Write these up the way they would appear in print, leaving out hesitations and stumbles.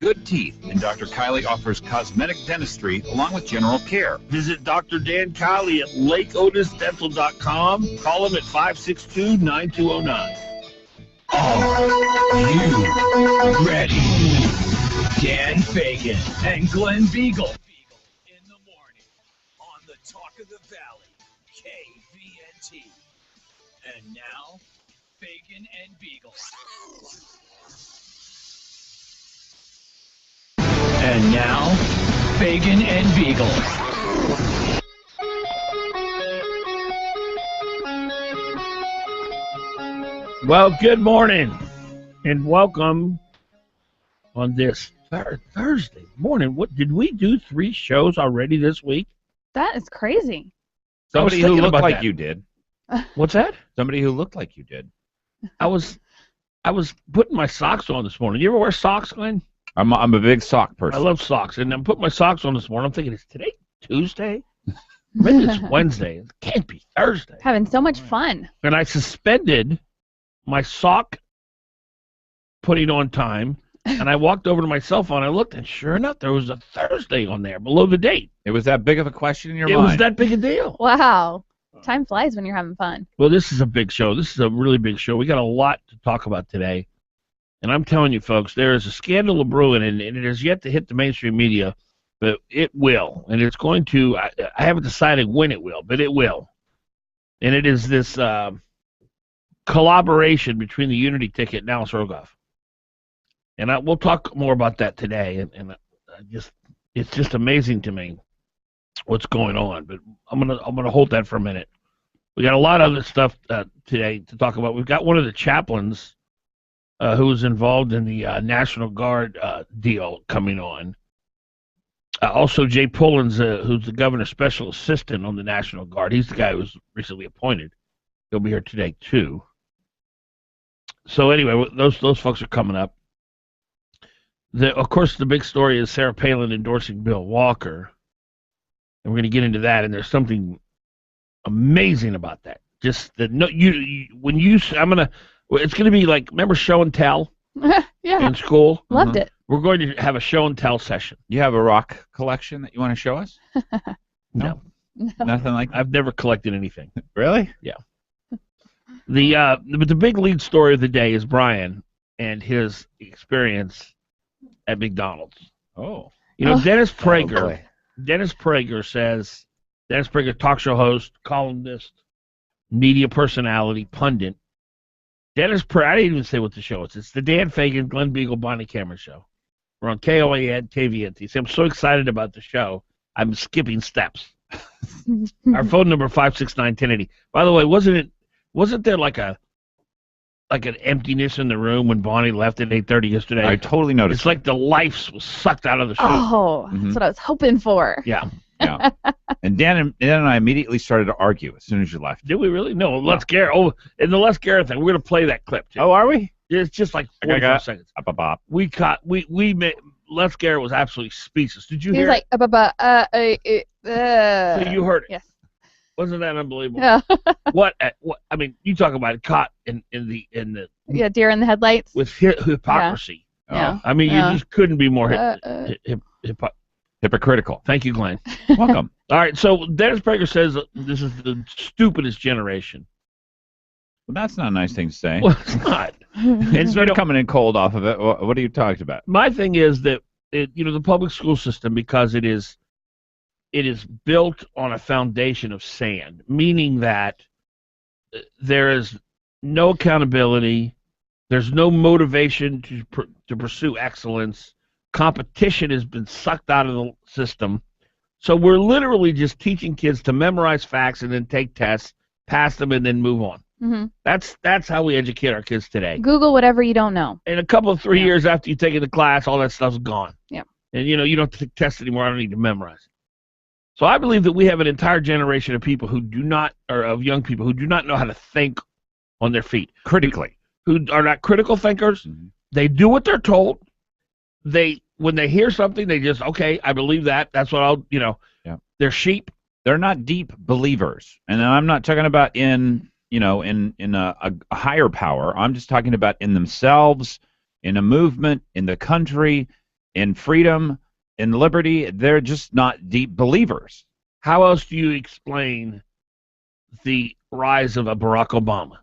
good teeth, and Dr. Kiley offers cosmetic dentistry along with general care. Visit Dr. Dan Kiley at lakeotisdental.com. Call him at 562-9209. Are you ready? Dan Fagan and Glen Biegel in the morning on the Talk of the Valley, KVNT. And now, Fagan and Biegel. And now, Fagan and Biegel. Well, good morning and welcome on this Thursday morning. What did we do? 3 shows already this week? That is crazy. Somebody who looked like you did. What's that? Somebody who looked like you did. I was putting my socks on this morning. You ever wear socks, Glenn? I'm a big sock person. I love socks, and I'm putting my socks on this morning. I'm thinking, is today Tuesday? Maybe it's Wednesday. It can't be Thursday. Having so much fun. And I suspended my sock putting on time, and I walked over to my cell phone. I looked, and sure enough, there was a Thursday on there below the date. It was that big of a question in your mind? It was that big a deal. Wow. Time flies when you're having fun. Well, this is a big show. This is a really big show. We got a lot to talk about today. And I'm telling you, folks, there is a scandal brewing, and it has yet to hit the mainstream media, but it will. And it's going to, I haven't decided when it will, but it will. And it is this collaboration between the Unity Ticket and Alice Rogoff. And we'll talk more about that today. And it's just amazing to me what's going on. But I'm gonna hold that for a minute. We got a lot of other stuff today to talk about. We've got one of the chaplains who was involved in the National Guard deal coming on. Also, Jay Pullins, who's the governor's special assistant on the National Guard. He's the guy who was recently appointed. He'll be here today, too. So anyway, those folks are coming up. Of course, the big story is Sarah Palin endorsing Bill Walker. And we're going to get into that, and there's something amazing about that. Just that it's going to be like, remember show and tell? Yeah. In school? Loved it. We're going to have a show and tell session. You have a rock collection that you want to show us? No. Nothing like that? I've never collected anything. Really? Yeah. But the big lead story of the day is Brian and his experience at McDonald's. Oh. You know, Dennis Prager boy. Dennis Prager, talk show host, columnist, media personality, pundit. Dennis Prager, I didn't even say what the show is. It's the Dan Fagan, Glen Biegel, Bonnie Cameron show. We're on KOAN, KVNT. See, I'm so excited about the show, I'm skipping steps. Our phone number 569-1080. By the way, wasn't there like an emptiness in the room when Bonnie left at 8:30 yesterday? I totally noticed. It's like the life was sucked out of the show. Oh, that's what I was hoping for. Yeah. Yeah. And Dan and I immediately started to argue as soon as you left. Did we really? No, Les Garrett. Oh, and the Les Garrett thing, we're going to play that clip, too. Oh, are we? It's just like 45 seconds. Up. We made, Les Garrett was absolutely speechless. Did you He hear was it? like, So you heard it. Yes. Wasn't that unbelievable? Yeah. What? I mean, you talk about it caught in the Yeah, deer in the headlights. with hypocrisy. Yeah. I mean, you just couldn't be more Hypocritical. Thank you, Glenn. Welcome. All right, so Dennis Prager says this is the stupidest generation. Well, that's not a nice thing to say. Well, it's not. And you're coming in cold off of it. What are you talking about? My thing is that the public school system, because it is built on a foundation of sand, meaning that there is no accountability, there's no motivation to pursue excellence. Competition has been sucked out of the system. So we're literally just teaching kids to memorize facts and then take tests, pass them, and then move on. Mm-hmm. That's how we educate our kids today. Google whatever you don't know. In a couple of 3 years after you take the class, all that stuff's gone. Yeah. And you don't have to take tests anymore. I don't need to memorize. So I believe that we have an entire generation of people of young people who do not know how to think on their feet. Critically. Who are not critical thinkers. Mm-hmm. They do what they're told. When they hear something, they just, okay, I believe that. That's what I'll, Yeah. They're sheep. They're not deep believers. And I'm not talking about in a higher power. I'm just talking about in themselves, in a movement, in the country, in freedom, in liberty. They're just not deep believers. How else do you explain the rise of a Barack Obama?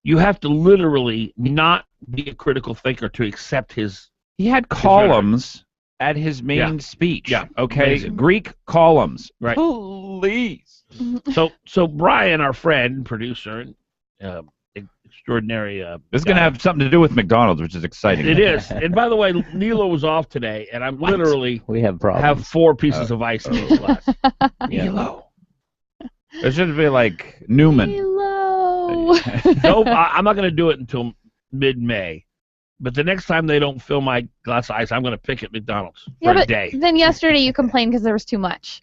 You have to literally not be a critical thinker to accept his. He had columns at his main speech. Yeah. Okay. Amazing. Greek columns. Right. Please. So Brian, our friend, producer, and extraordinary. This is going to have something to do with McDonald's, which is exciting. It is. And by the way, Nilo was off today, and I'm literally We have problems. have 4 pieces of ice in this glass. Nilo. It should be like Newman. Hello. No, I'm not going to do it until mid-May. But the next time they don't fill my glass of ice, I'm going to pick at McDonald's for a day. Then yesterday you complained because there was too much.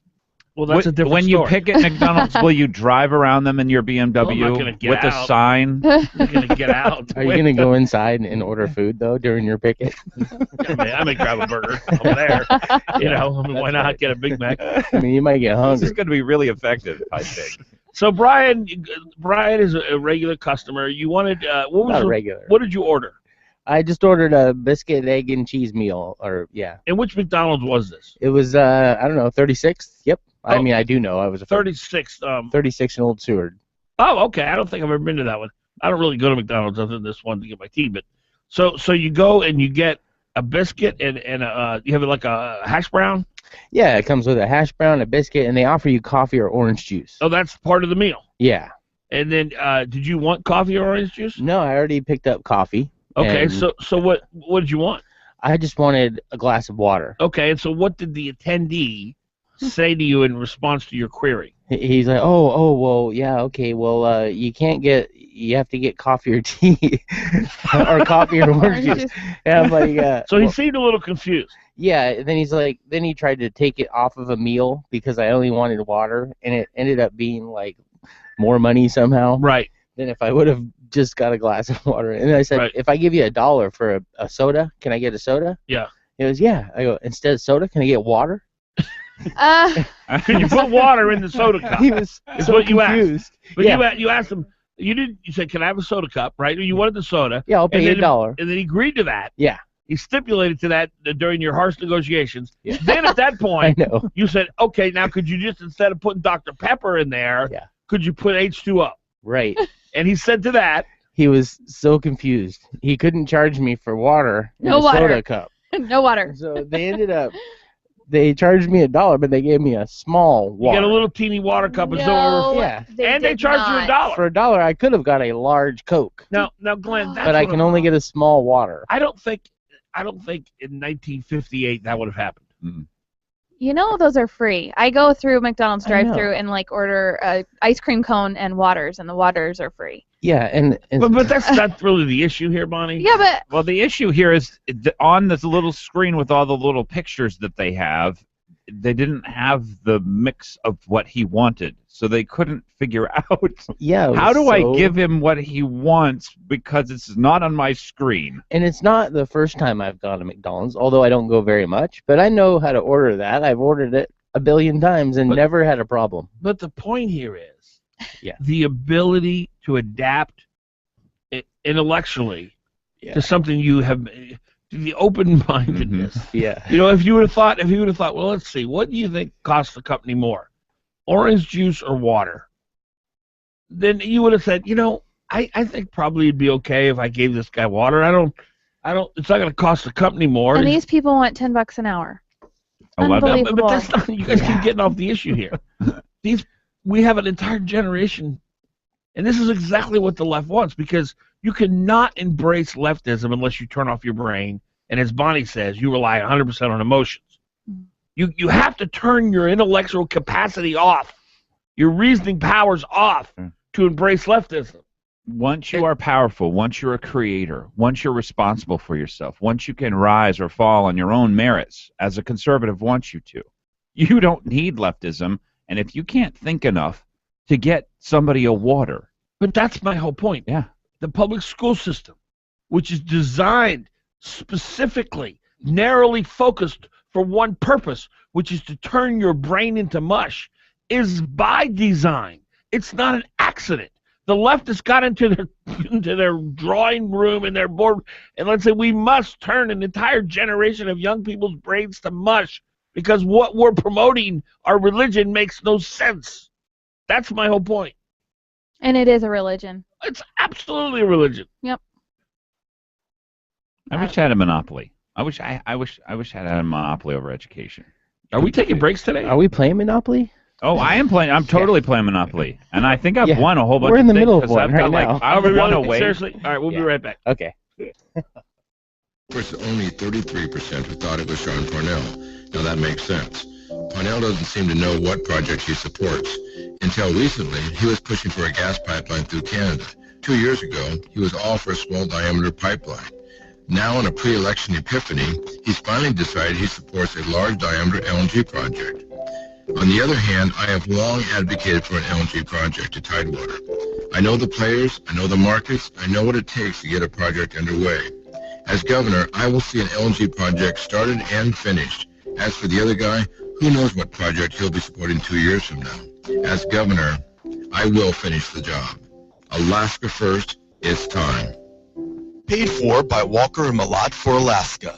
Well, that's a different When story. you pick at McDonald's, will you drive around them in your BMW Well, I'm not gonna get with a out. sign? I'm going to get out. Are you going to go inside and order food, though, during your picket? I may grab a burger over there. You know, I mean, why not get a Big Mac? I mean, you might get This hungry. is going to be really effective, I think. So Brian is a regular customer. You wanted Not regular. what did you order? I just ordered a biscuit, egg, and cheese meal, And which McDonald's was this? It was, I don't know, 36th? Yep. I Oh. mean, I do know. I was a 36. 36 in Old Seward. Oh, okay. I don't think I've ever been to that one. I don't really go to McDonald's other than this one to get my tea. But so you go and you get a biscuit and you have like a hash brown. Yeah, it comes with a hash brown, a biscuit, and they offer you coffee or orange juice. Oh, that's part of the meal. Yeah. And then did you want coffee or orange juice? No, I already picked up coffee. Okay. and So what did you want? I just wanted a glass of water. Okay. And so what did the attendee say to you in response to your query? He's like, oh, well, yeah, okay, well, you have to get coffee or tea, or coffee or orange juice. And I'm like, So he seemed a little confused. yeah. Then he's like, then he tried to take it off of a meal because I only wanted water, and it ended up being like more money somehow Right. than if I would have just got a glass of water. And I said, Right. if I give you $1 for a soda, can I get a soda? Yeah. He goes, yeah. I go, instead of soda, can I get water? Can you put water in the soda cup? He was Is so what you asked. confused. But yeah. you asked him. You said, "Can I have a soda cup?" Right? You wanted the soda. Yeah, I'll pay you $1. And then he agreed to that. Yeah. He stipulated to that during your harsh negotiations. Yeah. Then at that I point, know. you said, "Okay, now could you just instead of putting Dr. Pepper in there, Yeah. could you put H2O?" Right. And he said to that, He was so confused. He couldn't charge me for water in No a water. soda cup. No water. So they charged me $1, but they gave me a small "You water. get a little teeny water cup of No, silver." Yeah. And they did charged you not. For $1, I could have got a large Coke, Now, Glenn, that's but I what can only get a small water. I don't think in 1958 that would have happened. You know those are free. I go through McDonald's I know. drive-through and like order a ice cream cone and waters, and the waters are free. Yeah, and But that's not really the issue here, Bonnie. Yeah, but Well, the issue here is on this little screen with all the little pictures that they have, they didn't have the mix of what he wanted, so they couldn't figure out yeah. it how was do I so- give him what he wants because it's not on my screen. And it's not the first time I've gone to McDonald's, although I don't go very much. But I know how to order that. I've ordered it a billion times and never had a problem. But the point here is Yeah. the ability to adapt intellectually Yeah. to something you have, to the open-mindedness. Yeah. You know, if you would have thought, well, let's see, what do you think costs the company more, orange juice or water? Then you would have said, you know, I think probably it'd be okay if I gave this guy water. I don't. It's not going to cost the company more. and these people want $10 an hour. Oh, well, No, Unbelievable. but that's not. You guys keep getting off the issue here. We have an entire generation, and this is exactly what the left wants, because you cannot embrace leftism unless you turn off your brain. And as Bonnie says, you rely 100% on emotions. You have to turn your intellectual capacity off, your reasoning powers off, to embrace leftism. Once you are powerful, once you're a creator, once you're responsible for yourself, once you can rise or fall on your own merits, as a conservative wants you to, you don't need leftism. And if you can't think enough to get somebody a water. But that's my whole point. Yeah. The public school system, which is designed specifically, narrowly focused for one purpose, which is to turn your brain into mush, is by design. It's not an accident. the leftists got into their drawing room and their board, and let's say we must turn an entire generation of young people's brains to mush because what we're promoting, our religion, makes no sense. That's my whole point. And it is a religion. It's absolutely a religion. Yep. I wish I had a monopoly. I wish I had a monopoly over education. Are we taking breaks today? Are we playing Monopoly? Oh, I am playing. I'm totally playing Monopoly, and I think I've won a whole bunch. We're in the of things middle of 'cause one I've right got, now. Like, I've won away. Seriously? All right, we'll be right back. Okay. There's only 33% who thought it was Sean Parnell. Now that makes sense. Parnell doesn't seem to know what project he supports. Until recently, he was pushing for a gas pipeline through Canada. 2 years ago, he was all for a small-diameter pipeline. Now, in a pre-election epiphany, he's finally decided he supports a large-diameter LNG project. On the other hand, I have long advocated for an LNG project to Tidewater. I know the players, I know the markets, I know what it takes to get a project underway. As governor, I will see an LNG project started and finished. As for the other guy, who knows what project he'll be supporting 2 years from now. As governor, I will finish the job. Alaska first, it's time. Paid for by Walker and Malott for Alaska.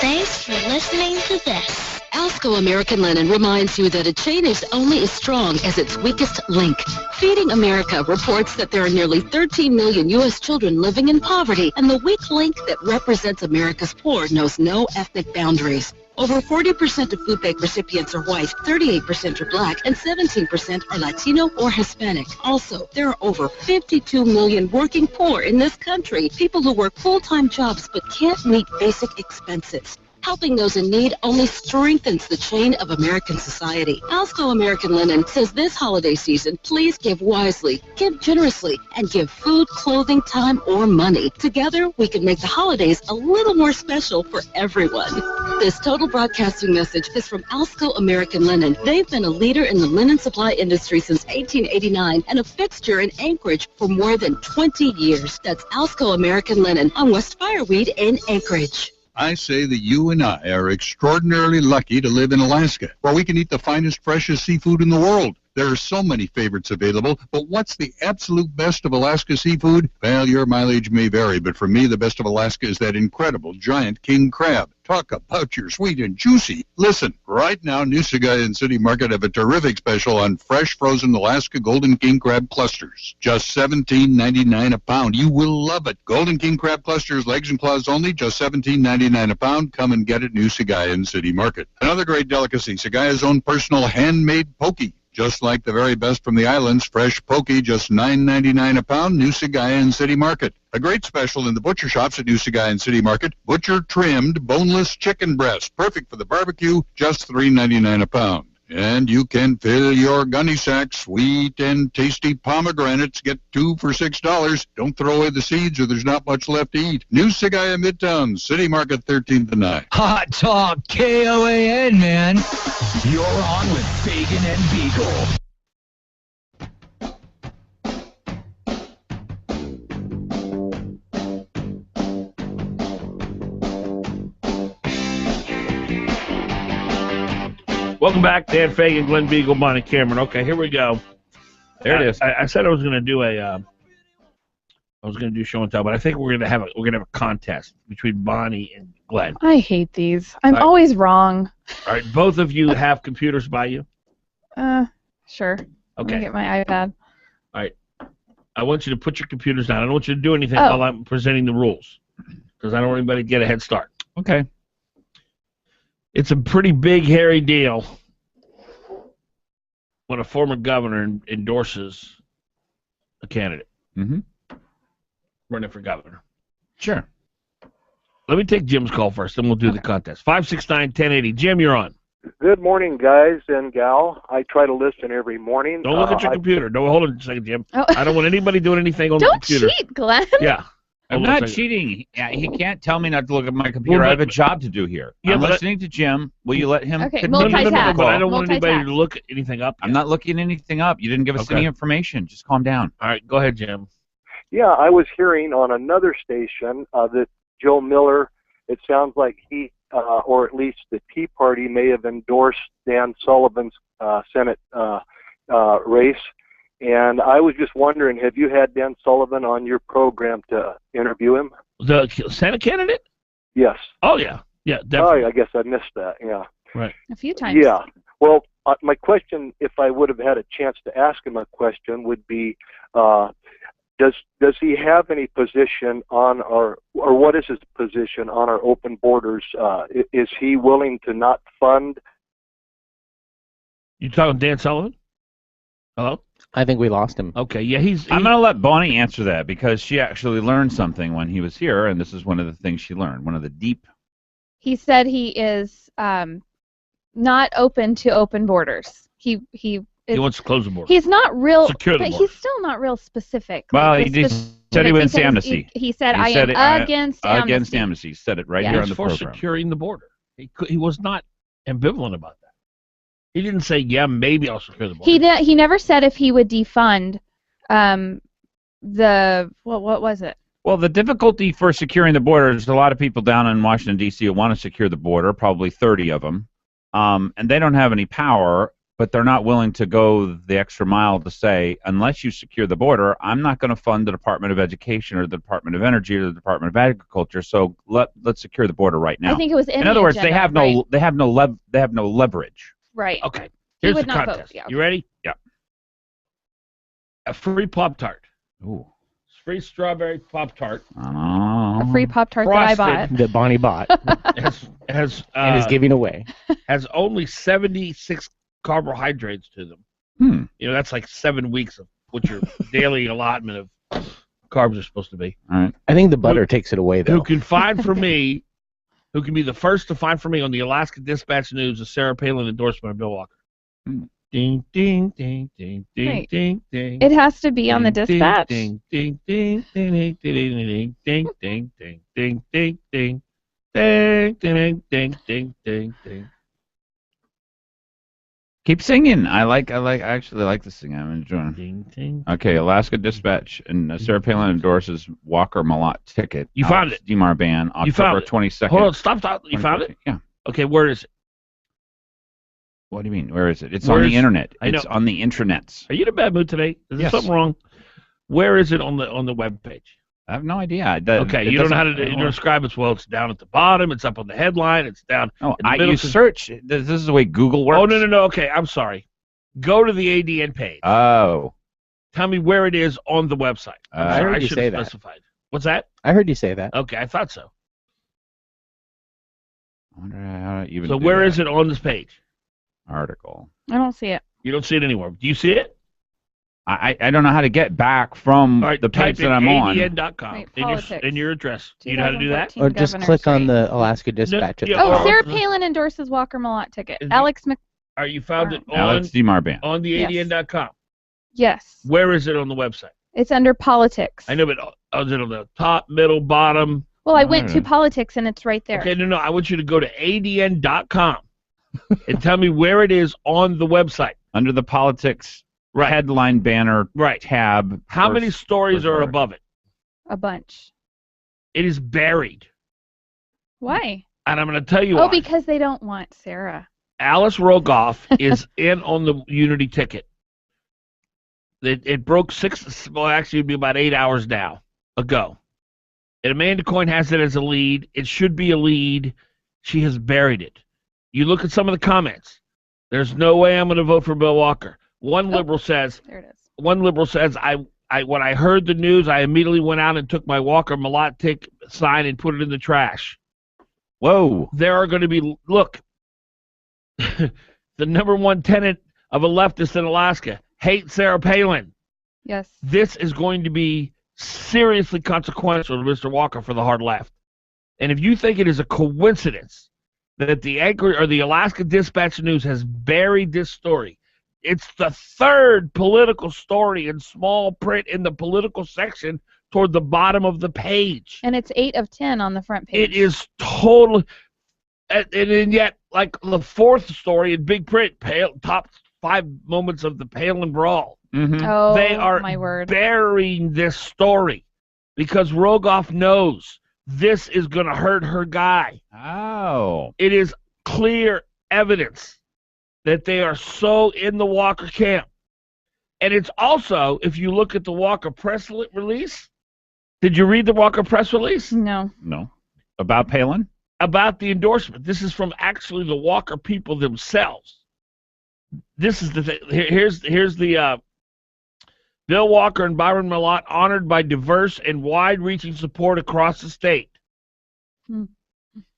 Thanks for listening to this. Alsco American Linen reminds you that a chain is only as strong as its weakest link. Feeding America reports that there are nearly 13 million U.S. children living in poverty, and the weak link that represents America's poor knows no ethnic boundaries. Over 40% of food bank recipients are white, 38% are black, and 17% are Latino or Hispanic. Also, there are over 52 million working poor in this country, people who work full-time jobs but can't meet basic expenses. Helping those in need only strengthens the chain of American society. Alsco American Linen says this holiday season, please give wisely, give generously, and give food, clothing, time, or money. Together, we can make the holidays a little more special for everyone. This total broadcasting message is from Alsco American Linen. They've been a leader in the linen supply industry since 1889 and a fixture in Anchorage for more than 20 years. That's Alsco American Linen on West Fireweed in Anchorage. I say that you and I are extraordinarily lucky to live in Alaska, where we can eat the finest, freshest seafood in the world. There are so many favorites available, but what's the absolute best of Alaska seafood? Well, your mileage may vary, but for me, the best of Alaska is that incredible giant king crab. Talk about your sweet and juicy. Listen, right now, Nusaga and City Market have a terrific special on fresh frozen Alaska Golden King crab clusters. Just $17.99 a pound. You will love it. Golden King crab clusters, legs and claws only, just $17.99 a pound. Come and get it, Nusaga and City Market. Another great delicacy, Sagaya's own personal handmade poke. Just like the very best from the islands, fresh poke, just $9.99 a pound, New Sagayan City Market. A great special in the butcher shops at New Sagayan City Market, butcher-trimmed, boneless chicken breast, perfect for the barbecue, just $3.99 a pound. And you can fill your gunny sack, sweet and tasty pomegranates, get 2 for $6. Don't throw away the seeds or there's not much left to eat. New Sagayan Midtown, City Market, 13th and 9. Hot Talk KOAN, man. You're on with Fagan and Biegel. Welcome back, Dan Fagan, Glen Biegel, Bonnie Cameron. Okay, here we go. There it is. I said I was going to do show and tell, but I think we're gonna have a contest between Bonnie and Glenn. I hate these. I'm always wrong. All right, both of you have computers by you. Sure. Okay. Let me get my iPad. All right. I want you to put your computers down. I don't want you to do anything while I'm presenting the rules, because I don't want anybody to get a head start. Okay. It's a pretty big, hairy deal when a former governor endorses a candidate. Mm-hmm. Running for governor. Sure. Let me take Jim's call first, then we'll do the contest. 569-1080. Jim, you're on. Good morning, guys and gal. I try to listen every morning. Don't look at your computer. No, hold on a second, Jim. Oh. I don't want anybody doing anything on the computer. Don't cheat, Glenn. Yeah. I'm not cheating. He can't tell me not to look at my computer. Well, I have a job to do here. Yeah, I'm but listening to Jim. Will you let him? Okay, No, multitask. but I don't want anybody Multitask. to look anything up yet. I'm not looking anything up. You didn't give us any information. Just calm down. All right, go ahead, Jim. Yeah, I was hearing on another station that Joe Miller, it sounds like he or at least the Tea Party may have endorsed Dan Sullivan's Senate race. And I was just wondering, have you had Dan Sullivan on your program to interview him? The Senate candidate? Yes. Oh, yeah. Yeah, Oh, definitely. I guess I missed that. Yeah. Right. A few times. Yeah. Well, my question, if I would have had a chance to ask him a question, would be, does he have any position on or what is his position on our open borders? Is he willing to not fund? You talking Dan Sullivan? Hello? I think we lost him. Okay, yeah, I'm going to let Bonnie answer that because she actually learned something when he was here, and this is one of the things she learned, one of the deep. He said he is not open to open borders. He wants to close the border. He's not real, Secure the but border. he's still not real specific. Well, Like, he the said he wants specific amnesty. He said, He I said am against amnesty. Against amnesty. He said it right Yeah. here He's on the for program. securing the border. He was not ambivalent about that. He didn't say, yeah, maybe I'll secure the border. He never said if he would defund what was it? Well, the difficulty for securing the border is a lot of people down in Washington, D.C. who want to secure the border, probably 30 of them, and they don't have any power, but they're not willing to go the extra mile to say, unless you secure the border, I'm not going to fund the Department of Education or the Department of Energy or the Department of Agriculture, so let's secure the border right now. I think it was in other words, they have no leverage. Right. Okay. He Here's would the not contest. vote. Yeah. You ready? Yeah. A free Pop-Tart. Ooh. Free strawberry Pop-Tart. A free Pop-Tart that I bought. That Bonnie bought has and is giving away. has only 76 carbohydrates to them. You know, that's like 7 weeks of what your daily allotment of carbs are supposed to be. All right. I think the butter takes it away, though. Who can find for me, who can be the first to find for me on the Alaska Dispatch News a Sarah Palin endorsement of Bill Walker. Ding, ding, ding, ding, ding, Right. ding, ding. It has to be on the Ding, dispatch. Ding, ding, ding, ding, ding, ding, ding, ding, ding, ding, ding, ding, ding, ding, ding, ding, ding, ding. Keep singing. I actually like to sing. I'm enjoying. Ding, ding. Okay, Alaska Dispatch and Sarah Palin endorses Walker Malott ticket. You found it. DMAR ban, You found October it. 22nd. Hold on, stop. You found it? Yeah. Okay, where is it? What do you mean? Where is it? It's Where on is- the internet. I know. It's on the intranets. Are you in a bad mood today? Is there Yes. something wrong? Where is it on the web page? I have no idea. Okay, you don't know how to describe it. Well, it's down at the bottom. It's up on the headline. It's down. No, in the middle. you search. This is the way Google works. Oh, no. Okay, I'm sorry. Go to the ADN page. Oh. Tell me where it is on the website. I heard you should say have that. specified. What's that? I heard you say that. Okay, I thought so. I wonder how to even So do where that. is it on this page? Article. I don't see it. You don't see it anywhere. Do you see it? I don't know how to get back from All right, the page type in that I'm on. ADN.com Right, in politics. your address. You know how to do that? 2014 Or just Governor's click on Race. the Alaska Dispatch. at yeah, the Oh, top. Sarah Palin endorses Walker Malott ticket. Is it- Alex Mc. Are you found it Alex DMAR ban. on the Yes. ADN.com? Yes. Where is it on the website? It's under politics. I know, but is it on the top, middle, bottom? Well, I went to don't know. politics and it's right there. Okay, no. I want you to go to ADN.com and tell me where it is on the website. Under the politics Right. headline banner Right. tab. How first- many stories first are article. above it? A bunch. It is buried. Why? And I'm going to tell you Oh, why. because they don't want Sarah. Alice Rogoff is in on the Unity ticket. It broke actually it'd be about 8 hours now ago. And Amanda Coyne has it as a lead. It should be a lead. She has buried it. You look at some of the comments. There's no way I'm going to vote for Bill Walker. One liberal says, There it is. when I heard the news, I immediately went out and took my Walker Malott ticket sign and put it in the trash. Whoa. There are going to be, look, the number one tenet of a leftist in Alaska, hate Sarah Palin. Yes. This is going to be seriously consequential to Mr. Walker for the hard left. And if you think it is a coincidence that the Anchorage or the Alaska Dispatch News has buried this story, it's the third political story in small print in the political section toward the bottom of the page. And it's 8 of 10 on the front page. It is totally, and yet, like the fourth story in big print, top 5 moments of the Palin brawl. Mm-hmm. Oh, They are my word. burying this story because Rogoff knows this is going to hurt her guy. Oh. It is clear evidence that they are so in the Walker camp. And it's also, if you look at the Walker press release, did you read the Walker press release? No. No. About Palin? About the endorsement. This is from actually the Walker people themselves. This is the thing. Here's the Bill Walker and Byron Millott honored by diverse and wide-reaching support across the state. And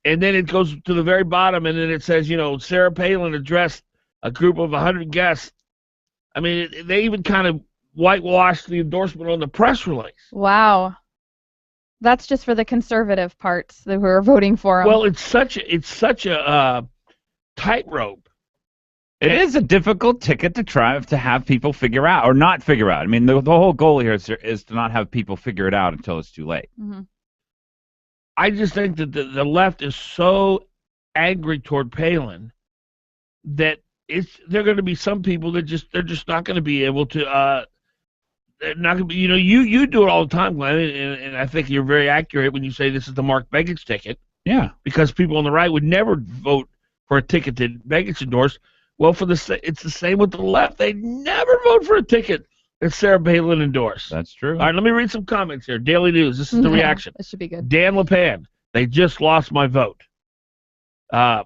then it goes to the very bottom, and then it says, Sarah Palin addressed a group of 100 guests. I mean, they even kind of whitewashed the endorsement on the press release. Wow. That's just for the conservative parts that were voting for him. Well, it's such a tightrope. It is a difficult ticket to try to have people figure out or not figure out. I mean, the whole goal here is to not have people figure it out until it's too late. Mm-hmm. I just think that the left is so angry toward Palin that there are going to be some people that they're just not going to be able to. They're not going to be. You do it all the time, Glenn, and I think you're very accurate when you say this is the Mark Begich ticket. Yeah, because people on the right would never vote for a ticket that Begich endorsed. Well, it's the same with the left. They never vote for a ticket that Sarah Palin endorsed. That's true. All right, let me read some comments here. Daily News. This is the reaction. It should be good. Dan LePan. They just lost my vote. And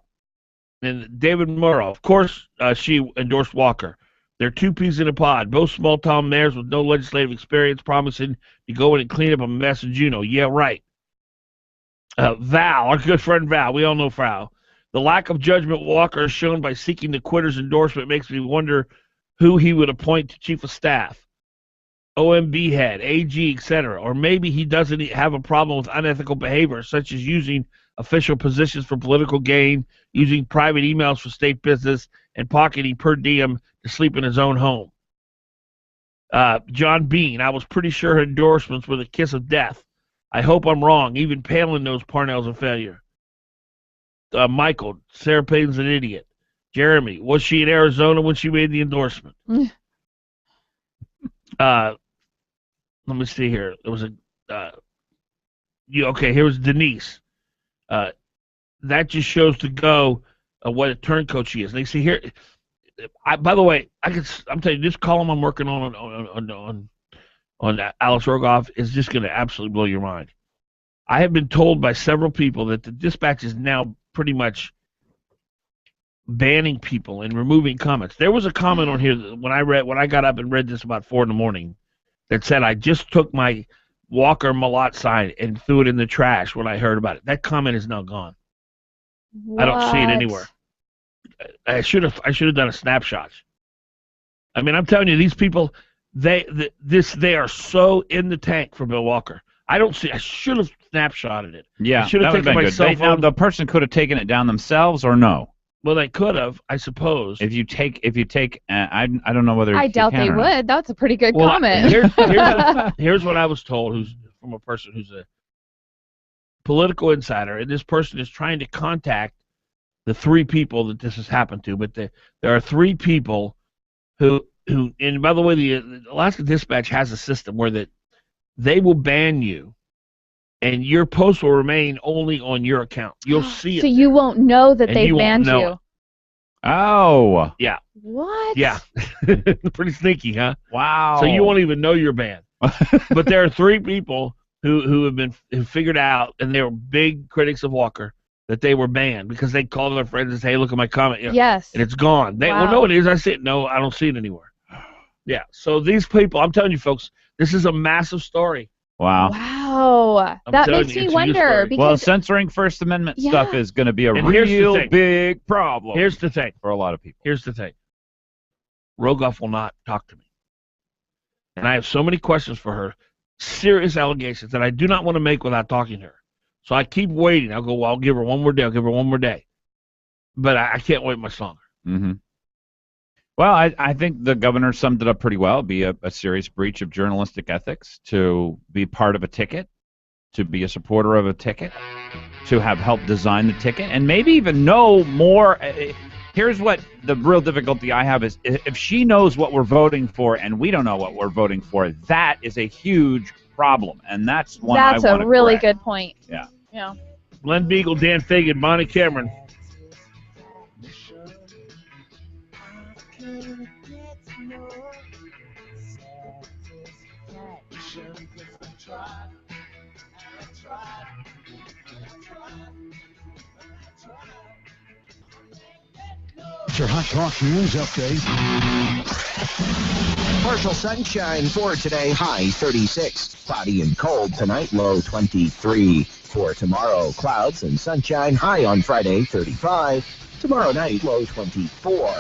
David Murrow. Of course, she endorsed Walker. They're two peas in a pod. Both small-town mayors with no legislative experience promising to go in and clean up a mess in Juneau. Yeah, right. Val, our good friend Val. We all know Val. The lack of judgment Walker is shown by seeking the quitter's endorsement makes me wonder who he would appoint to chief of staff, OMB head, AG, etc. Or maybe he doesn't have a problem with unethical behavior, such as using official positions for political gain, using private emails for state business, and pocketing per diem to sleep in his own home. John Bean, I was pretty sure her endorsements were the kiss of death. I hope I'm wrong. Even Palin knows Parnell's a failure. Michael, Sarah Palin's an idiot. Jeremy, was she in Arizona when she made the endorsement? Let me see here. There was here was Denise. That just shows to go what a turncoat she is. And they see here. By the way, I'm telling you, this column I'm working on Alice Rogoff is just going to absolutely blow your mind. I have been told by several people that the Dispatch is now pretty much banning people and removing comments. There was a comment on here when I got up and read this about 4 a.m. that said I just took my Walker Millott sign and threw it in the trash when I heard about it. That comment is now gone. What? I don't see it anywhere. I should have done a snapshot. I mean, I'm telling you, these people, they are so in the tank for Bill Walker. I should have snapshotted it. Yeah, I should have taken my cell phone. Now, the person could have taken it down themselves or no. Well, they could have, I suppose. If you take, I don't know whether I doubt they would. That's a pretty good comment. Here's what I was told, who's from a person who's a political insider, and this person is trying to contact the 3 people that this has happened to, but there are 3 people who, and by the way, the Alaska Dispatch has a system where that they will ban you, and your post will remain only on your account. You'll see it. So you won't know that they banned you. Oh. Yeah. What? Yeah. Pretty sneaky, huh? Wow. So you won't even know you're banned. But there are 3 people who figured out, and they were big critics of Walker, that they were banned because they called their friends and say, hey, look at my comment. Yes. And it's gone. Well, no, it is. I see it. No, I don't see it anywhere. Yeah. So these people, I'm telling you, folks, this is a massive story. Wow. Wow. That makes me wonder. Because censoring First Amendment stuff is going to be a real big problem. Here's the thing. For a lot of people. Here's the thing. Rogoff will not talk to me. And I have so many questions for her, serious allegations that I do not want to make without talking to her. So I keep waiting. I'll go, well, I'll give her one more day. I'll give her one more day. But I can't wait much longer. Mm-hmm. Well, I think the governor summed it up pretty well. It'd be a serious breach of journalistic ethics to be part of a ticket, to be a supporter of a ticket, to have helped design the ticket, and maybe even know more. Here's what the real difficulty I have is if she knows what we're voting for and we don't know what we're voting for, that is a huge problem, and that's one That's I want to a really correct. good point. Yeah. Yeah. Glen Biegel, Dan Fagan, Monty Cameron. Your Hot Talk News Update. Partial sunshine for today, high 36. Cloudy and cold tonight, low 23. For tomorrow, clouds and sunshine, high on Friday, 35. Tomorrow night, low 24.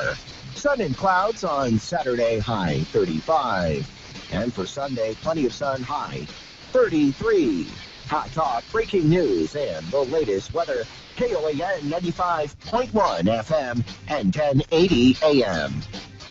Sun and clouds on Saturday, high 35. And for Sunday, plenty of sun, high 33. Hot Talk, breaking news, and the latest weather. KOAN 95.1 FM and 1080 AM.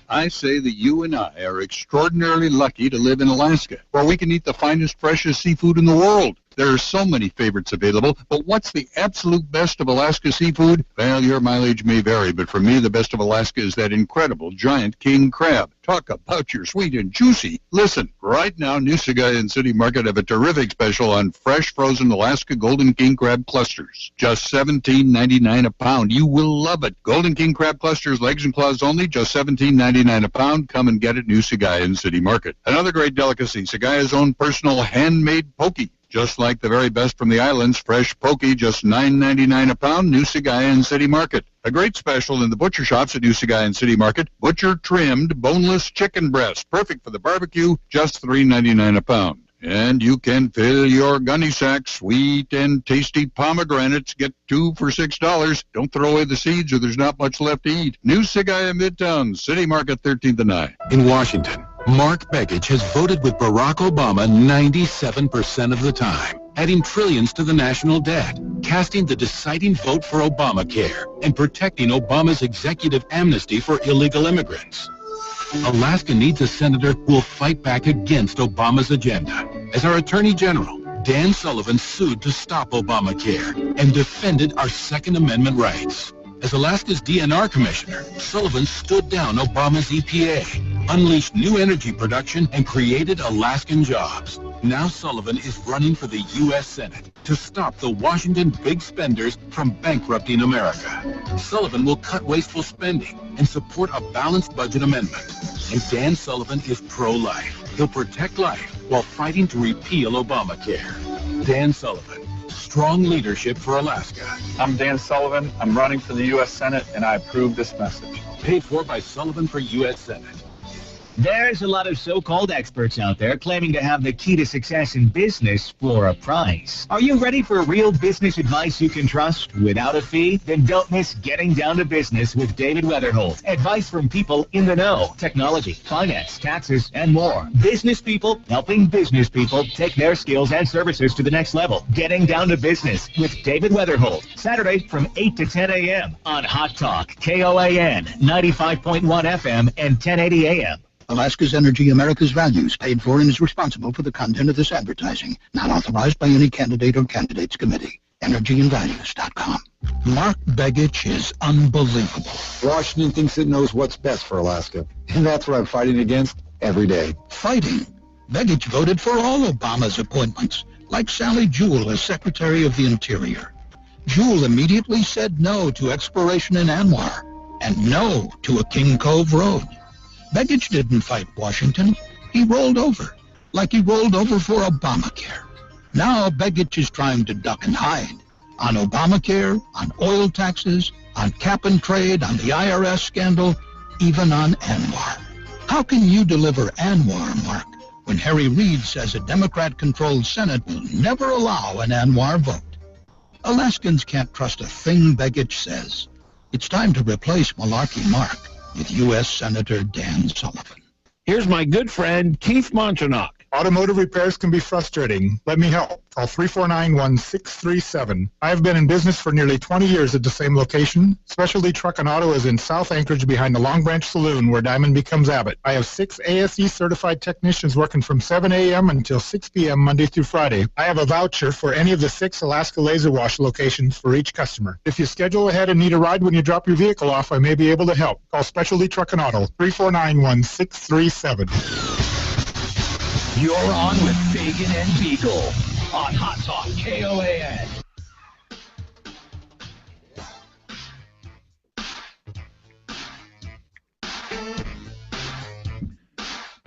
I say that you and I are extraordinarily lucky to live in Alaska, where we can eat the finest, freshest seafood in the world. There are so many favorites available, but what's the absolute best of Alaska seafood? Well, your mileage may vary, but for me, the best of Alaska is that incredible giant king crab. Talk about your sweet and juicy. Listen, right now, Nusaga and City Market have a terrific special on fresh frozen Alaska Golden King crab clusters. Just $17.99 a pound. You will love it. Golden King crab clusters, legs and claws only, just $17.99 a pound. Come and get it, Nusaga and City Market. Another great delicacy, Sagaya's own personal handmade poke. Just like the very best from the islands, fresh poke, just $9.99 a pound, New Sagayan City Market. A great special in the butcher shops at New Sagayan City Market, butcher-trimmed, boneless chicken breast, perfect for the barbecue, just $3.99 a pound. And you can fill your gunny sack, sweet and tasty pomegranates. Get 2 for $6. Don't throw away the seeds or there's not much left to eat. New Sagayan Midtown, City Market, 13th and 9. In Washington, Mark Begich has voted with Barack Obama 97% of the time, adding trillions to the national debt, casting the deciding vote for Obamacare, and protecting Obama's executive amnesty for illegal immigrants. Alaska needs a senator who will fight back against Obama's agenda. As our Attorney General, Dan Sullivan sued to stop Obamacare and defended our Second Amendment rights. As Alaska's DNR Commissioner, Sullivan stood down Obama's EPA, unleashed new energy production, and created Alaskan jobs. Now Sullivan is running for the U.S. Senate to stop the Washington big spenders from bankrupting America. Sullivan will cut wasteful spending and support a balanced budget amendment. And Dan Sullivan is pro-life. He'll protect life while fighting to repeal Obamacare. Dan Sullivan. Strong leadership for Alaska. I'm Dan Sullivan. I'm running for the U.S. Senate, and I approve this message. Paid for by Sullivan for U.S. Senate. There's a lot of so-called experts out there claiming to have the key to success in business for a price. Are you ready for real business advice you can trust without a fee? Then don't miss Getting Down to Business with David Weatherholt. Advice from people in the know. Technology, finance, taxes, and more. Business people helping business people take their skills and services to the next level. Getting Down to Business with David Weatherholt. Saturday from 8 to 10 a.m. on Hot Talk, KOAN, 95.1 FM and 1080 a.m. Alaska's Energy, America's Values, paid for and is responsible for the content of this advertising. Not authorized by any candidate or candidates committee. EnergyandValues.com. Mark Begich is unbelievable. Washington thinks it knows what's best for Alaska, and that's what I'm fighting against every day. Fighting? Begich voted for all Obama's appointments, like Sally Jewell as Secretary of the Interior. Jewell immediately said no to exploration in Anwar and no to a King Cove road. Begich didn't fight Washington. He rolled over, like he rolled over for Obamacare. Now Begich is trying to duck and hide on Obamacare, on oil taxes, on cap and trade, on the IRS scandal, even on Anwar. How can you deliver Anwar, Mark, when Harry Reid says a Democrat-controlled Senate will never allow an Anwar vote? Alaskans can't trust a thing Begich says. It's time to replace Malarkey Mark with U.S. Senator Dan Sullivan. Here's my good friend, Keith Monchenock. Automotive repairs can be frustrating. Let me help. Call 349-1637. I have been in business for nearly 20 years at the same location. Specialty Truck and Auto is in South Anchorage behind the Long Branch Saloon where Diamond becomes Abbott. I have 6 ASE certified technicians working from 7 a.m. until 6 p.m. Monday through Friday. I have a voucher for any of the 6 Alaska Laser Wash locations for each customer. If you schedule ahead and need a ride when you drop your vehicle off, I may be able to help. Call Specialty Truck and Auto, 349-1637. You're on with Fagan and Biegel on Hot Talk KOAN.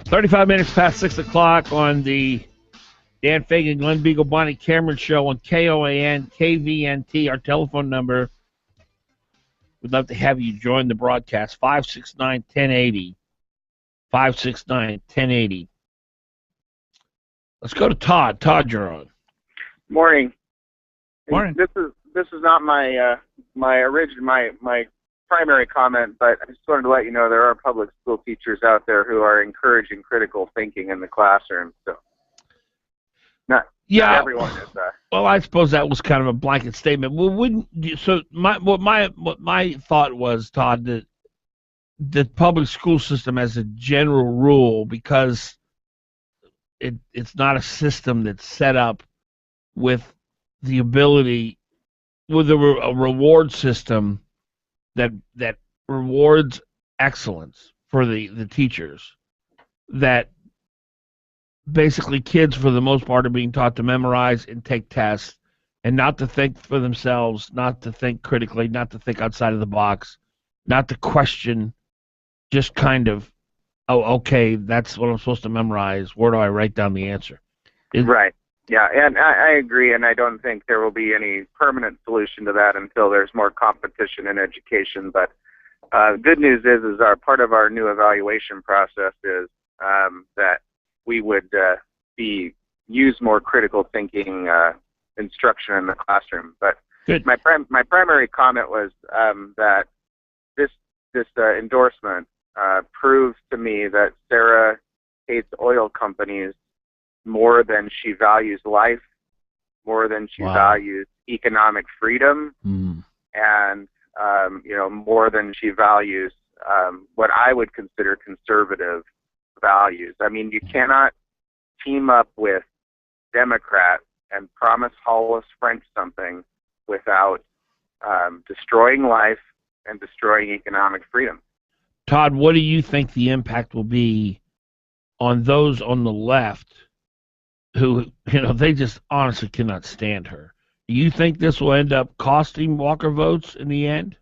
"35 minutes past 6 o'clock on the Dan Fagan, Glen Biegel, Bonnie Cameron show on KOAN, KVNT. Our telephone number, we'd love to have you join the broadcast, 569-1080. 569-1080. Let's go to Todd. Todd, you're on. Morning. Morning. This is not my my primary comment, but I just wanted to let you know there are public school teachers out there who are encouraging critical thinking in the classroom. So not everyone is. Well, I suppose that was kind of a blanket statement. Well, my thought was, Todd, that the public school system as a general rule, because it's not a system that's set up with the ability, with a reward system that rewards excellence for the teachers, that basically kids for the most part are being taught to memorize and take tests and not to think for themselves, not to think critically, not to think outside of the box, not to question, just kind of, oh, okay, that's what I'm supposed to memorize. Where do I write down the answer? Right. Yeah, and I agree, and I don't think there will be any permanent solution to that until there's more competition in education. But good news is part of our new evaluation process is that we would use more critical thinking instruction in the classroom. But good. My primary comment was that this endorsement proves to me that Sarah hates oil companies more than she values life, more than she values economic freedom, and more than she values what I would consider conservative values. I mean, you cannot team up with Democrats and promise Hollis French something without destroying life and destroying economic freedom. Todd, what do you think the impact will be on those on the left who, they just honestly cannot stand her? Do you think this will end up costing Walker votes in the end?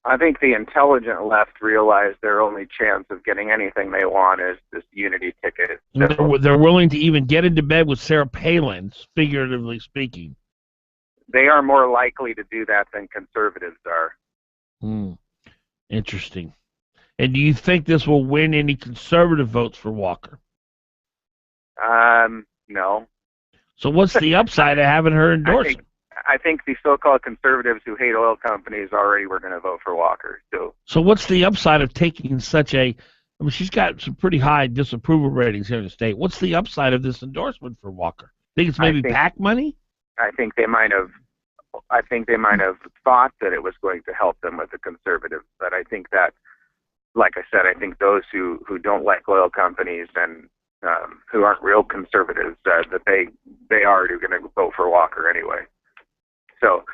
I think the intelligent left realize their only chance of getting anything they want is this unity ticket. They're willing to even get into bed with Sarah Palin, figuratively speaking. They are more likely to do that than conservatives are. Interesting. And do you think this will win any conservative votes for Walker? No. So what's the upside of having her endorsed? I think the so-called conservatives who hate oil companies already were going to vote for Walker. So what's the upside of taking such she's got some pretty high disapproval ratings here in the state. What's the upside of this endorsement for Walker? Think it's maybe PAC money? I think they might have thought that it was going to help them with the conservatives, but I think that, like I said, I think those who don't like oil companies and who aren't real conservatives, that they are going to vote for Walker anyway. So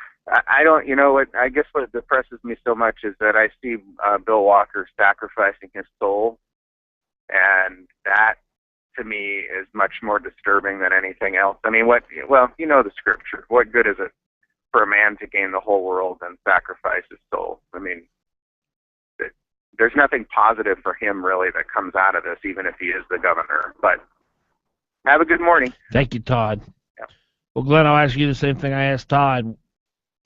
I don't, I guess what depresses me so much is that I see Bill Walker sacrificing his soul, and that to me is much more disturbing than anything else. I mean, the scripture. What good is it for a man to gain the whole world and sacrifice his soul? I mean, there's nothing positive for him really that comes out of this, even if he is the governor. But have a good morning. Thank you, Todd. Yeah. Well, Glenn, I'll ask you the same thing I asked Todd.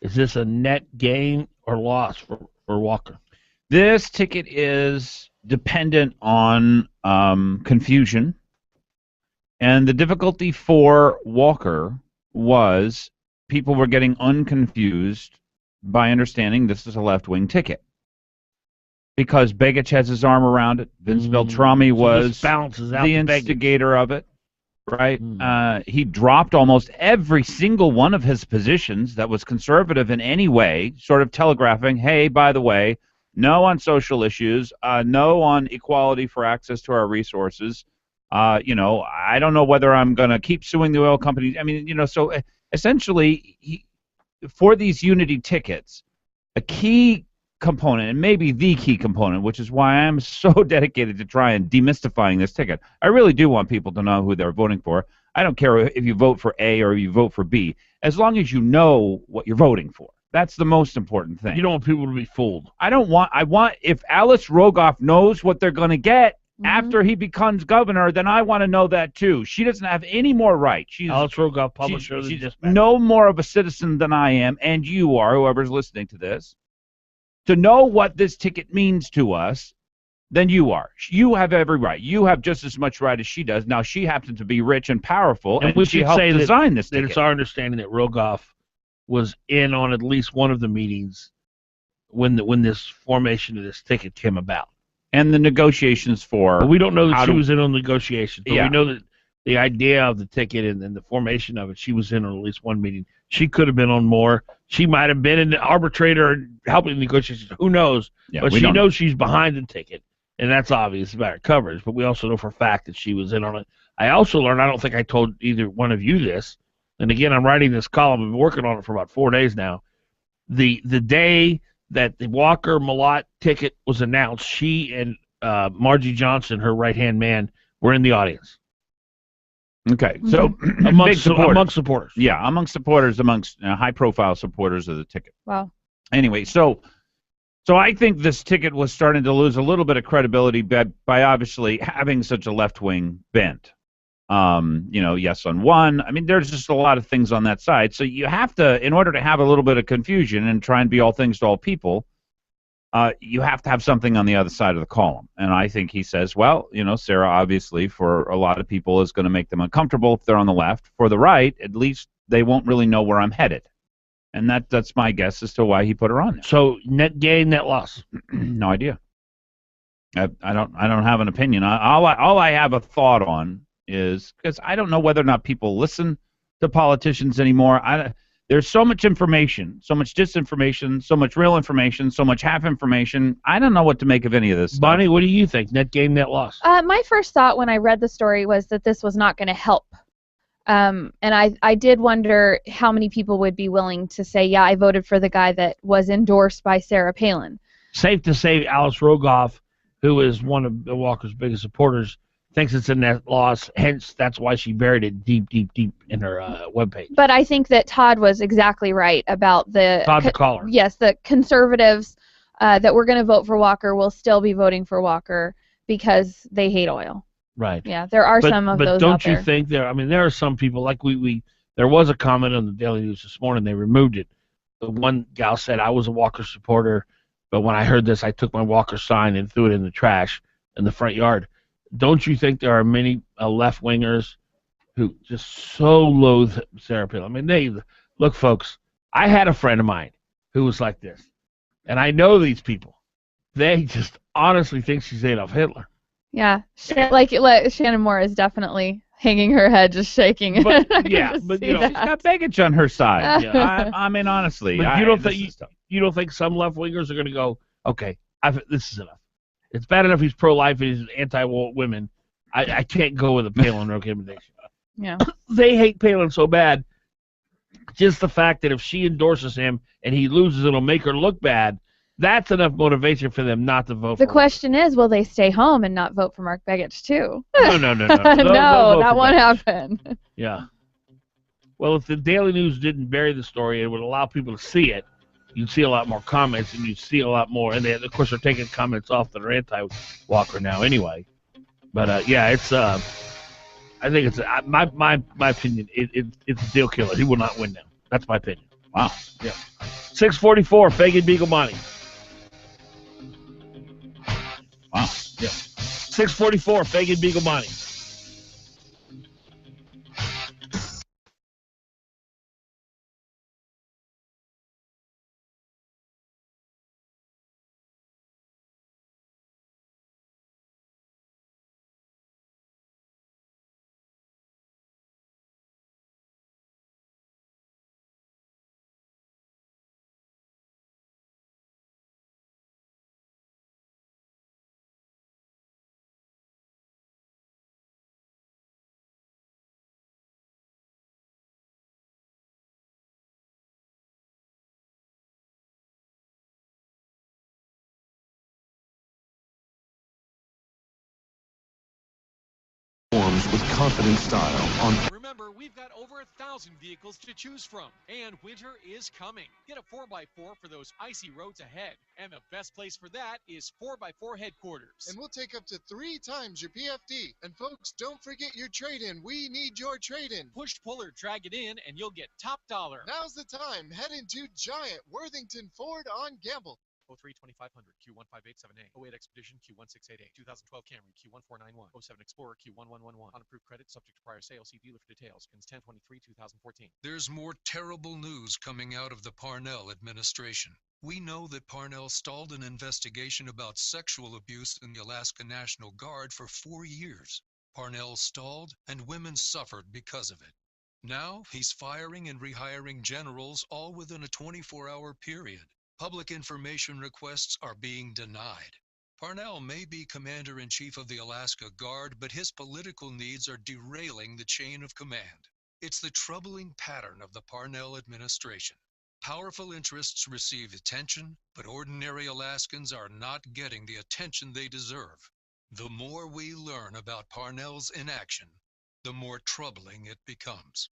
Is this a net gain or loss for Walker? This ticket is dependent on confusion. And the difficulty for Walker was people were getting unconfused by understanding this is a left-wing ticket. Because Begich has his arm around it. Vince Beltrami was the instigator of it, right? He dropped almost every single one of his positions that was conservative in any way, sort of telegraphing, hey, by the way, no on social issues, no on equality for access to our resources. I don't know whether I'm going to keep suing the oil companies. I mean, so essentially, for these unity tickets, a key component, and maybe the key component, which is why I'm so dedicated to try and demystifying this ticket. I really do want people to know who they're voting for. I don't care if you vote for A or you vote for B, as long as you know what you're voting for. That's the most important thing. You don't want people to be fooled. I want, if Alice Rogoff knows what they're going to get after he becomes governor, then I want to know that too. She doesn't have any more right. She's Alice Rogoff, publisher of the she's Dispatch. no more of a citizen than I am, and you are, whoever's listening to this, to know what this ticket means to us than you are. You have every right. You have just as much right as she does. Now, she happens to be rich and powerful, and we she should helped say design this that ticket. it's our understanding that Rogoff was in on at least one of the meetings when this formation of this ticket came about. And the negotiations for... But we don't know that she was in on negotiations, but Yeah. we know that the idea of the ticket and the formation of it, she was in on at least one meeting. She could have been on more. She might have been an arbitrator helping negotiations. Who knows? Yeah, but we she don't knows she's behind the ticket, and that's obvious about her coverage. But we also know for a fact that she was in on it. I also learned, I don't think I told either one of you this, and again, I'm writing this column. I've been working on it for about 4 days now. The day that the Walker-Malott ticket was announced, she and Margie Johnson, her right-hand man, were in the audience. Okay, so amongst supporters. Yeah, amongst supporters, amongst high-profile supporters of the ticket. Wow. Anyway, so I think this ticket was starting to lose a little bit of credibility by obviously having such a left-wing bent. Yes on one. I mean, there's just a lot of things on that side. So you have to, in order to have a little bit of confusion and try and be all things to all people, you have to have something on the other side of the column. And I think he says, well, Sarah, obviously, for a lot of people, is going to make them uncomfortable if they're on the left. For the right, at least they won't really know where I'm headed. And that's my guess as to why he put her on there. So net gain, net loss? No idea. I don't have an opinion. All I have a thought on is, because I don't know whether or not people listen to politicians anymore. There's so much information, so much disinformation, so much real information, so much half information. I don't know what to make of any of this stuff. Bonnie, what do you think? Net gain, net loss? My first thought when I read the story was that this was not going to help. And I did wonder how many people would be willing to say, yeah, I voted for the guy that was endorsed by Sarah Palin. Safe to say Alice Rogoff, who is one of Bill Walker's biggest supporters, thinks it's a net loss. Hence, that's why she buried it deep, deep, deep in her webpage. But I think that Todd was exactly right about the... Todd the caller. Yes, the conservatives that were going to vote for Walker will still be voting for Walker because they hate oil. Right. Yeah, there are some of those out there. But don't you think there are some people, like there was a comment on the Daily News this morning, they removed it. The one gal said, I was a Walker supporter, but when I heard this, I took my Walker sign and threw it in the trash in the front yard. Don't you think there are many left-wingers who just so loathe Sarah Palin? I mean, look, folks, I had a friend of mine who was like this, and I know these people. They just honestly think she's Adolf Hitler. Yeah, Shannon Moore is definitely hanging her head, just shaking. But, yeah, but she's got baggage on her side. Yeah. I mean, honestly, but you don't think some left-wingers are going to go, okay, this is enough. It's bad enough he's pro-life and he's anti-women. I can't go with a Palin recommendation. Yeah. They hate Palin so bad. Just the fact that if she endorses him and he loses, it'll make her look bad. That's enough motivation for them not to vote for him. The question is, will they stay home and not vote for Mark Begich, too? No. No, that won't happen. Yeah. Well, if the Daily News didn't bury the story, it would allow people to see it. You'd see a lot more comments, and you'd see a lot more. And they, of course, are taking comments off that are anti-Walker now anyway. But, yeah, it's I think it's my opinion, it's a deal killer. He will not win now. That's my opinion. Wow. Yeah. 644, Fagan Biegel Money. Wow. Yeah. 644, Fagan Biegel Money. confident style on Remember, we've got over 1,000 vehicles to choose from, and winter is coming. Get a 4x4 for those icy roads ahead, and the best place for that is 4x4 headquarters. And we'll take up to 3 times your PFD. And folks, don't forget your trade-in. We need your trade-in. Push, pull, or drag it in, and you'll get top dollar. Now's the time. Head into Giant Worthington Ford on Gamble. 03-2500, Q15878, 08 Expedition, Q1688, 2012 Camry, Q1491, 07 Explorer, Q1111. Unapproved credit, subject to prior sale. See dealer for details. Pins 10/23/2014. There's more terrible news coming out of the Parnell administration. We know that Parnell stalled an investigation about sexual abuse in the Alaska National Guard for 4 years. Parnell stalled, and women suffered because of it. Now he's firing and rehiring generals all within a 24-hour period. Public information requests are being denied. Parnell may be Commander-in-Chief of the Alaska Guard, but his political needs are derailing the chain of command. It's the troubling pattern of the Parnell administration. Powerful interests receive attention, but ordinary Alaskans are not getting the attention they deserve. The more we learn about Parnell's inaction, the more troubling it becomes.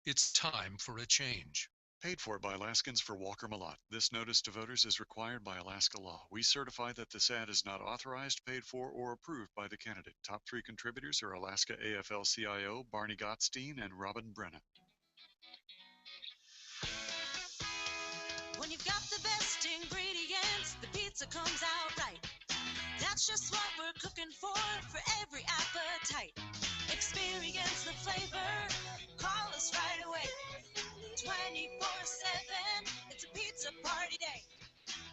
It's time for a change. Paid for by Alaskans for Walker Malott. This notice to voters is required by Alaska law. We certify that this ad is not authorized, paid for, or approved by the candidate. Top 3 contributors are Alaska AFL-CIO, Barney Gottstein, and Robin Brennan. When you've got the best ingredients, the pizza comes out right. That's just what we're cooking for every appetite. Experience the flavor, call us right away. 24/7, it's a pizza party day.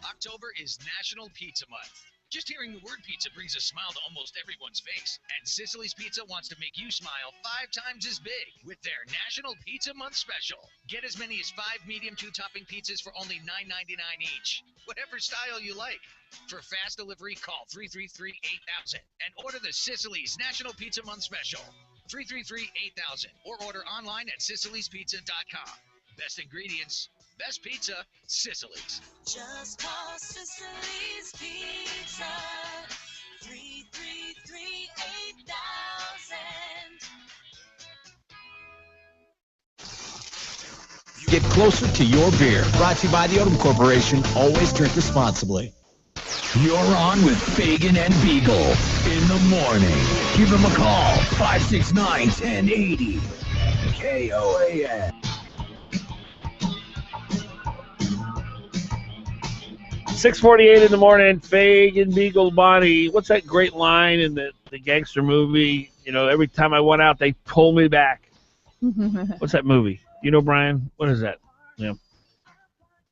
October is National Pizza Month. Just hearing the word pizza brings a smile to almost everyone's face. And Sicily's Pizza wants to make you smile 5 times as big with their National Pizza Month special. Get as many as 5 medium 2-topping pizzas for only $9.99 each. Whatever style you like. For fast delivery, call 333-8000 and order the Sicily's National Pizza Month special. 333-8000 or order online at sicilyspizza.com. Best ingredients, best pizza, Sicily's. Just call Sicily's Pizza. 333-8000. Get closer to your beer. Brought to you by the Odom Corporation. Always drink responsibly. You're on with Fagan and Biegel in the morning. Give them a call, 569-1080. KOAN. 6:48 in the morning, Fagan, Biegel, Bonnie. What's that great line in the gangster movie? You know, every time I went out, they pull me back. What's that movie? You know, Brian? What is that? Yeah.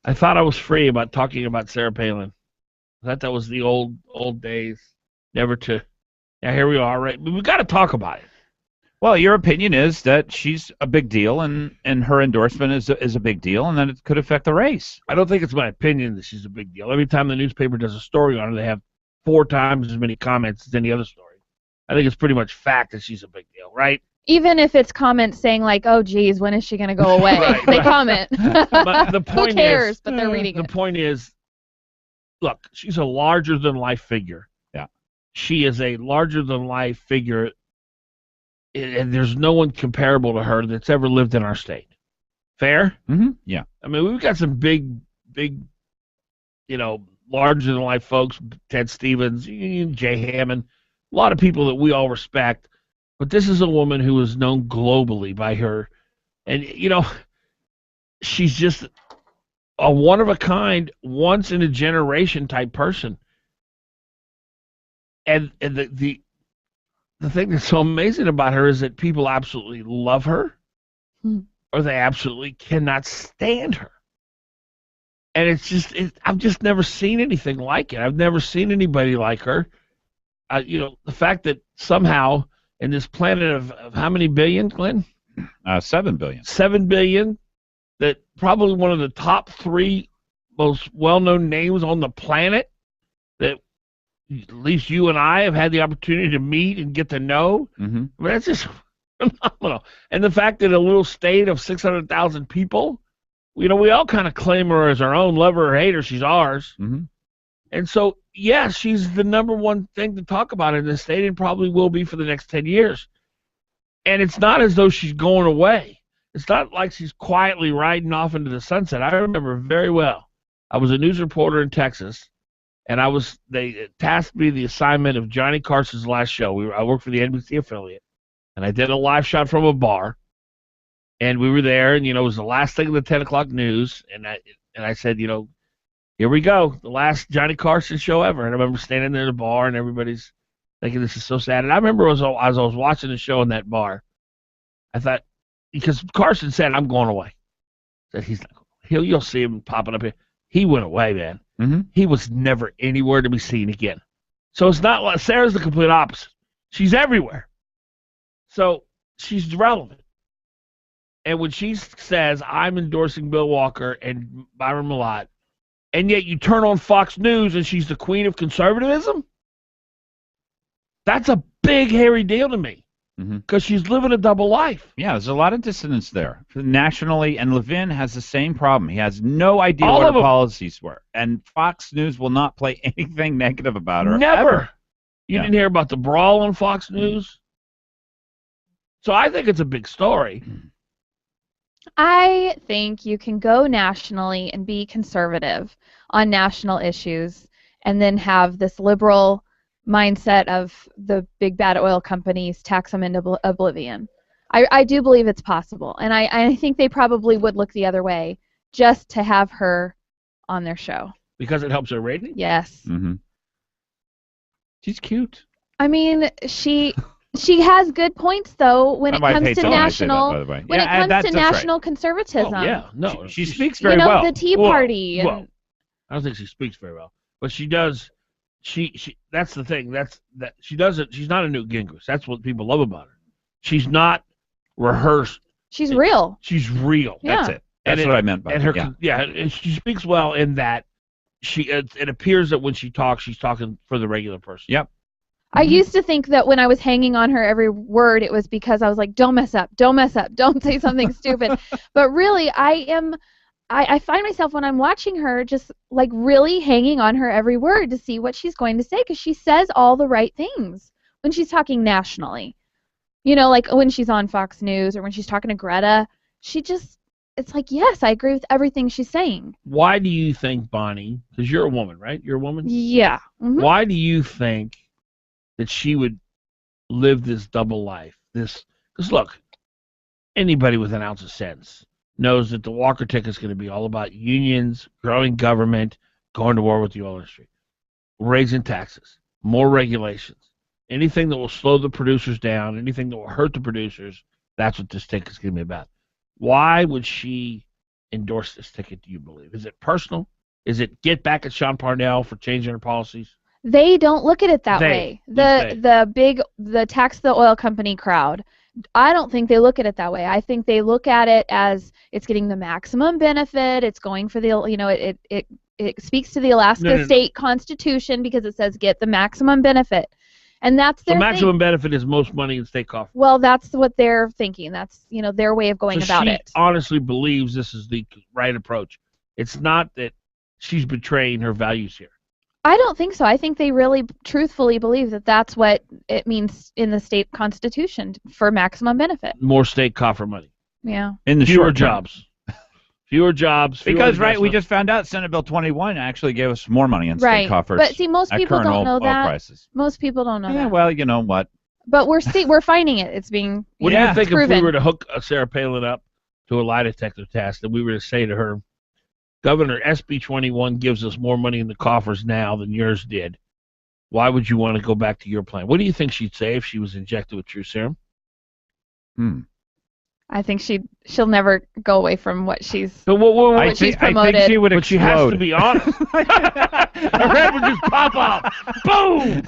I thought I was free about talking about Sarah Palin. I thought that was the old days. Never to. Yeah, here we are, right? But we've got to talk about it. Well, your opinion is that she's a big deal, and her endorsement is a big deal, and that it could affect the race. I don't think it's my opinion that she's a big deal. Every time the newspaper does a story on her, they have 4 times as many comments as any other story. I think it's pretty much fact that she's a big deal, right? Even if it's comments saying like, "Oh, geez, when is she going to go away?" They comment. But the point Who cares? But they're reading it. The point is, look, she's a larger-than-life figure. Yeah. She is a larger-than-life figure, and there's no one comparable to her that's ever lived in our state. Fair? Mm-hmm. Yeah. I mean, we've got some big, larger-than-life folks, Ted Stevens, Jay Hammond, a lot of people that we all respect. But this is a woman who is known globally by her. And, she's just a one-of-a-kind, once-in-a-generation type person. And the thing that's so amazing about her is that people absolutely love her or they absolutely cannot stand her. And I've just never seen anything like it. I've never seen anybody like her. The fact that somehow in this planet of how many billion, Glenn? 7 billion. 7 billion, that probably one of the top 3 most well-known names on the planet that at least you and I have had the opportunity to meet and get to know. Mm-hmm. I mean, that's just phenomenal. And the fact that a little state of 600,000 people, we all kind of claim her as our own, love her or hate her, she's ours. Mm-hmm. And so, yeah, she's the number one thing to talk about in this state and probably will be for the next 10 years. And it's not as though she's going away. It's not like she's quietly riding off into the sunset. I remember very well. I was a news reporter in Texas, and they tasked me the assignment of Johnny Carson's last show. I worked for the NBC affiliate, and I did a live shot from a bar, and we were there, and it was the last thing of the 10 o'clock news, and I said, here we go, the last Johnny Carson show ever. And I remember standing there at the bar, and everybody's thinking this is so sad. And I remember as I was watching the show in that bar, I thought, because Carson said, I'm going away. Said he's not going. You'll see him popping up here. He went away, man. Mm-hmm. He was never anywhere to be seen again. So it's not like Sarah's the complete opposite. She's everywhere. So she's relevant. And when she says, I'm endorsing Bill Walker and Byron Malott, and yet you turn on Fox News and she's the queen of conservatism, that's a big, hairy deal to me. Because she's living a double life. Yeah, there's a lot of dissonance there nationally, and Levin has the same problem. He has no idea what her policies were, and Fox News will not play anything negative about her. Never. Ever. You didn't hear about the brawl on Fox News? So I think it's a big story. I think you can go nationally and be conservative on national issues and then have this liberal mindset of the big bad oil companies tax them into oblivion. I do believe it's possible, and I think they probably would look the other way just to have her on their show. Because it helps her rating? Yes. Mm-hmm. She's cute. I mean, she has good points though when it comes to national national conservatism. Oh, yeah, no, she speaks very well. The Tea Party. Well, I don't think she speaks very well, but she does. She that's the thing. She doesn't. She's not a Newt Gingrich. That's what people love about her. She's not rehearsed. She's real. She's real. Yeah. That's it. That's what I meant by and that. and she speaks well in that it appears that when she talks, she's talking for the regular person. Yep. I used to think that when I was hanging on her every word, it was because I was like, don't mess up, don't say something stupid. But really, I find myself when I'm watching her just like really hanging on her every word to see what she's going to say, because she says all the right things when she's talking nationally. Like when she's on Fox News or when she's talking to Greta, it's like, yes, I agree with everything she's saying. Why do you think, Bonnie, because you're a woman, right? You're a woman? Yeah. Mm-hmm. Why do you think that she would live this double life? Because look, anybody with an ounce of sense knows that the Walker ticket is going to be all about unions, growing government, going to war with the oil industry, raising taxes, more regulations, anything that will slow the producers down, anything that will hurt the producers. That's what this ticket is going to be about. Why would she endorse this ticket, do you believe? Is it personal? Is it get back at Sean Parnell for changing her policies? They don't look at it that way. The tax the oil company crowd, I don't think they look at it that way. I think they look at it as it's getting the maximum benefit. It's going for the, it speaks to the Alaska state constitution because it says get the maximum benefit. And that's their maximum benefit is most money in state coffers. Well, that's what they're thinking. That's, their way of going about it. She honestly believes this is the right approach. It's not that she's betraying her values here. I don't think so. I think they really truthfully believe that that's what it means in the state constitution for maximum benefit. More state coffer money. Yeah. In the fewer jobs. Fewer jobs. Because, we just found out Senate Bill 21 actually gave us more money in state coffers. But see, most people don't know that. Prices. Most people don't know that. Yeah, well, you know what? But we're finding it. It's being What do you think proven. if we were to hook Sarah Palin up to a lie detector test and we were to say to her, Governor, SB 21 gives us more money in the coffers now than yours did. Why would you want to go back to your plan? What do you think she'd say if she was injected with true serum? I think she'll never go away from what she's she's promoted. I think she would explode. But she has to be honest. Her head would just pop off. Boom!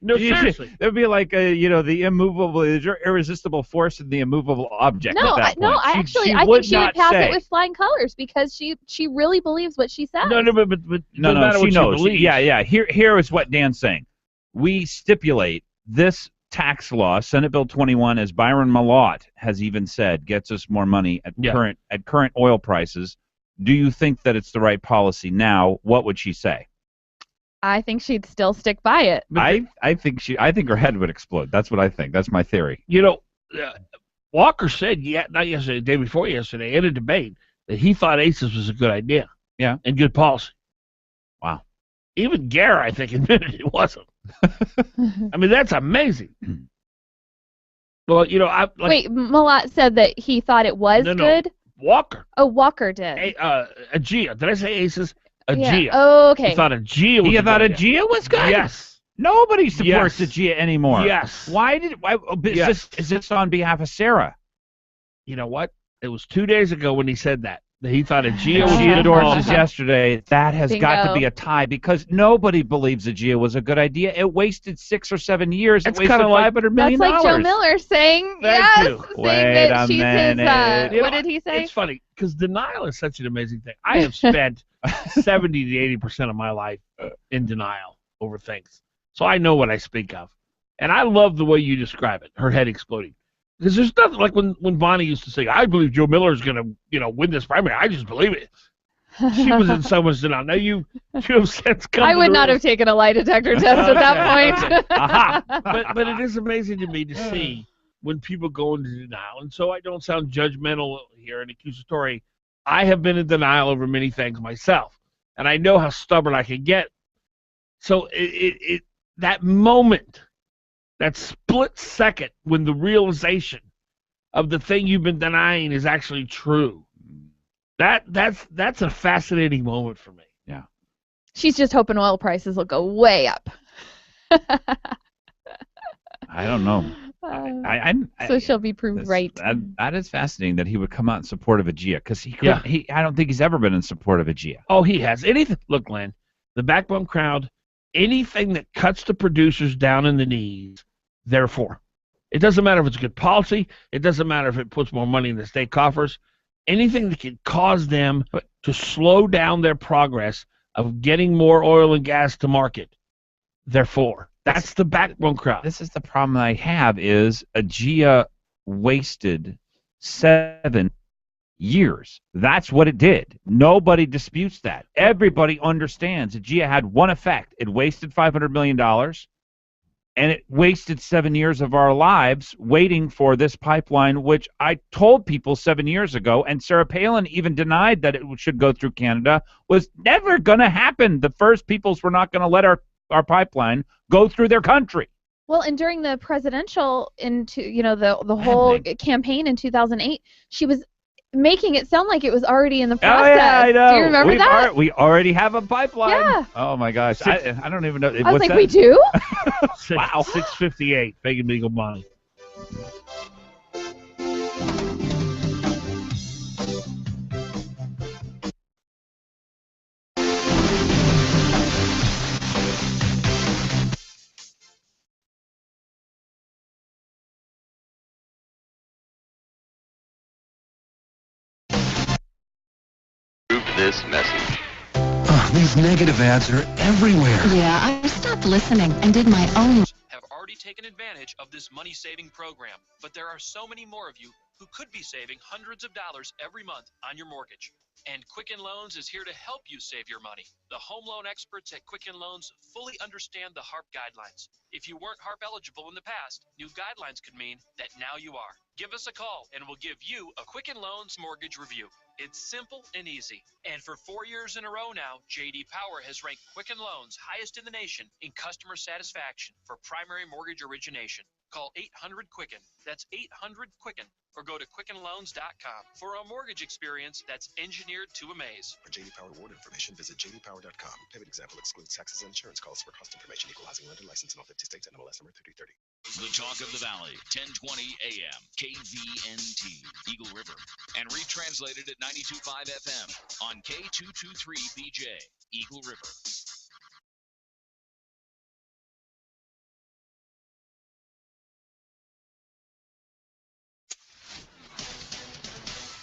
No, seriously. That would be like, the immovable, irresistible force in the immovable object. No, at that point. I think she would pass it with flying colors because she really believes what she says. No, but she knows. Here is what Dan's saying. We stipulate this tax law, Senate Bill 21, as Byron Malott has even said, gets us more money at current oil prices. Do you think that it's the right policy now? What would she say? I think she'd still stick by it. I think her head would explode. That's what I think. That's my theory. Walker said, not yesterday, the day before yesterday, in a debate, that he thought ACES was a good idea. Yeah. And good policy. Wow. Even Gare, I think, admitted it wasn't. I mean, that's amazing. Well, Wait, Malat said that he thought it was good? Walker. Oh, Walker did. Aegea. Did I say ACES? Aegea. Yeah. Oh, okay. He thought Aegea was He good. thought Aegea was good? Yes. Nobody supports Aegea anymore. Yes. Is this on behalf of Sarah? You know what? It was 2 days ago when he said that he thought Aegea was She good. endorses yesterday. That has got to Bingo. be a tie because nobody believes Aegea was a good idea. It wasted 6 or 7 years. It's It wasted kinda like- $500 million. That's like Joe Miller saying, Thank you. saying Wait that a she's minute. his, what did he say? It's funny because denial is such an amazing thing. I have spent 70 to 80% of my life in denial over things. So I know what I speak of. And I love the way you describe it, her head exploding. Because there's nothing like when Bonnie used to say, I believe Joe Miller is going to, win this primary. I just believe it. She was in so much denial. Now you have since come I to would the not have real- taken a lie detector test at that point. Aha. But it is amazing to me to see when people go into denial. And so I don't sound judgmental here and accusatory. I have been in denial over many things myself. And I know how stubborn I can get. So that moment, that split second when the realization of the thing you've been denying is actually true, that's a fascinating moment for me. Yeah. She's just hoping oil prices will go way up. I don't know. So she'll be proved right. That is fascinating that he would come out in support of Aegea because I don't think he's ever been in support of Aegea. Oh, he has. Anything. Look, Glenn, the backbone crowd, anything that cuts the producers down in the knees, therefore. It doesn't matter if it's good policy. It doesn't matter if it puts more money in the state coffers. Anything that can cause them to slow down their progress of getting more oil and gas to market, therefore. That's the backbone crowd. This is the problem I have is Aegea wasted 7 years. That's what it did. Nobody disputes that. Everybody understands Aegea had one effect. It wasted $500 million, and it wasted 7 years of our lives waiting for this pipeline, which I told people 7 years ago, and Sarah Palin even denied that it should go through Canada, was never going to happen. The First Peoples were not going to let our pipeline go through their country. Well, and during the presidential, the whole campaign in 2008, she was making it sound like it was already in the process. Oh, yeah, I know. Do you remember that? We already have a pipeline. Yeah. Oh, my gosh. I don't even know. I was like, we do? Wow. 6:58. Fagan Biegel Bonnie. This message. These negative ads are everywhere. Yeah, I stopped listening and did my own. Have already taken advantage of this money-saving program, but there are so many more of you who could be saving hundreds of dollars every month on your mortgage. And Quicken Loans is here to help you save your money. The home loan experts at Quicken Loans fully understand the HARP guidelines. If you weren't HARP eligible in the past, new guidelines could mean that now you are. Give us a call and we'll give you a Quicken Loans mortgage review. It's simple and easy. And for 4 years in a row now, J.D. Power has ranked Quicken Loans highest in the nation in customer satisfaction for primary mortgage origination. Call 800-QUICKEN. That's 800-QUICKEN. Or go to QuickenLoans.com for a mortgage experience that's engineered to amaze. For J.D. Power award information, visit jdpower.com. Payment example excludes taxes and insurance costs. For cost information, equal housing lender license in all 50 states. NMLS number 3030. The Talk of the Valley, 1020 AM, KVNT, Eagle River, and retranslated at 92.5 FM on K223BJ, Eagle River.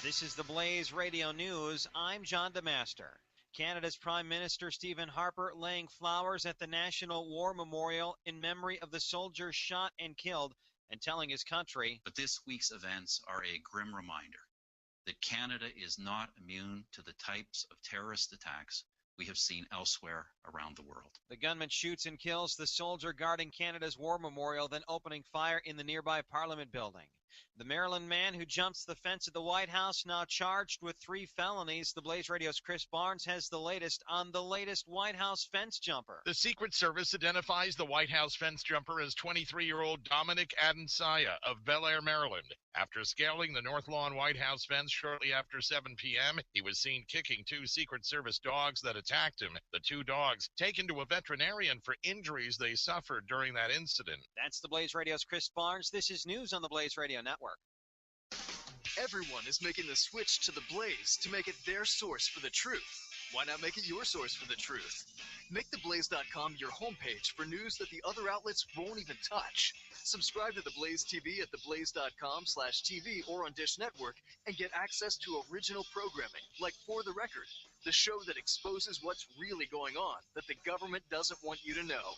This is the Blaze Radio News. I'm John DeMaster. Canada's Prime Minister Stephen Harper laying flowers at the National War Memorial in memory of the soldiers shot and killed and telling his country. But this week's events are a grim reminder that Canada is not immune to the types of terrorist attacks we have seen elsewhere around the world. The gunman shoots and kills the soldier guarding Canada's War Memorial, then opening fire in the nearby Parliament building. The Maryland man who jumps the fence at the White House now charged with 3 felonies. The Blaze Radio's Chris Barnes has the latest on the latest White House fence jumper. The Secret Service identifies the White House fence jumper as 23-year-old Dominic Adensaya of Bel Air, Maryland. After scaling the North Lawn White House fence shortly after 7 p.m., he was seen kicking 2 Secret Service dogs that attacked him. The 2 dogs taken to a veterinarian for injuries they suffered during that incident. That's the Blaze Radio's Chris Barnes. This is news on the Blaze Radio Network. Everyone is making the switch to the Blaze to make it their source for the truth. Why not make it your source for the truth? Make theblaze.com your homepage for news that the other outlets won't even touch. Subscribe to the Blaze TV at theblaze.com/TV or on Dish Network and get access to original programming like For the Record, the show that exposes what's really going on that the government doesn't want you to know.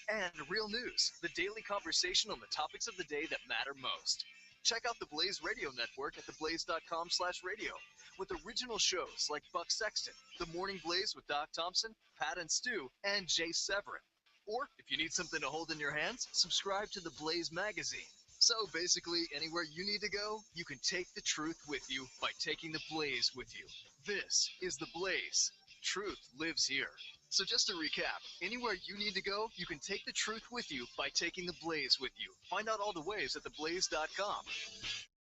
And Real News, the daily conversation on the topics of the day that matter most. Check out the Blaze Radio Network at theblaze.com/radio with original shows like Buck Sexton, The Morning Blaze with Doc Thompson, Pat and Stu, and Jay Severin. Or if you need something to hold in your hands, subscribe to the Blaze magazine. So basically, anywhere you need to go, you can take the truth with you by taking the Blaze with you. This is the Blaze. Truth lives here. So just to recap, anywhere you need to go, you can take the truth with you by taking the Blaze with you. Find out all the ways at theblaze.com.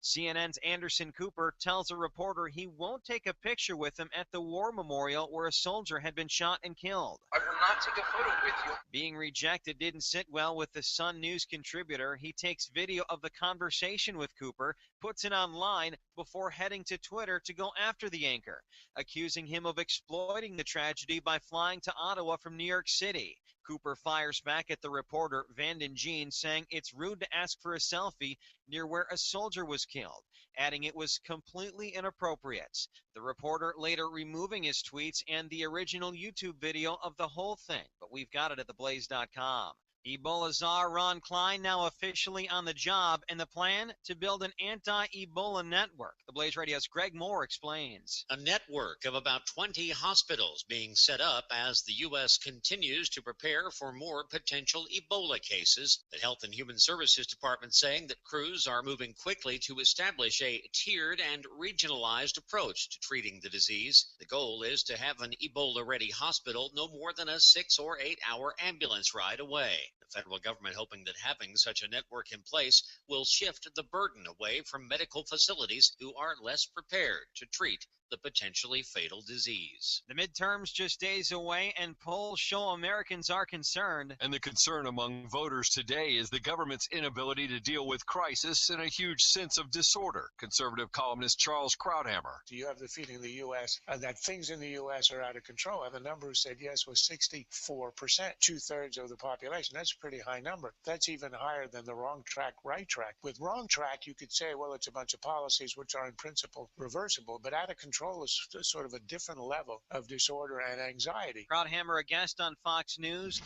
CNN's Anderson Cooper tells a reporter he won't take a picture with him at the war memorial where a soldier had been shot and killed. I will not take a photo with you. Being rejected didn't sit well with the Sun News contributor. He takes video of the conversation with Cooper, puts it online before heading to Twitter to go after the anchor, accusing him of exploiting the tragedy by flying to Ottawa from New York City. Cooper fires back at the reporter, Vanden Jean, saying it's rude to ask for a selfie near where a soldier was killed, adding it was completely inappropriate. The reporter later removing his tweets and the original YouTube video of the whole thing, but we've got it at theblaze.com. Ebola czar Ron Klein now officially on the job, and the plan to build an anti-Ebola network. The Blaze Radio's Greg Moore explains. A network of about 20 hospitals being set up as the U.S. continues to prepare for more potential Ebola cases. The Health and Human Services Department saying that crews are moving quickly to establish a tiered and regionalized approach to treating the disease. The goal is to have an Ebola-ready hospital no more than a 6 or 8 hour ambulance ride away. The federal government hoping that having such a network in place will shift the burden away from medical facilities who are less prepared to treat the potentially fatal disease. The midterms just days away, and polls show Americans are concerned. And the concern among voters today is the government's inability to deal with crisis and a huge sense of disorder. Conservative columnist Charles Krauthammer. Do you have the feeling the U.S. That things in the U.S. are out of control? And the number who said yes was 64%, 2/3 of the population. That's a pretty high number. That's even higher than the wrong track, right track. With wrong track, you could say, well, it's a bunch of policies which are in principle reversible, but out of control is sort of a different level of disorder and anxiety. Krauthammer, a guest on Fox News.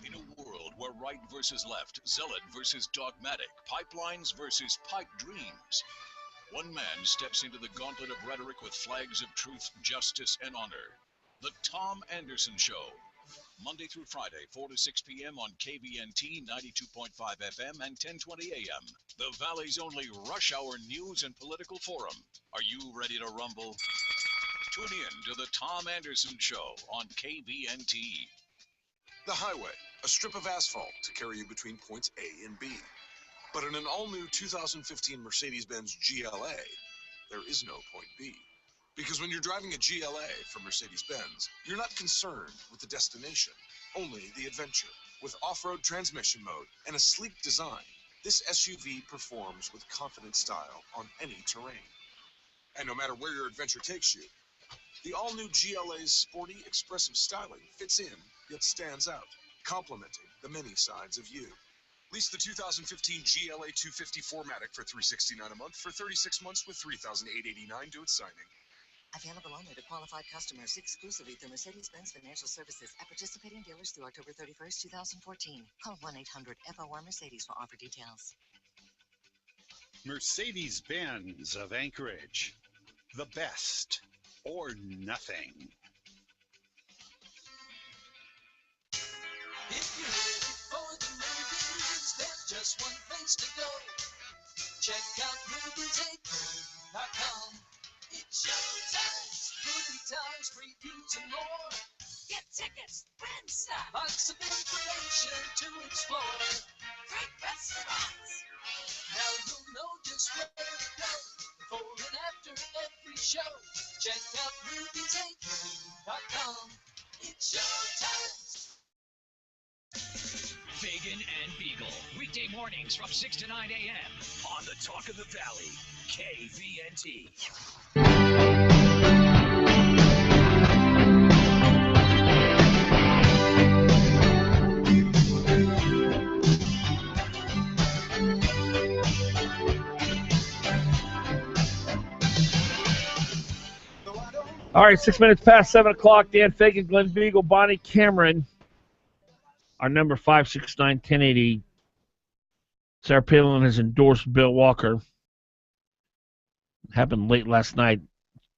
In a world where right versus left, zealot versus dogmatic, pipelines versus pipe dreams, one man steps into the gauntlet of rhetoric with flags of truth, justice, and honor. The Tom Anderson Show. Monday through Friday, 4 to 6 p.m. on KVNT 92.5 FM and 1020 AM. The Valley's only rush hour news and political forum. Are you ready to rumble? Tune in to the Tom Anderson Show on KVNT. The highway, a strip of asphalt to carry you between points A and B. But in an all-new 2015 Mercedes-Benz GLA, there is no point B. Because when you're driving a GLA from Mercedes-Benz, you're not concerned with the destination, only the adventure. With off-road transmission mode and a sleek design, this SUV performs with confident style on any terrain. And no matter where your adventure takes you, the all-new GLA's sporty, expressive styling fits in, yet stands out, complementing the many sides of you. Lease the 2015 GLA 250 4MATIC for $369 a month for 36 months with $3,889 due at signing. Available only to qualified customers exclusively through Mercedes-Benz Financial Services at participating dealers through October 31st, 2014. Call 1-800-FOR-Mercedes for offer details. Mercedes-Benz of Anchorage. The best or nothing. If you're ready for the movies, there's just one place to go. Check out weekdays.com. It's showtime. Movie times, previews, and more. Get tickets, win stuff. Lots of information to explore. Great restaurants. Now you'll know just where to go. Before and after every show. Check out weekdays.com. It's showtime. Fagan and Biegel, weekday mornings from 6 to 9 a.m. on the Talk of the Valley, KVNT. All right, 6 minutes past 7 o'clock. Dan Fagan, Glen Biegel, Bonnie Cameron. Our number 569-1080. Sarah Palin has endorsed Bill Walker. Happened late last night.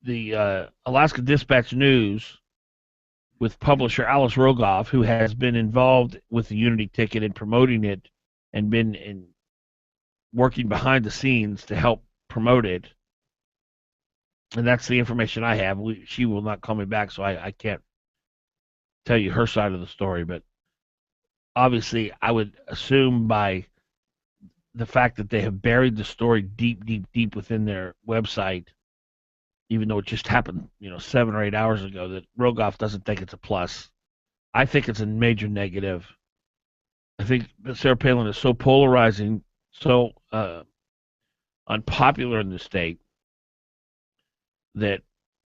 The Alaska Dispatch News with publisher Alice Rogoff, who has been involved with the Unity ticket and promoting it and been working behind the scenes to help promote it. And that's the information I have. She will not call me back, so I can't tell you her side of the story. But obviously, I would assume by the fact that they have buried the story deep, deep, deep within their website, even though it just happened, 7 or 8 hours ago, that Rogoff doesn't think it's a plus. I think it's a major negative. I think that Sarah Palin is so polarizing, so unpopular in the state, that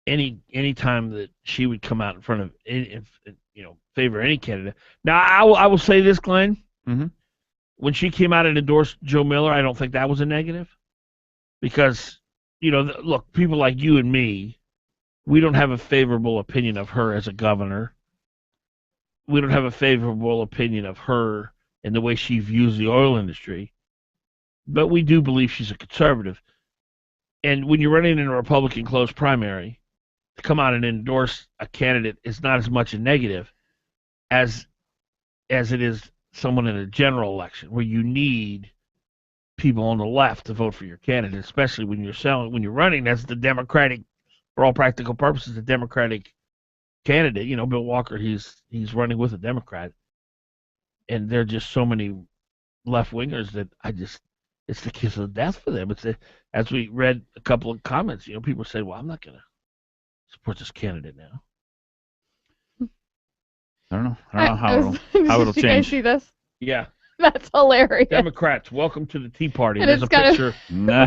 any time that she would come out in front of, favor any candidate. Now, I will say this, Glenn. Mm-hmm. When she came out and endorsed Joe Miller, I don't think that was a negative. Because, look, people like you and me, we don't have a favorable opinion of her as a governor. We don't have a favorable opinion of her and the way she views the oil industry. But we do believe she's a conservative. And when you're running in a Republican closed primary, to come out and endorse a candidate is not as much a negative as it is someone in a general election, where you need people on the left to vote for your candidate, especially when you're running as the Democratic, for all practical purposes, the Democratic candidate. Bill Walker, he's running with a Democrat, and there are just so many left wingers that it's the kiss of death for them. As we read a couple of comments, people say, "Well, I'm not going to support this candidate now." I don't know how it'll Did you guys change. see this? Yeah. That's hilarious. Democrats, welcome to the Tea Party. And There's a it's got picture of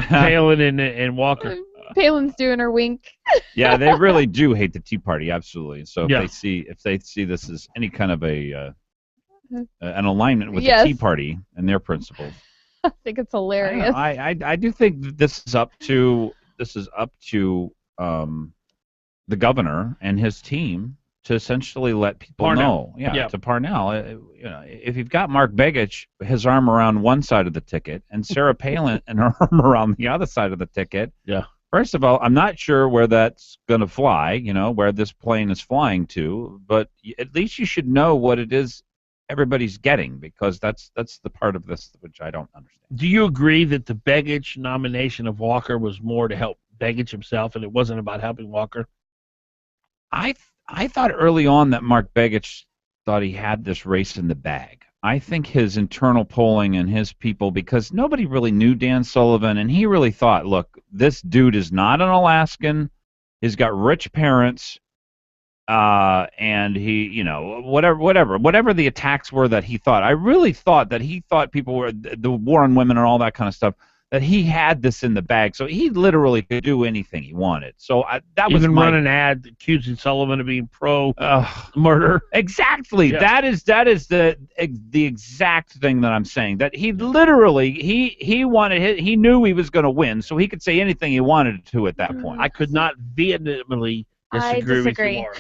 Palin and Walker. Palin's doing her wink. Yeah, they really do hate the Tea Party, absolutely. So Yeah. if they see this as any kind of an alignment with Yes. the Tea Party and their principles, I think it's hilarious. I do think that this is up to the governor and his team to essentially let people know. Yeah, to Parnell. If you've got Mark Begich, his arm around one side of the ticket, and Sarah Palin and her arm around the other side of the ticket. Yeah. First of all, I'm not sure where that's going to fly. Where this plane is flying to, but at least you should know what it is everybody's getting, because that's the part of this which I don't understand. Do you agree that the Begich nomination of Walker was more to help Begich himself, and it wasn't about helping Walker? I thought early on that Mark Begich thought he had this race in the bag. I think his internal polling and his people, because nobody really knew Dan Sullivan, and he really thought, look, this dude is not an Alaskan. He's got rich parents, and he, whatever the attacks were that he thought. I really thought that he thought people were the war on women and all that kind of stuff, that he had this in the bag, so he literally could do anything he wanted. So that was even run an ad accusing Sullivan of being pro-murder. Exactly. Yeah. That is the exact thing that I'm saying. That he literally he knew he was going to win, so he could say anything he wanted to at that point. I could not vehemently I disagree with you disagree. more.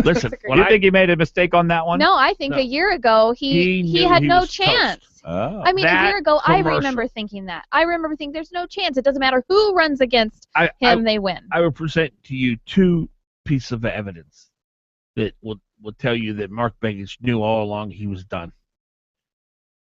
Listen, Do you think he made a mistake on that one? No, I think No. a year ago he knew had he no was chance. toast. Oh. I mean, a That year ago, I commercial. remember thinking that. I remember thinking there's no chance. It doesn't matter who runs against him, they win. I will present to you two pieces of evidence that will tell you that Mark Begich knew all along he was done.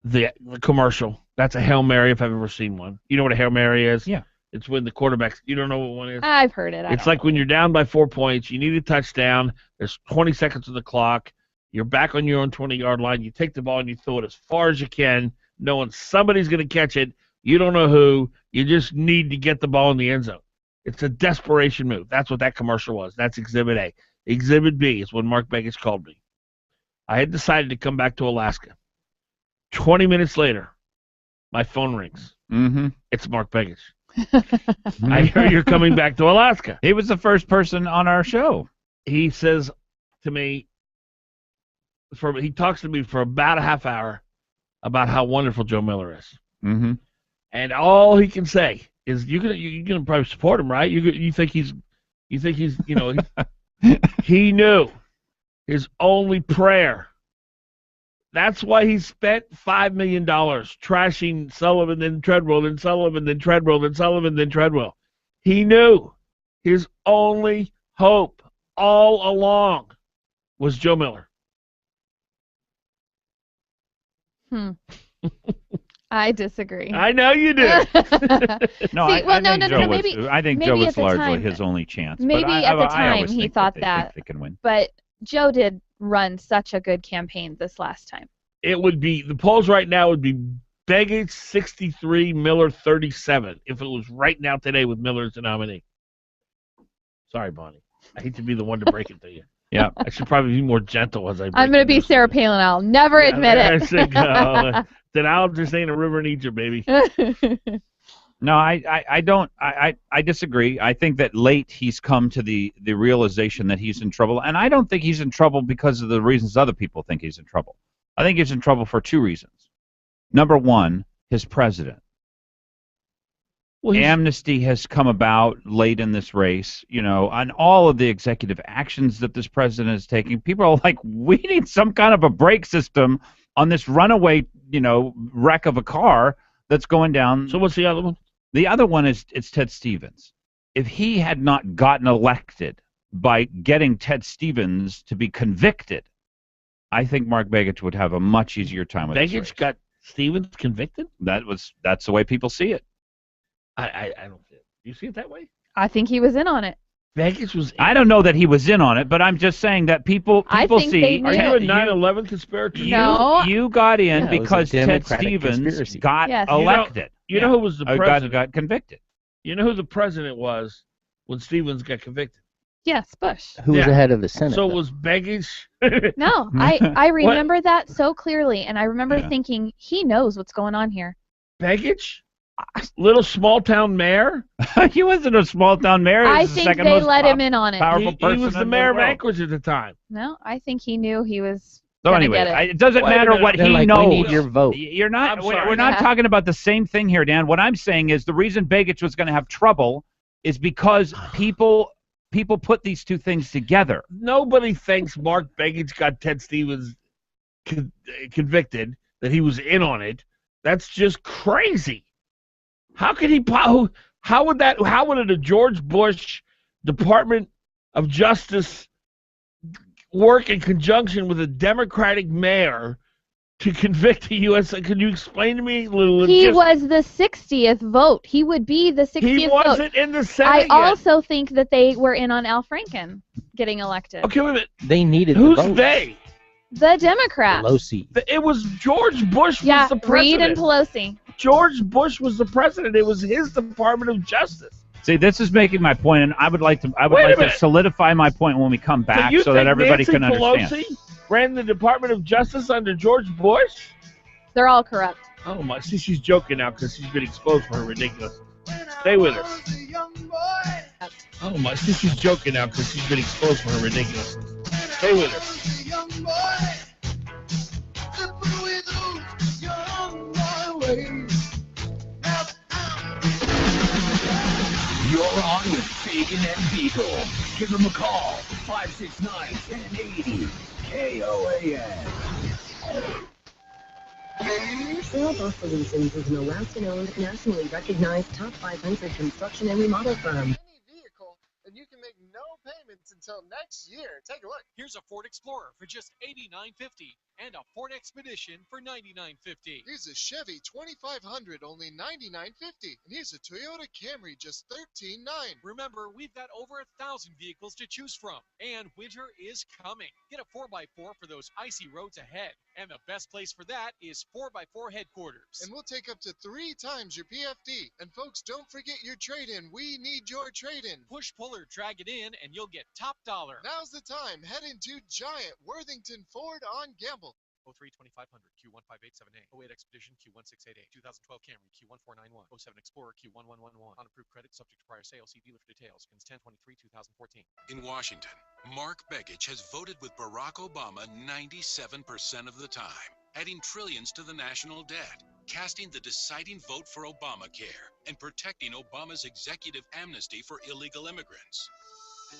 the commercial. That's a Hail Mary if I've ever seen one. You know what a Hail Mary is? Yeah. It's when the quarterback. You don't know what one is? I've heard it. It's like when you're down by 4 points. You need a touchdown. There's 20 seconds on the clock. You're back on your own 20-yard line. You take the ball and you throw it as far as you can, knowing somebody's going to catch it. You don't know who. You just need to get the ball in the end zone. It's a desperation move. That's what that commercial was. That's Exhibit A. Exhibit B is when Mark Begich called me. I had decided to come back to Alaska. 20 minutes later, my phone rings. Mm-hmm. It's Mark Begich. I hear you're coming back to Alaska. He was the first person on our show. He says to me, he talks to me for about a half hour about how wonderful Joe Miller is. Mm-hmm. And all he can say is, you're gonna probably support him, right? You think he's he knew his only prayer. That's why he spent $5 million trashing Sullivan, then Treadwell, then Sullivan, then Treadwell, then Sullivan, then Treadwell. He knew his only hope all along was Joe Miller. I disagree. I know you do. I think Joe was largely time, his only chance. Maybe at the time he thought that they can win. But Joe did run such a good campaign this last time. It would be, the polls right now would be Begich 63, Miller 37, if it was right now today with Miller as the nominee. Sorry, Bonnie. I hate to be the one to break it to you. Yeah. I should probably be more gentle as I break I'm going to be Sarah Palin. I'll never admit it. That I'll just ain't a river in Egypt, baby. No, I disagree. I think that late he's come to the realization that he's in trouble, and I don't think he's in trouble because of the reasons other people think he's in trouble. I think he's in trouble for two reasons. Number one, his president. Amnesty has come about late in this race, on all of the executive actions that this president is taking. People are like, we need some kind of a brake system on this runaway, wreck of a car that's going down. So what's the other one? The other one is Ted Stevens. If he had not gotten elected by getting Ted Stevens to be convicted, I think Mark Begich would have a much easier time with this race. Begich got Stevens convicted? That's the way people see it. I don't see it. Do you see it that way? I think he was in on it. Begich was. I don't know that he was in on it, but I'm just saying that people see. Are you a 9/11 conspirator? No. You got in because Ted Stevens got elected. You know who was the president? Got convicted. You know who the president was when Stevens got convicted? Yes, Bush. Who was the head of the Senate? So was Begich. No, I remember that so clearly, and I remember thinking, he knows what's going on here. Begich? Little small-town mayor? He wasn't a small-town mayor. I think they let him in on it. He was the mayor of Anchorage at the time. No, I think he knew he was. So anyway, it doesn't matter what he knows. We need your vote. We're not talking about the same thing here, Dan. What I'm saying is the reason Begich was going to have trouble is because people put these two things together. Nobody thinks Mark Begich got Ted Stevens convicted, that he was in on it. That's just crazy. How could he? How would a George Bush Department of Justice work in conjunction with a Democratic mayor to convict the U.S.? Can you explain to me? He was the 60th vote. He would be the 60th vote. He wasn't in the Senate I also think that they were in on Al Franken getting elected. Okay, wait a minute. They needed Who's the votes. they? The Democrats. Pelosi. It was George Bush was the president. Reid and Pelosi. George Bush was the president. It was his Department of Justice. See, this is making my point, and I would like to solidify my point when we come back so that everybody can understand. Pelosi ran the Department of Justice under George Bush? They're all corrupt. Oh my! See, she's joking now because she's been exposed for her ridiculous. Stay with us. Oh my! See, she's joking now because she's been exposed for her ridiculous. Stay with us. You're on with Fagan and Biegel. Give them a call. 569-1080. KOAN. Sales Solutions is an Alaskan-owned, nationally recognized top 500 construction and remodel firm. then you can make no payments until next year. Take a look. Here's a Ford Explorer for just $89.50 and a Ford Expedition for $99.50. Here's a Chevy 2500, only $99.50. And here's a Toyota Camry, just $13,900. Remember, we've got over 1,000 vehicles to choose from, and winter is coming. Get a 4x4 for those icy roads ahead. And the best place for that is 4x4 headquarters. And we'll take up to 3 times your PFD. And folks, don't forget your trade-in. We need your trade-in. Push, pull, or drag it in, and you'll get top dollar. Now's the time. Head into Giant Worthington Ford on Gamble. 03-2500, Q15878, 08 Expedition, Q1688, 2012 Camry, Q1491, 07 Explorer, Q1111. On approved credit, subject to prior sale. See dealer for details. Pins 10/23/2014. In Washington, Mark Begich has voted with Barack Obama 97% of the time, adding trillions to the national debt, casting the deciding vote for Obamacare, and protecting Obama's executive amnesty for illegal immigrants.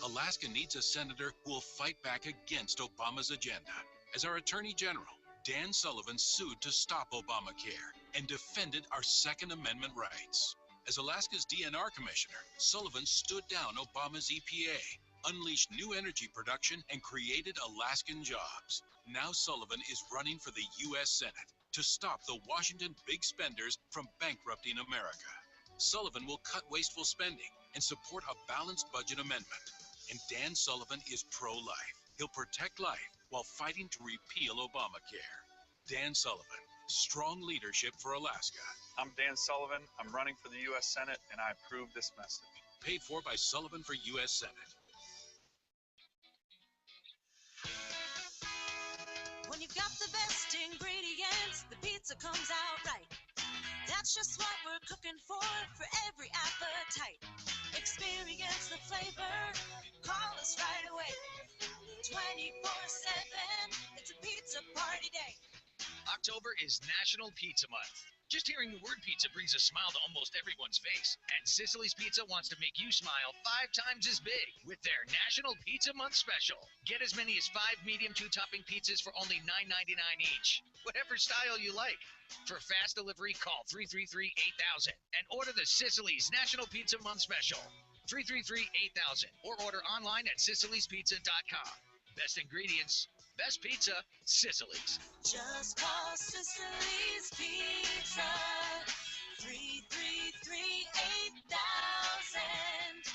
Alaska needs a senator who will fight back against Obama's agenda. As our Attorney General, Dan Sullivan sued to stop Obamacare and defended our Second Amendment rights. As Alaska's DNR Commissioner, Sullivan stood down Obama's EPA, unleashed new energy production, and created Alaskan jobs. Now Sullivan is running for the U.S. Senate to stop the Washington big spenders from bankrupting America. Sullivan will cut wasteful spending and support a balanced budget amendment. And Dan Sullivan is pro-life. He'll protect life while fighting to repeal Obamacare. Dan Sullivan, strong leadership for Alaska. I'm Dan Sullivan. I'm running for the U.S. Senate, and I approve this message. Paid for by Sullivan for U.S. Senate. When you've got the best ingredients, the pizza comes out right. That's just what we're cooking for every appetite. Experience the flavor, call us right away. 24/7, it's a pizza party day. October is National Pizza Month. Just hearing the word pizza brings a smile to almost everyone's face. And Sicily's Pizza wants to make you smile 5 times as big with their National Pizza Month special. Get as many as 5 medium 2-topping pizzas for only $9.99 each. Whatever style you like. For fast delivery, call 333-8000 and order the Sicily's National Pizza Month special. 333-8000 or order online at sicilyspizza.com. Best ingredients, best pizza, Sicily's. Just call Sicily's Pizza. 333-8000.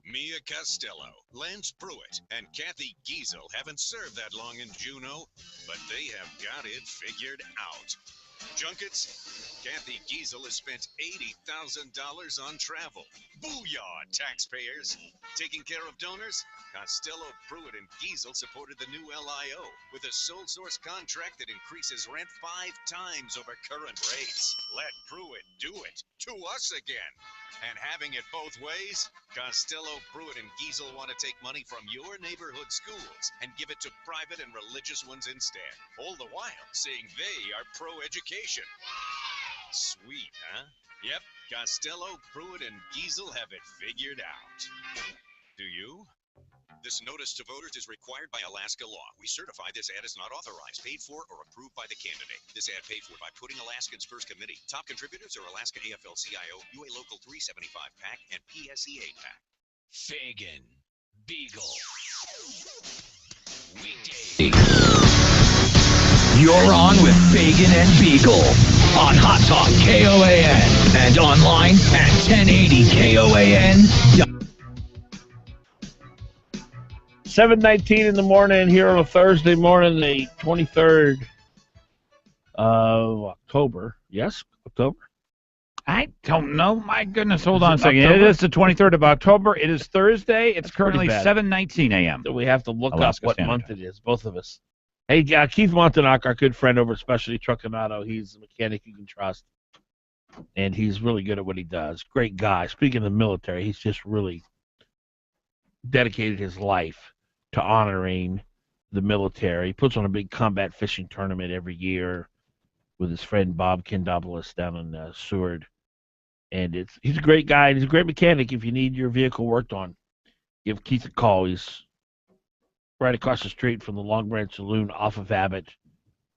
Mia Costello, Lance Pruitt, and Kathy Giesel haven't served that long in Juneau, but they have got it figured out. Junkets, Kathy Giesel has spent $80,000 on travel. Booyah, taxpayers! Taking care of donors, Costello, Pruitt, and Giesel supported the new LIO with a sole source contract that increases rent 5 times over current rates. Let Pruitt do it to us again. And having it both ways, Costello, Pruitt, and Giesel want to take money from your neighborhood schools and give it to private and religious ones instead. All the while saying they are pro-education. Sweet, huh? Yep, Costello, Pruitt, and Giesel have it figured out. Do you? This notice to voters is required by Alaska law. We certify this ad is not authorized, paid for, or approved by the candidate. This ad paid for by Putting Alaskans First Committee. Top contributors are Alaska AFL-CIO, UA Local 375 PAC, and PSEA PAC. Fagan, Biegel. Weekdays. You're on with Fagan and Biegel on Hot Talk KOAN and online at 1080 KOAN. 7:19 in the morning here on a Thursday morning, the 23rd of October. Yes, October? I don't know. My goodness, hold on a it second. October? It is the 23rd of October. It is Thursday. It's currently bad. 7:19 a.m. So we have to look Alaska up what Standard month Time. it is, both of us. Hey, Keith Montanak, our good friend over at Specialty Truck and Auto, he's a mechanic you can trust, and he's really good at what he does. Great guy. Speaking of the military, he's just really dedicated his life to honoring the military. He puts on a big combat fishing tournament every year with his friend Bob Kindopoulos down in Seward. And he's a great guy, and he's a great mechanic. If you need your vehicle worked on, give Keith a call. He's right across the street from the Long Branch Saloon off of Abbott.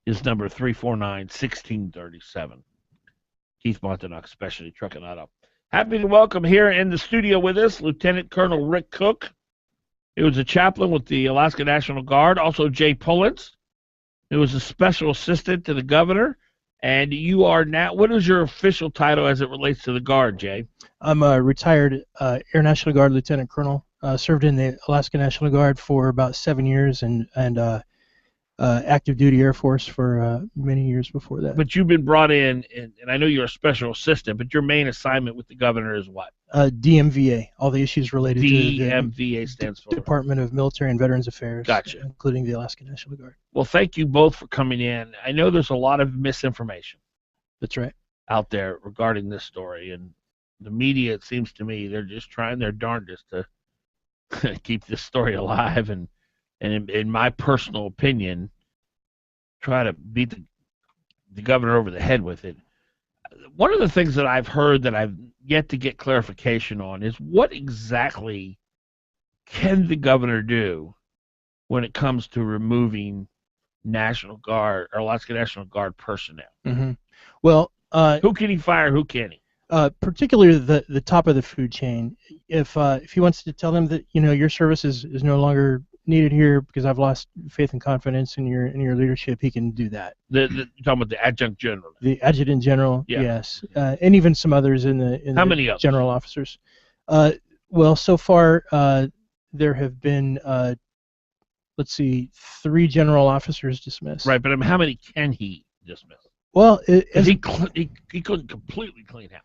His number 349-1637. Keith Montanak, Specialty Truck and Auto. Happy to welcome here in the studio with us Lieutenant Colonel Rick Cook. He was a chaplain with the Alaska National Guard. Also, Jay Pullins, who was a special assistant to the governor. And you are now, what is your official title as it relates to the Guard, Jay? I'm a retired Air National Guard Lieutenant Colonel. Served in the Alaska National Guard for about 7 years and active duty Air Force for many years before that. But you've been brought in, and I know you're a special assistant, but your main assignment with the governor is what? DMVA, all the issues related to the DMVA stands for Department of Military and Veterans Affairs. Gotcha. Including the Alaska National Guard. Well, thank you both for coming in. I know there's a lot of misinformation. That's right. Out there regarding this story, and the media, it seems to me, they're just trying their darndest to keep this story alive, and in my personal opinion, try to beat the governor over the head with it. One of the things that I've heard that I've yet to get clarification on is what exactly can the governor do when it comes to removing National Guard or Alaska National Guard personnel? Mm-hmm. Well, who can he fire? Who can he? Particularly the top of the food chain. If he wants to tell them that your service is no longer needed here because I've lost faith and confidence in your leadership, he can do that. You're talking about the adjutant general. The adjutant general, yeah. Yes, and even some others in the How many of general officers. Well, so far there have been 3 general officers dismissed. Right, but how many can he dismiss? Well, he couldn't completely clean house.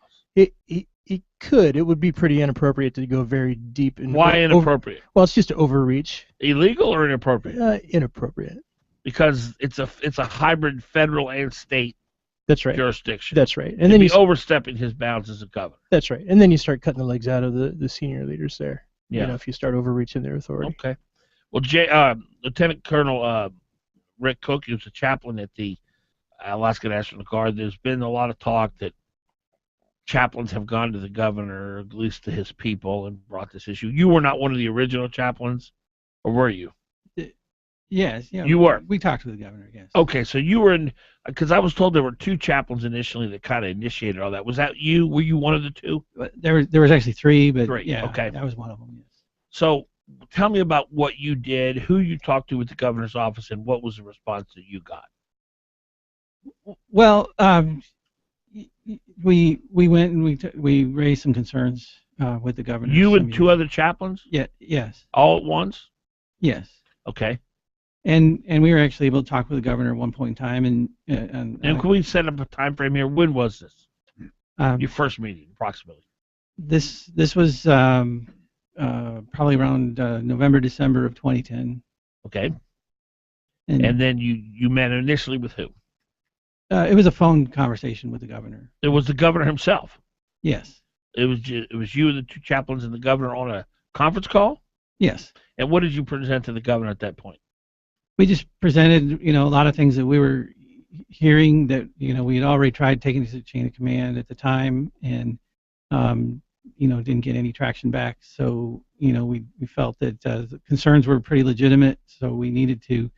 He could. It would be pretty inappropriate to go very deep. Why inappropriate? Well, it's just overreach. Illegal or inappropriate? Inappropriate. Because it's a hybrid federal and state. That's right. Jurisdiction. That's right. And then he's overstepping his bounds as a governor. That's right. And then you start cutting the legs out of the senior leaders there. Yeah. If you start overreaching their authority. Okay. Well, Lieutenant Colonel Rick Cook, he was a chaplain at the Alaska National Guard. There's been a lot of talk that chaplains have gone to the governor, or at least to his people, and brought this issue. You were not one of the original chaplains, or were you? Yes. Yeah, you were. We talked to the governor, yes. Okay, so you were in, because I was told there were 2 chaplains initially that kind of initiated all that. Was that you? Were you one of the 2? There was actually 3, but 3. Yeah, okay. That was one of them, yes. So tell me about what you did, who you talked to with the governor's office, and what was the response that you got? Well, we went and we raised some concerns with the governor. You and 2 other chaplains? Yeah. Yes. All at once? Yes. Okay. And we were actually able to talk with the governor at one point in time, and can we set up a time frame here? When was this? Your first meeting, approximately. This was probably around November, December of 2010. Okay. And then you met initially with who? It was a phone conversation with the governor. It was the governor himself? Yes. It was you and the 2 chaplains and the governor on a conference call? Yes. And what did you present to the governor at that point? We just presented, a lot of things that we were hearing that, we had already tried taking to the chain of command at the time, and, didn't get any traction back. So, we felt that the concerns were pretty legitimate, so we needed to,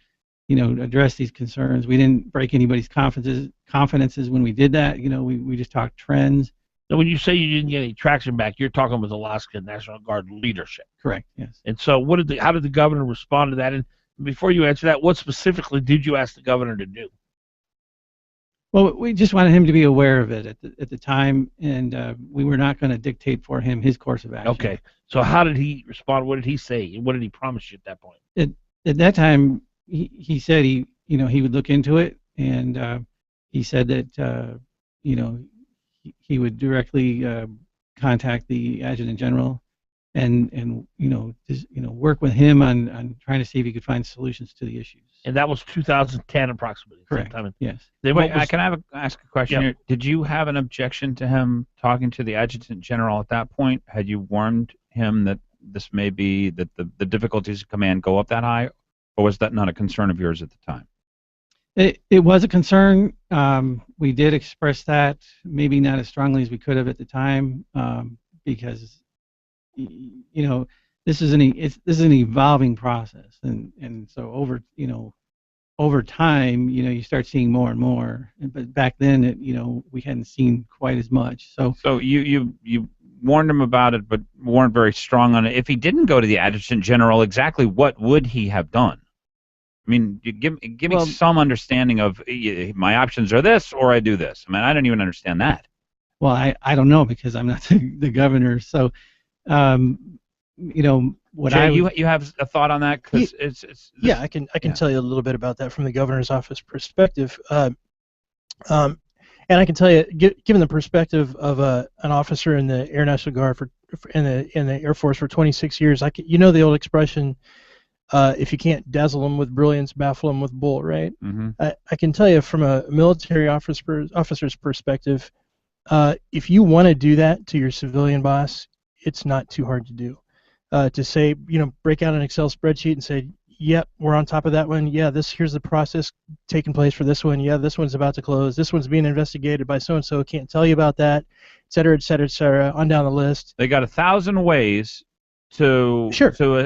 address these concerns. We didn't break anybody's confidences when we did that. We just talked trends. So when you say you didn't get any traction back, you're talking with Alaska National Guard leadership. Correct, yes. And so how did the governor respond to that? And before you answer that, what specifically did you ask the governor to do? Well, we just wanted him to be aware of it at the time, and we were not going to dictate for him his course of action. Okay. So how did he respond? What did he say? What did he promise you at that point? At that time, he said he would look into it, and he said that he would directly contact the adjutant general and work with him on trying to see if he could find solutions to the issues. And that was 2010 approximately. Correct. Yes. Wait, can I ask a question here? Did you have an objection to him talking to the adjutant general at that point? Had you warned him that this may be that the difficulties of command go up that high, or was that not a concern of yours at the time? It was a concern. We did express that, maybe not as strongly as we could have at the time, because this is an evolving process, and so over time, you start seeing more and more. But back then, we hadn't seen quite as much. So you warned him about it, but weren't very strong on it. If he didn't go to the adjutant general, exactly what would he have done? I mean, you give me some understanding of my options are this or I do this. I mean, I don't even understand that. Well, I don't know because I'm not the governor. So, what Jay, you have a thought on that? Because yeah, I can tell you a little bit about that from the governor's office perspective. And I can tell you, given the perspective of an officer in the Air National Guard in the Air Force for 26 years, the old expression, if you can't dazzle them with brilliance, baffle them with bull, right? Mm-hmm. I can tell you from a military officer's perspective, if you want to do that to your civilian boss, it's not too hard to do. To say, break out an Excel spreadsheet and say, yep, we're on top of that one. Yeah, here's the process taking place for this one. Yeah, this one's about to close. This one's being investigated by so-and-so. Can't tell you about that, et cetera, et cetera, et cetera, on down the list. They got 1,000 ways to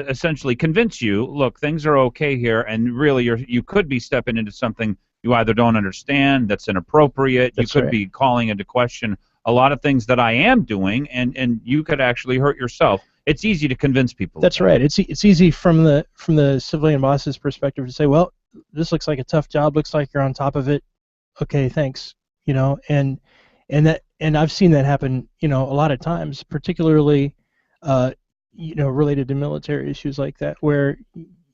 essentially convince you, look, things are okay here, and really you could be stepping into something you either don't understand, that's inappropriate. That's you could right. be calling into question a lot of things that I am doing, and you could actually hurt yourself. It's easy to convince people. That's right. It's easy from the civilian boss's perspective to say, well, this looks like a tough job. Looks like you're on top of it. Okay, thanks. And I've seen that happen. A lot of times, particularly, related to military issues like that, where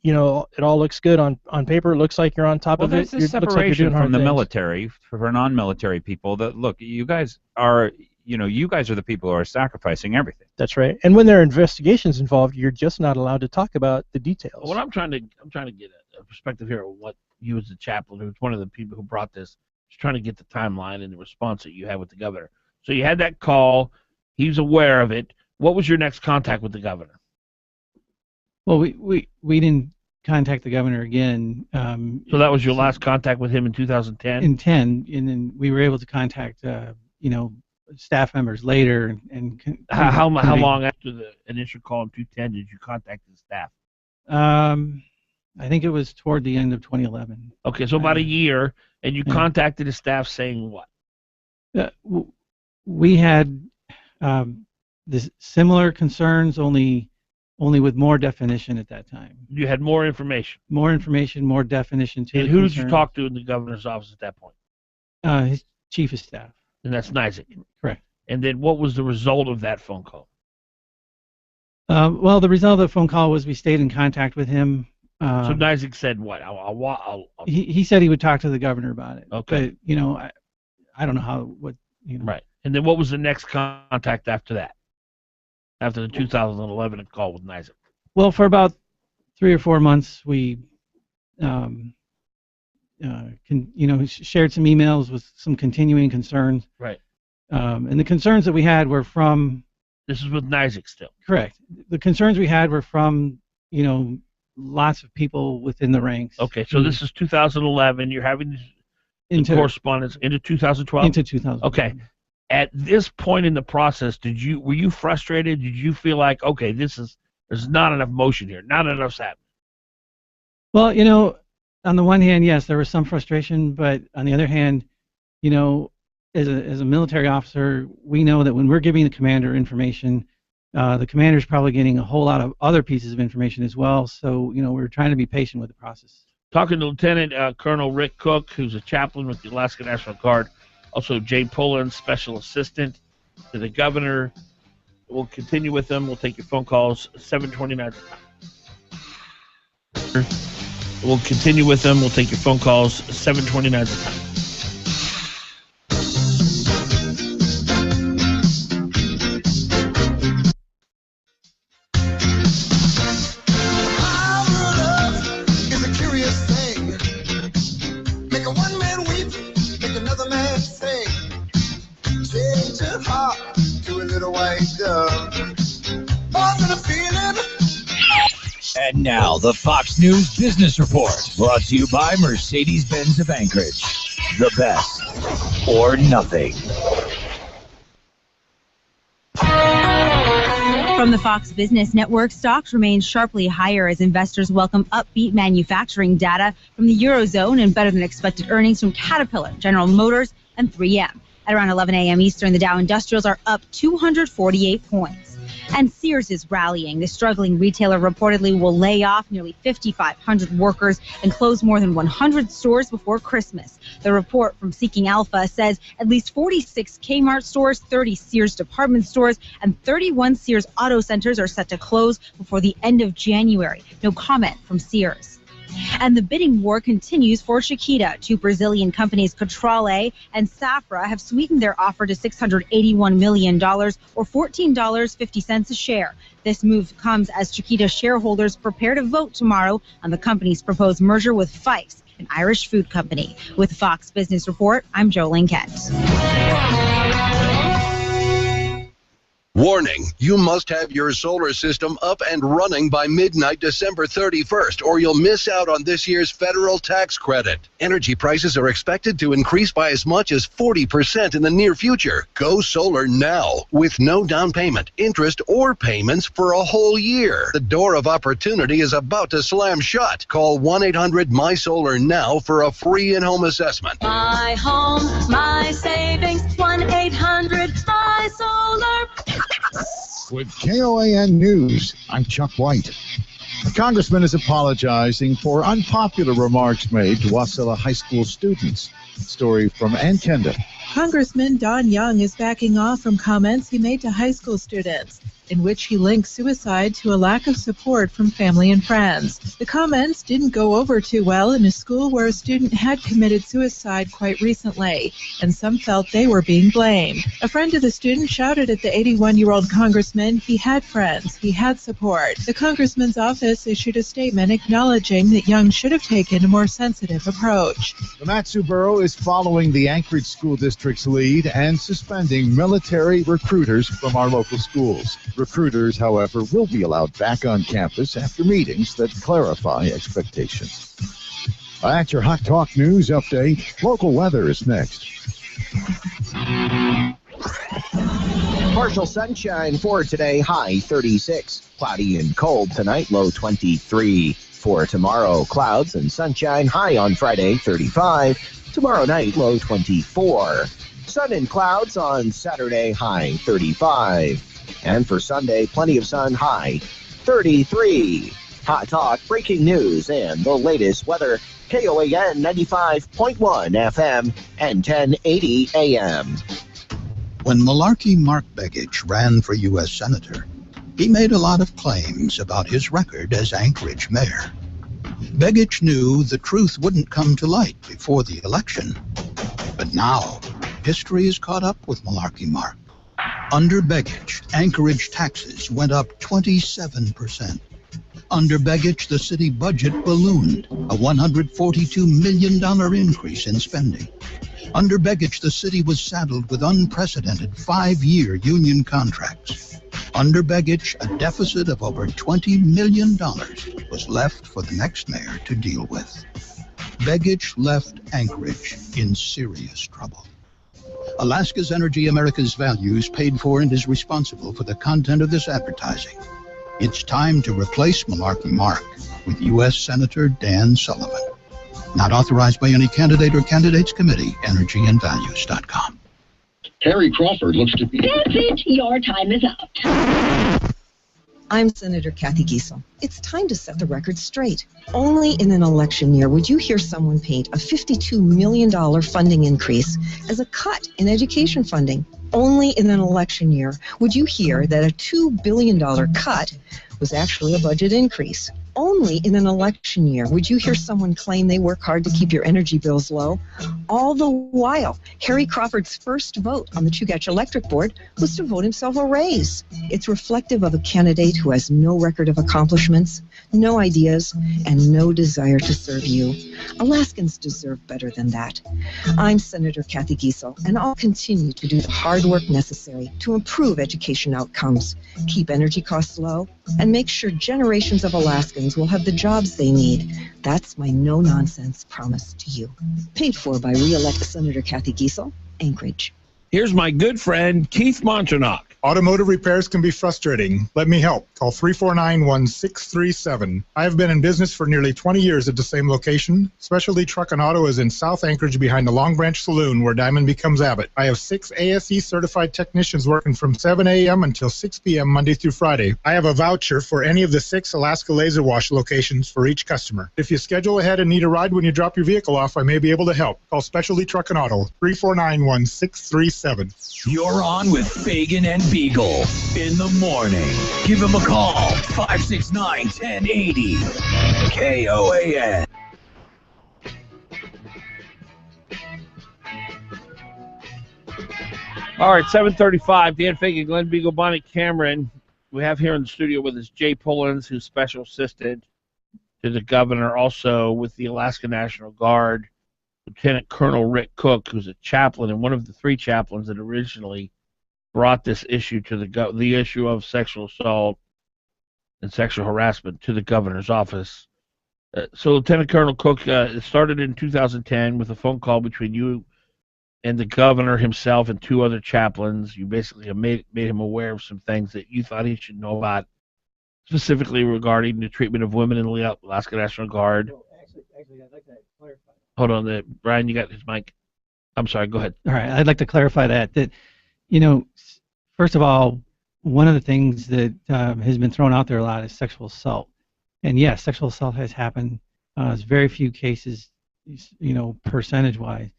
it all looks good on paper. It looks like you're on top of it. There's this separation from the military for non-military people. That look, you guys are. You guys are the people who are sacrificing everything. That's right. And when there are investigations involved, you're just not allowed to talk about the details. What I'm trying to get a perspective here of what you as the chaplain, who's one of the people who brought this, is trying to get the timeline and the response that you had with the governor. So you had that call. He was aware of it. What was your next contact with the governor? Well, we didn't contact the governor again. So that was your last contact with him in 2010? In 10, and then we were able to contact, staff members later. And how long after the initial call in 2010 did you contact the staff? I think it was toward the end of 2011. Okay, so about a year, and you contacted the staff saying what? We had this similar concerns, only with more definition at that time. You had more information. More information, more definition to. And who did you talk to in the governor's office at that point? His chief of staff. And that's Nizick. Correct. And then what was the result of that phone call? Well, the result of the phone call was we stayed in contact with him. So Nizick said what? He said he would talk to the governor about it. Okay. But, I don't know Right. And then what was the next contact after that? After the 2011 call with Nizick? Well, for about 3 or 4 months, we shared some emails with some continuing concerns. Right. And the concerns that we had were from. This is with Nizick still. Correct. The concerns we had were from, lots of people within the ranks. Okay, so this is 2011. You're having this correspondence into 2012? Into 2012. Okay. At this point in the process, were you frustrated? Did you feel like, okay, there's not enough motion here, not enough's happening? Well, on the one hand, yes, there was some frustration, but on the other hand, as a military officer, we know that when we're giving the commander information, the commander's probably getting a whole lot of other pieces of information as well. So, we're trying to be patient with the process. Talking to Lieutenant Colonel Rick Cook, who's a chaplain with the Alaska National Guard. Also, Jay Pullen, Special Assistant to the Governor. We'll continue with them. We'll take your phone calls, 729. We'll continue with them. We'll take your phone calls, 729 at a time. And now, the Fox News Business Report, brought to you by Mercedes-Benz of Anchorage. The best or nothing. From the Fox Business Network, stocks remain sharply higher as investors welcome upbeat manufacturing data from the Eurozone and better-than-expected earnings from Caterpillar, General Motors, and 3M. At around 11 a.m. Eastern, the Dow Industrials are up 248 points. And Sears is rallying. The struggling retailer reportedly will lay off nearly 5,500 workers and close more than 100 stores before Christmas. The report from Seeking Alpha says at least 46 Kmart stores, 30 Sears department stores, and 31 Sears auto centers are set to close before the end of January. No comment from Sears. And the bidding war continues for Chiquita. Two Brazilian companies, Catrale and Safra, have sweetened their offer to $681 million, or $14.50 a share. This move comes as Chiquita shareholders prepare to vote tomorrow on the company's proposed merger with Fikes, an Irish food company. With Fox Business Report, I'm Jolene Kent. Warning, you must have your solar system up and running by midnight December 31st, or you'll miss out on this year's federal tax credit. Energy prices are expected to increase by as much as 40% in the near future. Go solar now with no down payment, interest, or payments for a whole year. The door of opportunity is about to slam shut. Call 1-800-MY-SOLAR now for a free in-home assessment. My home, my savings, 1-800-MY-SOLAR. With KOAN News, I'm Chuck White. The congressman is apologizing for unpopular remarks made to Wasilla High School students. Story from Ann Kenda. Congressman Don Young is backing off from comments he made to high school students, in which he linked suicide to a lack of support from family and friends. The comments didn't go over too well in a school where a student had committed suicide quite recently, and some felt they were being blamed. A friend of the student shouted at the 81-year-old congressman he had friends, he had support. The congressman's office issued a statement acknowledging that Young should have taken a more sensitive approach. The Matsu Borough is following the Anchorage School District's lead and suspending military recruiters from our local schools. Recruiters, however, will be allowed back on campus after meetings that clarify expectations. That's your Hot Talk News update. Local weather is next. Partial sunshine for today, high 36. Cloudy and cold tonight, low 23. For tomorrow, clouds and sunshine, high on Friday, 35. Tomorrow night, low 24. Sun and clouds on Saturday, high 35. And for Sunday, plenty of sun, high 33. Hot Talk, breaking news, and the latest weather. KOAN 95.1 FM and 1080 AM. When Malarkey Mark Begich ran for U.S. Senator, he made a lot of claims about his record as Anchorage mayor. Begich knew the truth wouldn't come to light before the election. But now, history is caught up with Malarkey Mark. Under Begich, Anchorage taxes went up 27%. Under Begich, the city budget ballooned, a $142 million increase in spending. Under Begich, the city was saddled with unprecedented 5-year union contracts. Under Begich, a deficit of over $20 million was left for the next mayor to deal with. Begich left Anchorage in serious trouble. Alaska's Energy, America's Values paid for and is responsible for the content of this advertising. It's time to replace Malarkey Mark with U.S. Senator Dan Sullivan. Not authorized by any candidate or candidates committee. EnergyandValues.com. Harry Crawford looks to be... That's it. Your time is up. I'm Senator Kathy Giesel. It's time to set the record straight. Only in an election year would you hear someone paint a $52 million funding increase as a cut in education funding. Only in an election year would you hear that a $2 billion cut was actually a budget increase. Only in an election year would you hear someone claim they work hard to keep your energy bills low. All the while, Harry Crawford's first vote on the Chugach Electric Board was to vote himself a raise. It's reflective of a candidate who has no record of accomplishments, no ideas, and no desire to serve you. Alaskans deserve better than that. I'm Senator Kathy Giesel, and I'll continue to do the hard work necessary to improve education outcomes, keep energy costs low, and make sure generations of Alaskans will have the jobs they need. That's my no-nonsense promise to you. Paid for by re-elect Senator Kathy Giesel, Anchorage. Here's my good friend Keith Montronock. Automotive repairs can be frustrating. Let me help. Call 349-1637. I have been in business for nearly 20 years at the same location. Specialty Truck and Auto is in South Anchorage behind the Long Branch Saloon where Diamond becomes Abbott. I have 6 ASE certified technicians working from 7 a.m. until 6 p.m. Monday through Friday. I have a voucher for any of the 6 Alaska Laser Wash locations for each customer. If you schedule ahead and need a ride when you drop your vehicle off, I may be able to help. Call Specialty Truck and Auto, 349-1637. You're on with Fagan and Biegel in the morning. Give him a call, 569-1080. KOAN. All right, 7:35. Dan Fagan, Glen Biegel, Bonnie Cameron. We have here in the studio with us Jay Pullins, who's special assistant to the governor, also with the Alaska National Guard. Lieutenant Colonel Rick Cook, who's a chaplain and one of the 3 chaplains that originally brought this issue to the issue of sexual assault and sexual harassment to the governor's office. So Lieutenant Colonel Cook, it started in 2010 with a phone call between you and the governor himself and 2 other chaplains. You basically made him aware of some things that you thought he should know about, specifically regarding the treatment of women in the Alaska National Guard. Actually, I'd like to clarify. Hold on, Brian, you got his mic. I'm sorry, go ahead. All right, I'd like to clarify that, first of all, one of the things that has been thrown out there a lot is sexual assault. And yes, sexual assault has happened. There's very few cases, percentage-wise.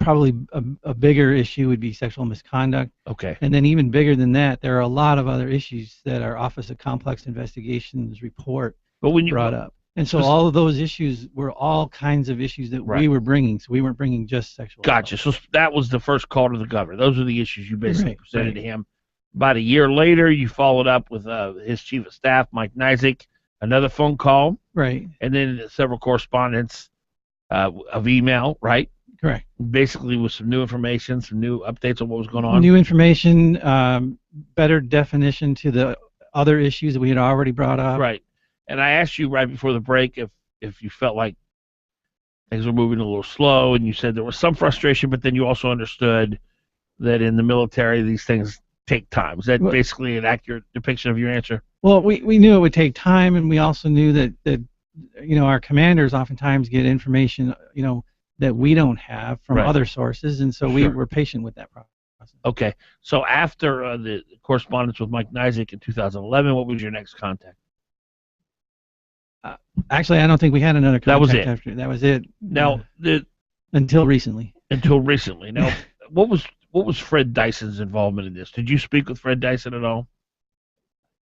Probably a bigger issue would be sexual misconduct. Okay. And then even bigger than that, there are a lot of other issues that our Office of Complex Investigations report brought up. And so all of those issues were all kinds of issues that we were bringing. So we weren't bringing just sexual Gotcha. assault. So that was the first call to the governor. Those are the issues you basically presented to him. About a year later, you followed up with his chief of staff, Mike Nizick, another phone call. Right. And then several correspondence of email, right? Correct. Basically with some new information, some new updates on what was going on. New information, better definition to the other issues that we had already brought up. Right. And I asked you right before the break if you felt like things were moving a little slow, and you said there was some frustration, but then you also understood that in the military these things take time. Is that basically an accurate depiction of your answer? Well, we knew it would take time, and we also knew that our commanders oftentimes get information that we don't have from other sources, and so we were patient with that process. Okay. So after the correspondence with Mike Nizick in 2011, what was your next contact? Actually, I don't think we had another contact. That was it. After that was it. Now, until recently. Until recently. Now, what was Fred Dyson's involvement in this? Did you speak with Fred Dyson at all?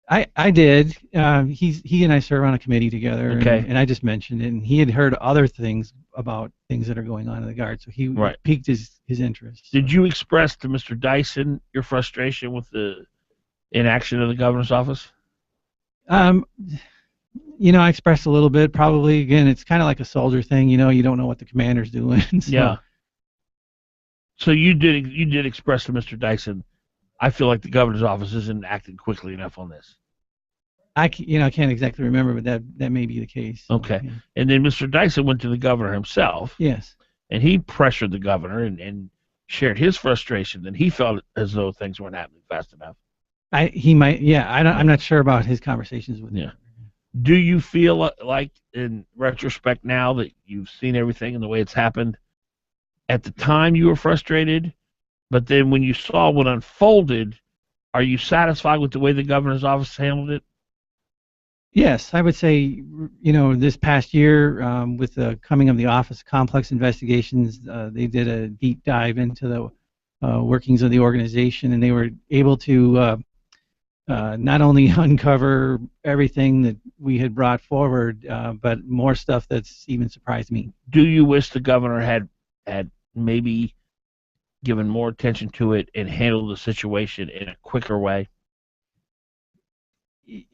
I did. He and I serve on a committee together. Okay. And I just mentioned it, and he had heard other things about things that are going on in the Guard, so he piqued his interest. Did you express to Mr. Dyson your frustration with the inaction of the governor's office? I expressed a little bit. Probably, again, it's kind of like a soldier thing. You don't know what the commander's doing. So. Yeah. So you did express to Mr. Dyson, I feel like the governor's office isn't acting quickly enough on this. I can't exactly remember, but that may be the case. Okay. Yeah. And then Mr. Dyson went to the governor himself. Yes. And he pressured the governor and shared his frustration that he felt as though things weren't happening fast enough. I'm not sure about his conversations with him. Do you feel like, in retrospect now, that you've seen everything and the way it's happened, at the time you were frustrated, but then when you saw what unfolded, are you satisfied with the way the governor's office handled it? Yes, I would say, this past year, with the coming of the Office of Complex Investigations, they did a deep dive into the workings of the organization, and they were able to not only uncover everything that we had brought forward, but more stuff that's even surprised me. Do you wish the governor had maybe given more attention to it and handled the situation in a quicker way?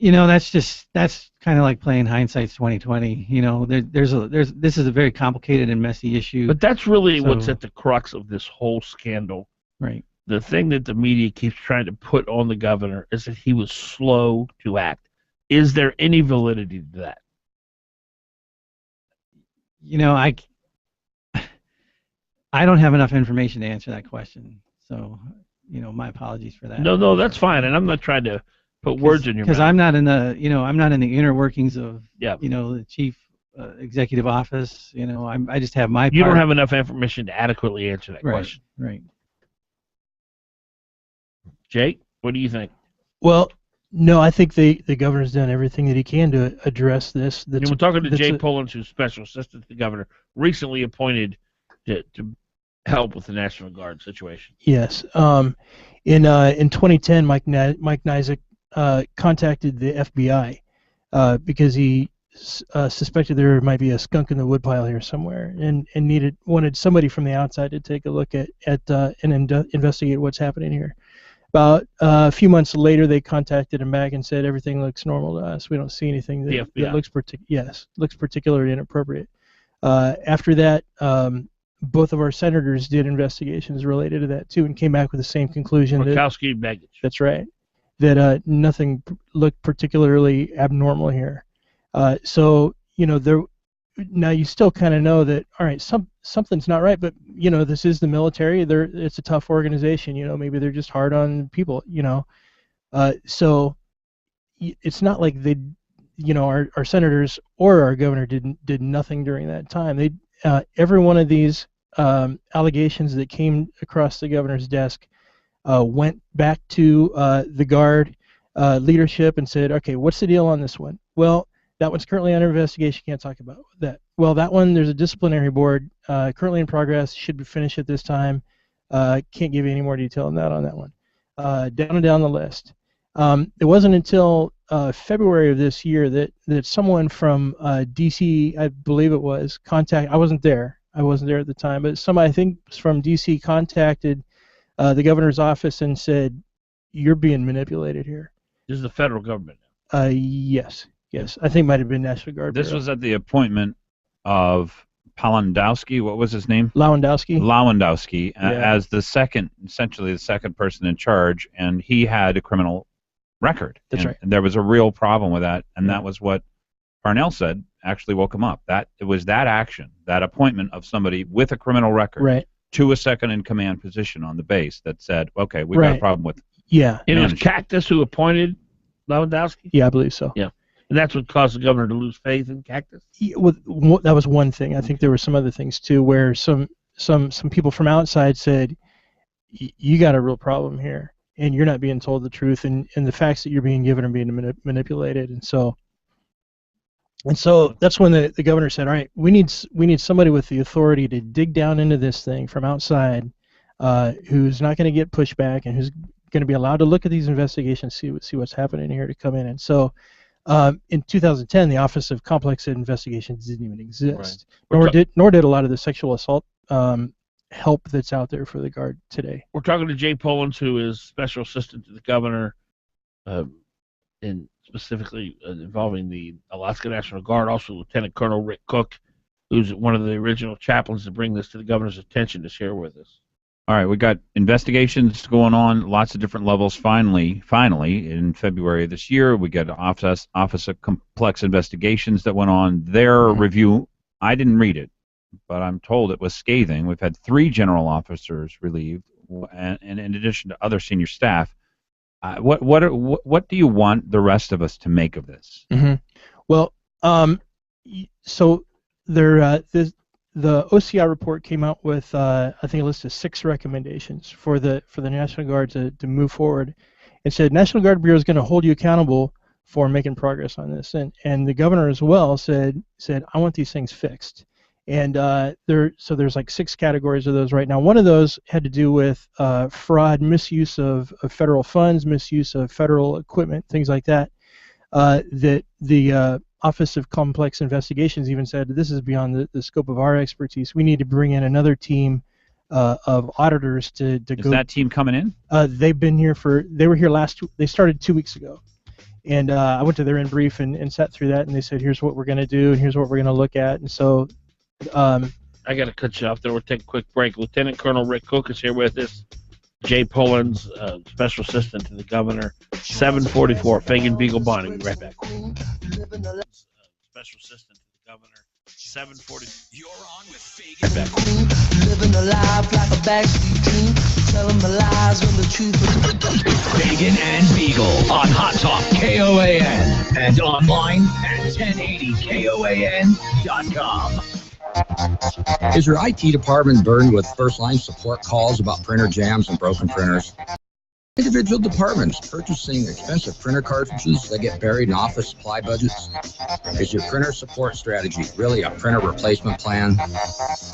That's kind of like playing hindsight's 20/20. This is a very complicated and messy issue. But that's really what's at the crux of this whole scandal. Right. The thing that the media keeps trying to put on the governor is that he was slow to act. Is there any validity to that? I don't have enough information to answer that question. So my apologies for that. No, that's fine, and I'm not trying to put words in your mouth. Because I'm not in the inner workings of the chief executive office. I just have my part. You don't have enough information to adequately answer that question. Right. Jake, what do you think? Well, no, I think the governor's done everything that he can to address this. We're talking to Jay Polans, who's special assistant to the governor, recently appointed to help with the National Guard situation. Yes. In 2010, Mike Nizick contacted the FBI because he suspected there might be a skunk in the woodpile here somewhere, and wanted somebody from the outside to take a look at and investigate what's happening here. About a few months later, they contacted him back and said everything looks normal to us. We don't see anything that looks particularly inappropriate. After that, both of our senators did investigations related to that too, and came back with the same conclusion. Murkowski and Begich. That's right. That nothing looked particularly abnormal here. So now you still kind of know that, all right, something's not right, but this is the military. It's a tough organization. Maybe they're just hard on people. So it's not like they, our senators or our governor did nothing during that time. Every one of these allegations that came across the governor's desk went back to the Guard leadership and said, okay, what's the deal on this one? Well, that one's currently under investigation. Can't talk about that. Well, that one, there's a disciplinary board currently in progress. Should be finished at this time. Can't give you any more detail on that one. Down and down the list. It wasn't until February of this year that someone from D.C., I believe it was, I wasn't there at the time, but somebody, I think, from D.C. contacted the governor's office and said, "You're being manipulated here." This is the federal government. Yes. I think it might have been National Guard. This was at the appointment of Palendowski. What was his name? Lewandowski. As essentially the second person in charge, and he had a criminal record. That's right. And there was a real problem with that, and that was what Parnell said actually woke him up. That it was that action, that appointment of somebody with a criminal record, right, to a second in command position on the base that said, okay, we've got a problem with. Yeah. And it was Cactus who appointed Lewandowski? Yeah, I believe so. Yeah. And that's what caused the governor to lose faith in Cactus? Yeah, well, that was one thing. I think there were some other things too, where some people from outside said, you got a real problem here, and you're not being told the truth, and the facts that you're being given are being manipulated. And so that's when the governor said, all right, we need somebody with the authority to dig down into this thing from outside, who's not going to get pushed back and who's going to be allowed to look at these investigations, see what's happening here, to come in. And so in 2010, the Office of Complex Investigations didn't even exist, right. nor did a lot of the sexual assault help that's out there for the Guard today. We're talking to Jay Polans, who is special assistant to the governor, and specifically involving the Alaska National Guard, also Lieutenant Colonel Rick Cook, who's one of the original chaplains to bring this to the governor's attention to share with us. All right, we got investigations going on, lots of different levels. Finally, in February of this year, we got Office of Complex Investigations that went on. Their review, I didn't read it, but I'm told it was scathing. We've had 3 general officers relieved, and in addition to other senior staff. What do you want the rest of us to make of this? Mm-hmm. Well, so the OCI report came out with I think a list of 6 recommendations for the National Guard to move forward. It said National Guard Bureau is going to hold you accountable for making progress on this, and the governor as well said I want these things fixed. And there's like 6 categories of those right now. One of those had to do with fraud, misuse of federal funds, misuse of federal equipment, things like that. That the Office of Complex Investigations even said this is beyond the scope of our expertise. We need to bring in another team of auditors to go. Is that team coming in? They've been here they were here they started 2 weeks ago. And I went to their in brief and sat through that, and they said, here's what we're going to do, and here's what we're going to look at. And so I got to cut you off there. We'll take a quick break. Lieutenant Colonel Rick Cook is here with us. Jay Polans, special assistant to the governor. 744 Fagan Beagle Bond. We'll be right back. Special assistant to the governor. 7:40. You're on with Fagan. Living a life like a backstreet dream. Telling the lies when the truth was. Fagan and Biegel on Hot Talk KOAN and online at 1080KOAN.com. Is your IT department burdened with first-line support calls about printer jams and broken printers? Individual departments purchasing expensive printer cartridges that get buried in office supply budgets? Is your printer support strategy really a printer replacement plan?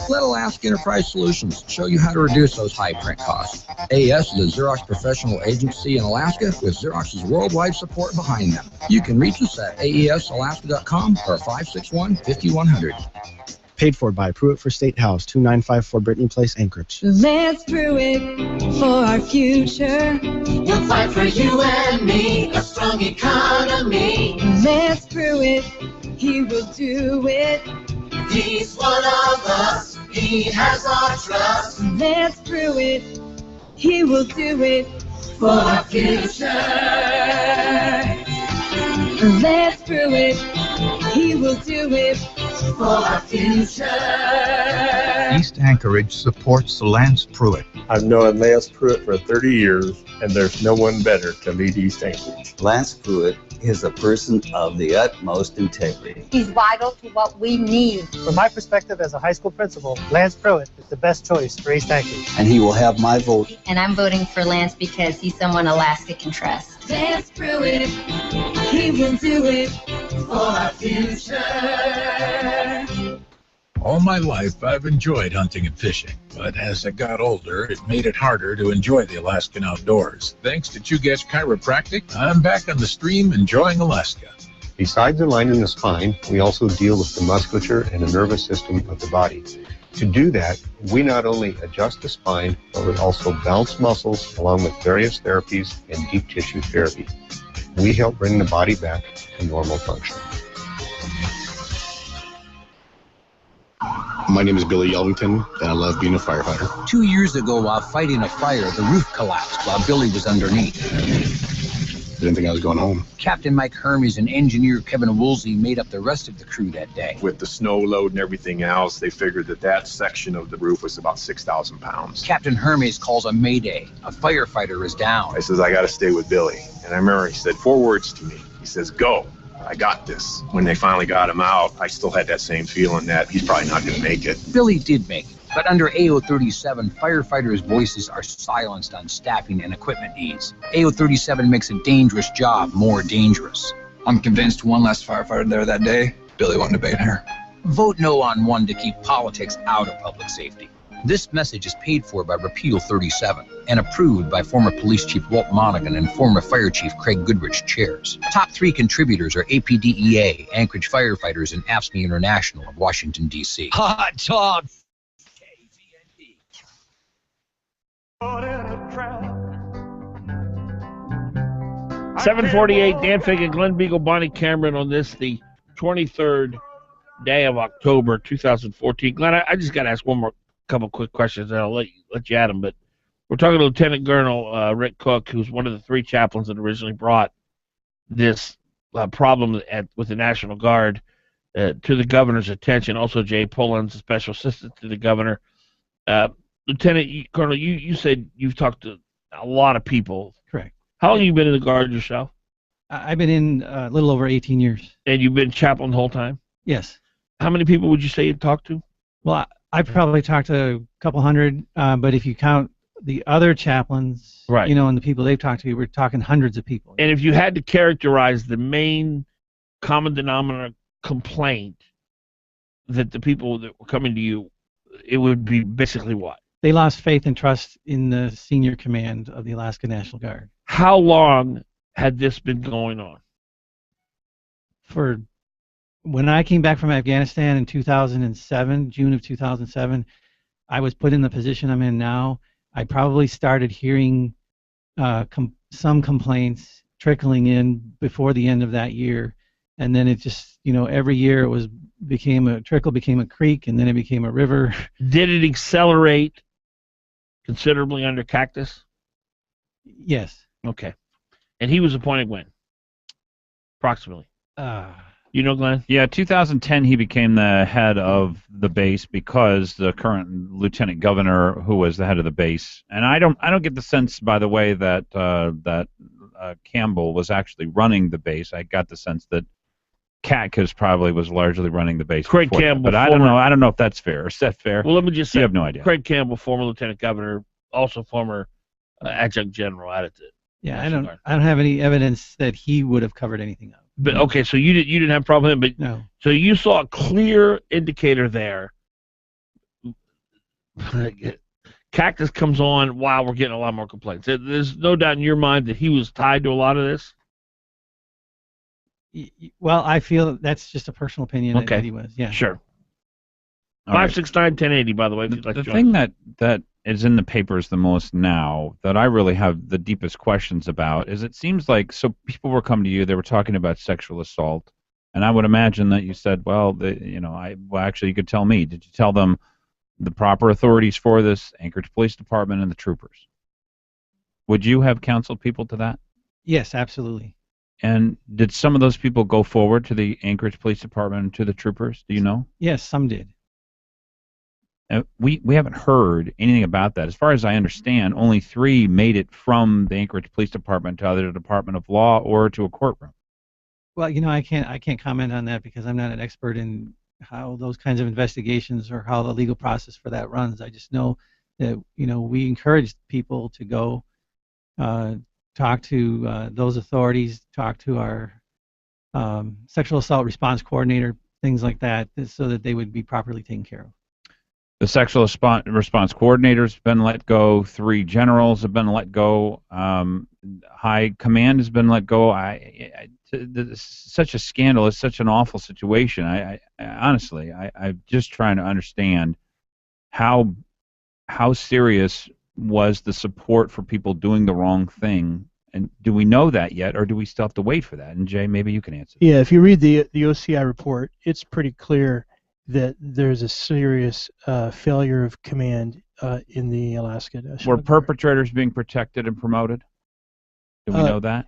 Let Alaska Enterprise Solutions show you how to reduce those high print costs. AES is a Xerox professional agency in Alaska with Xerox's worldwide support behind them. You can reach us at aesalaska.com or 561-5100. Paid for by Pruitt for State House, 2954 Brittany Place, Anchorage. Let's Pruitt for our future. He'll fight for you and me, a strong economy. Let's Pruitt, he will do it. He's one of us, he has our trust. Let's Pruitt, he will do it For our future. Let's Pruitt, he will do it For our future. East Anchorage supports Lance Pruitt. I've known Lance Pruitt for 30 years, and there's no one better to lead East Anchorage. Lance Pruitt is a person of the utmost integrity. He's vital to what we need. From my perspective as a high school principal, Lance Pruitt is the best choice for East Anchorage. And he will have my vote. And I'm voting for Lance because he's someone Alaska can trust. Lance Pruitt, he will do it For our future. All my life, I've enjoyed hunting and fishing, but as I got older, it made it harder to enjoy the Alaskan outdoors. Thanks to Chugash Chiropractic, I'm back on the stream enjoying Alaska. Besides aligning the spine, we also deal with the musculature and the nervous system of the body. To do that, we not only adjust the spine, but we also balance muscles along with various therapies and deep tissue therapy. We help bring the body back to normal function. My name is Billy Yelvington, and I love being a firefighter. 2 years ago, while fighting a fire, the roof collapsed while Billy was underneath. Didn't think I was going home. Captain Mike Hermes and engineer Kevin Woolsey made up the rest of the crew that day. With the snow load and everything else, they figured that section of the roof was about 6,000 pounds. Captain Hermes calls a mayday. A firefighter is down. I says, I got to stay with Billy. And I remember he said 4 words to me. He says, go. I got this. When they finally got him out, I still had that same feeling that he's probably not going to make it. Billy did make it. But under AO-37, firefighters' voices are silenced on staffing and equipment needs. AO-37 makes a dangerous job more dangerous. I'm convinced one less firefighter there that day, Billy wouldn't have been here. Vote no on 1 to keep politics out of public safety. This message is paid for by Repeal 37 and approved by former Police Chief Walt Monaghan and former Fire Chief Craig Goodrich chairs. Top 3 contributors are APDEA, Anchorage Firefighters, and AFSCME International of Washington, D.C. Hot Talk. 7:48. Dan Fagan, Glen Biegel, Bonnie Cameron on this, the 23rd day of October, 2014. Glenn, I just got to ask one more couple quick questions, and I'll let you at them. But we're talking to Lieutenant Colonel Rick Cook, who's one of the 3 chaplains that originally brought this problem with the National Guard to the governor's attention. Also, Jay Pullins, a special assistant to the governor. Lieutenant Colonel, you said you've talked to a lot of people. Correct. How long have you been in the Guard yourself? I've been in a little over 18 years. And you've been chaplain the whole time? Yes. How many people would you say you've talked to? Well, I probably talked to a couple hundred, but if you count the other chaplains, right, and the people they've talked to, we're talking hundreds of people. And if you had to characterize the main common denominator complaint that the people that were coming to you, it would be basically what? They lost faith and trust in the senior command of the Alaska National Guard. How long had this been going on? When I came back from Afghanistan in 2007, June of 2007, I was put in the position I'm in now. I probably started hearing some complaints trickling in before the end of that year, and then it just, every year it became a trickle, became a creek, and then it became a river. Did it accelerate considerably under Cactus? Yes. Okay. And he was appointed when? Approximately. You know, Glenn? Yeah, 2010 he became the head of the base because the current lieutenant governor, who was the head of the base, and I don't get the sense, by the way, that Campbell was actually running the base. I got the sense that Katkus probably was largely running the base. Craig before that, Campbell, but I don't know. I don't know if that's fair. Is that fair? Well, let me just say, you have no idea. Craig Campbell, former lieutenant governor, also former adjunct general at it. Yeah, I don't have any evidence that he would have covered anything up. But okay, so you didn't have a problem with him, but no. So you saw a clear indicator there. Cactus comes on while we're getting a lot more complaints. There's no doubt in your mind that he was tied to a lot of this. Well, I feel that's just a personal opinion. Okay, that he was. Yeah, sure. All right. 569-1080, by the way. The thing that is in the papers the most now that I really have the deepest questions about is it seems like people were coming to you, they were talking about sexual assault, and I would imagine that you said, well, actually you could tell me. Did you tell them the proper authorities for this, Anchorage Police Department and the troopers? Would you have counseled people to that? Yes, absolutely. And did some of those people go forward to the Anchorage Police Department and to the troopers? Do you know? Yes, some did. We haven't heard anything about that. As far as I understand, only 3 made it from the Anchorage Police Department to either the Department of Law or to a courtroom. Well, I can't comment on that because I'm not an expert in how those kinds of investigations or how the legal process for that runs. I just know that we encourage people to go talk to those authorities, talk to our sexual assault response coordinator, things like that, so that they would be properly taken care of. The sexual response coordinator's been let go. 3 generals have been let go. High command has been let go. It's such a scandal. It's such an awful situation. I honestly, I'm just trying to understand how serious was the support for people doing the wrong thing, and do we know that yet, or do we still have to wait for that? And Jay, maybe you can answer. Yeah, if you read the OCI report, it's pretty clear that there's a serious failure of command in the Alaska National Were perpetrators being protected and promoted? Do we know that?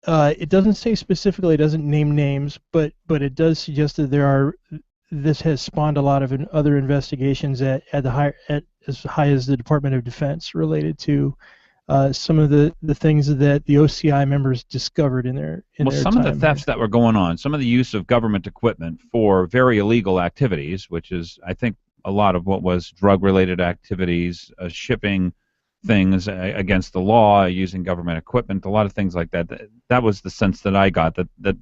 It doesn't say specifically. It doesn't name names, but it does suggest that this has spawned a lot of other investigations at as high as the Department of Defense related to some of the things that the OCI members discovered in their some of the thefts that were going on, some of the use of government equipment for very illegal activities, which is, I think, a lot of what was drug-related activities, shipping things against the law, using government equipment, a lot of things like that. That was the sense that I got, that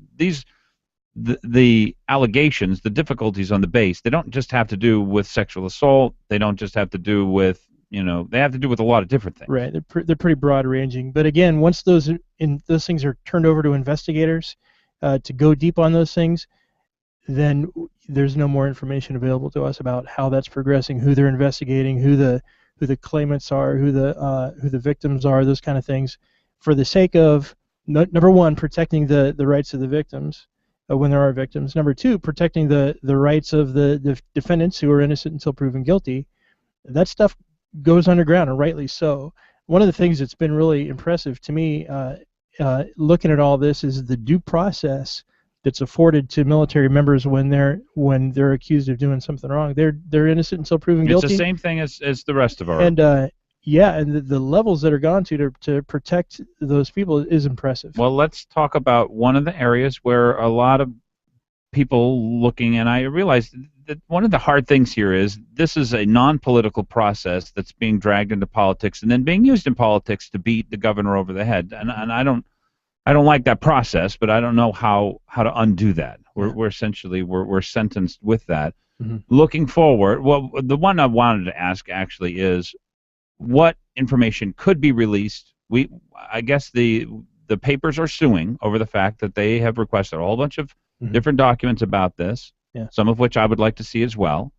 the allegations, the difficulties on the base, they don't just have to do with sexual assault. They don't just have to do with they have to do with a lot of different things. Right, they're pretty broad ranging. But again, once those things are turned over to investigators to go deep on those things, then there's no more information available to us about how that's progressing, who they're investigating, who the claimants are, who the victims are, those kind of things, for the sake of number one, protecting the rights of the victims when there are victims. Number two, protecting the rights of the defendants who are innocent until proven guilty. That stuff goes underground, and rightly so. One of the things that's been really impressive to me looking at all this is the due process that's afforded to military members when they're accused of doing something wrong. They're innocent until proven guilty. It's the same thing as the rest of our. And the levels that are gone to protect those people is impressive. Well, let's talk about one of the areas where a lot of people looking, and I realize that one of the hard things here is this is a non-political process that's being dragged into politics and then being used in politics to beat the governor over the head. And I don't like that process, but I don't know how to undo that. We're essentially sentenced with that. Mm-hmm. Looking forward, well, the one I wanted to ask actually is what information could be released. I guess the papers are suing over the fact that they have requested a whole bunch of different documents about this, some of which I would like to see as well.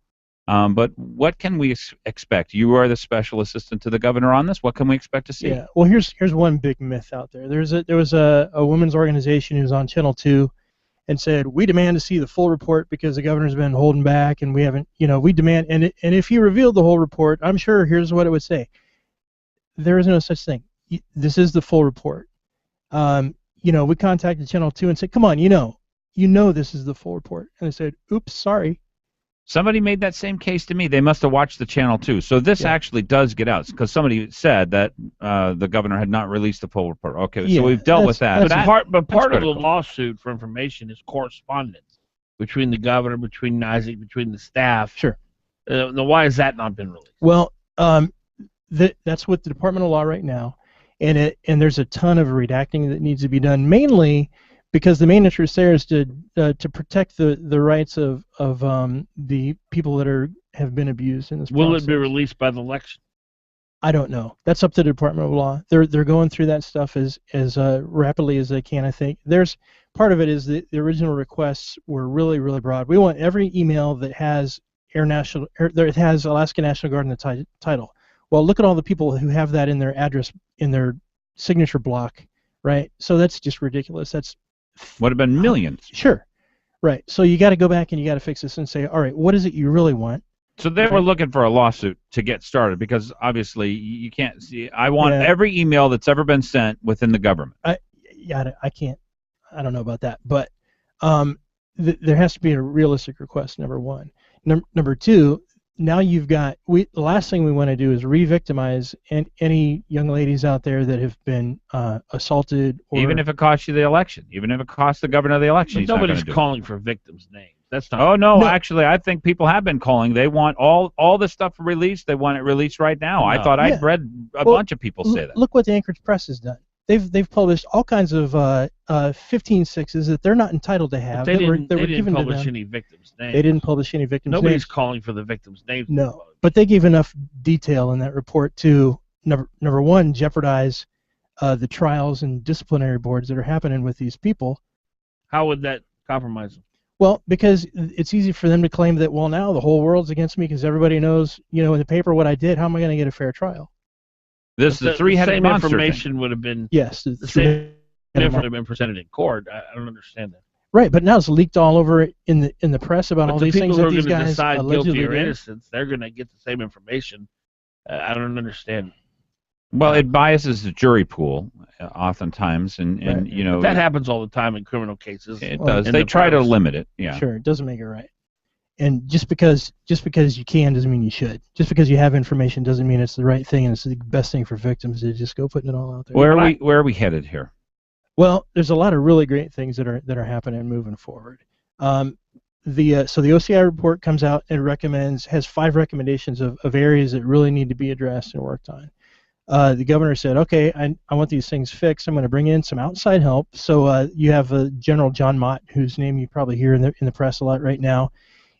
But what can we expect? You are the special assistant to the governor on this. What can we expect to see? Yeah. Well, here's one big myth out there. There was a women's organization who was on Channel 2 and said, we demand to see the full report because the governor's been holding back and we haven't, we demand, and if he revealed the whole report, I'm sure here's what it would say. There is no such thing. This is the full report. We contacted Channel 2 and said, come on, you know this is the full report. And they said, oops, sorry. Somebody made that same case to me. They must have watched the channel too. So this actually does get out because somebody said that the governor had not released the full report. Okay, so we've dealt with that. But part of the lawsuit for information is correspondence between the governor, between NYSEG, between the staff. Sure. Now, why has that not been released? Well, that's with the Department of Law right now, and there's a ton of redacting that needs to be done, mainly because the main interest there is to protect the rights of the people that have been abused in this process. Will it be released by the election? I don't know. That's up to the Department of Law. They're going through that stuff as rapidly as they can. I think there's part of it is the original requests were really, really broad. We want every email that has that has Alaska National Guard in the title. Well, look at all the people who have that in their address, in their signature block, right? So that's just ridiculous. That's would have been millions. Sure, right. So you got to go back and you got to fix this and say, all right, what is it you really want? So they were looking for a lawsuit to get started because obviously you can't see. I want every email that's ever been sent within the government. I can't. I don't know about that, but there has to be a realistic request. Number one. Number two. Now you've got the last thing we want to do is re-victimize any young ladies out there that have been assaulted. Or, even if it costs you the election, even if it costs the governor the election, nobody's calling for victims' names. That's not. Oh no, actually, I think people have been calling. They want all this stuff released. They want it released right now. No. I thought I'd read a bunch of people say that. Look what the Anchorage Press has done. They've published all kinds of 15/6s that they're not entitled to have. They didn't publish any victims' names. They didn't publish any victims' names. Nobody's calling for the victims' names. No, but they gave enough detail in that report to number one, jeopardize the trials and disciplinary boards that are happening with these people. How would that compromise them? Well, because it's easy for them to claim that, well, now the whole world's against me because everybody knows, in the paper what I did. How am I going to get a fair trial? This is the three-headed monster information thing. would have been the same information would have been presented in court. I don't understand that. Right, but now it's leaked all over in the press about all these things that these guys decide allegedly guilty or did. innocent. They're going to get the same information. I don't understand. Well, it biases the jury pool oftentimes, and But that happens all the time in criminal cases. It does. They try to limit it. Yeah. Sure, it doesn't make it right. And just because you can doesn't mean you should. Just because you have information doesn't mean it's the right thing and it's the best thing for victims to just go putting it all out there. Where are we headed here? Well, there's a lot of really great things that are happening moving forward. So the OCI report comes out and has 5 recommendations of areas that really need to be addressed and worked on. The governor said, okay, I want these things fixed. I'm going to bring in some outside help. So you have General John Mott, whose name you probably hear in the press a lot right now,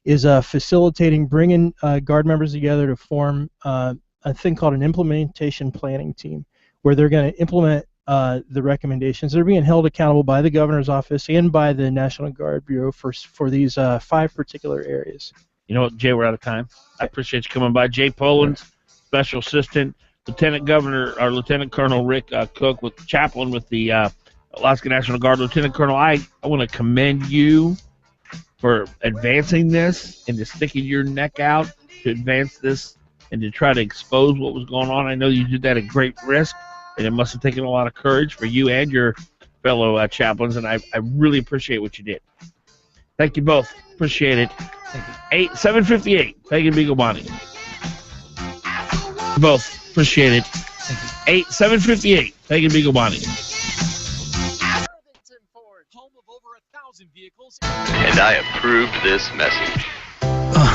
is facilitating bringing Guard members together to form a thing called an implementation planning team, where they're going to implement the recommendations. They're being held accountable by the governor's office and by the National Guard Bureau for these 5 particular areas. You know what, Jay, we're out of time. I appreciate you coming by. Jay Poland, Special Assistant, Lieutenant Colonel Rick Cook, chaplain with the Alaska National Guard. Lieutenant Colonel, I want to commend you for advancing this and to sticking your neck out to advance this and to try to expose what was going on. I know you did that at great risk, and it must have taken a lot of courage for you and your fellow chaplains, and I really appreciate what you did. Thank you both. Appreciate it. 7:58. Fagan Biegel Bonnie. Both. Appreciate it. 7:58. Fagan Biegel Bonnie. And I approve this message.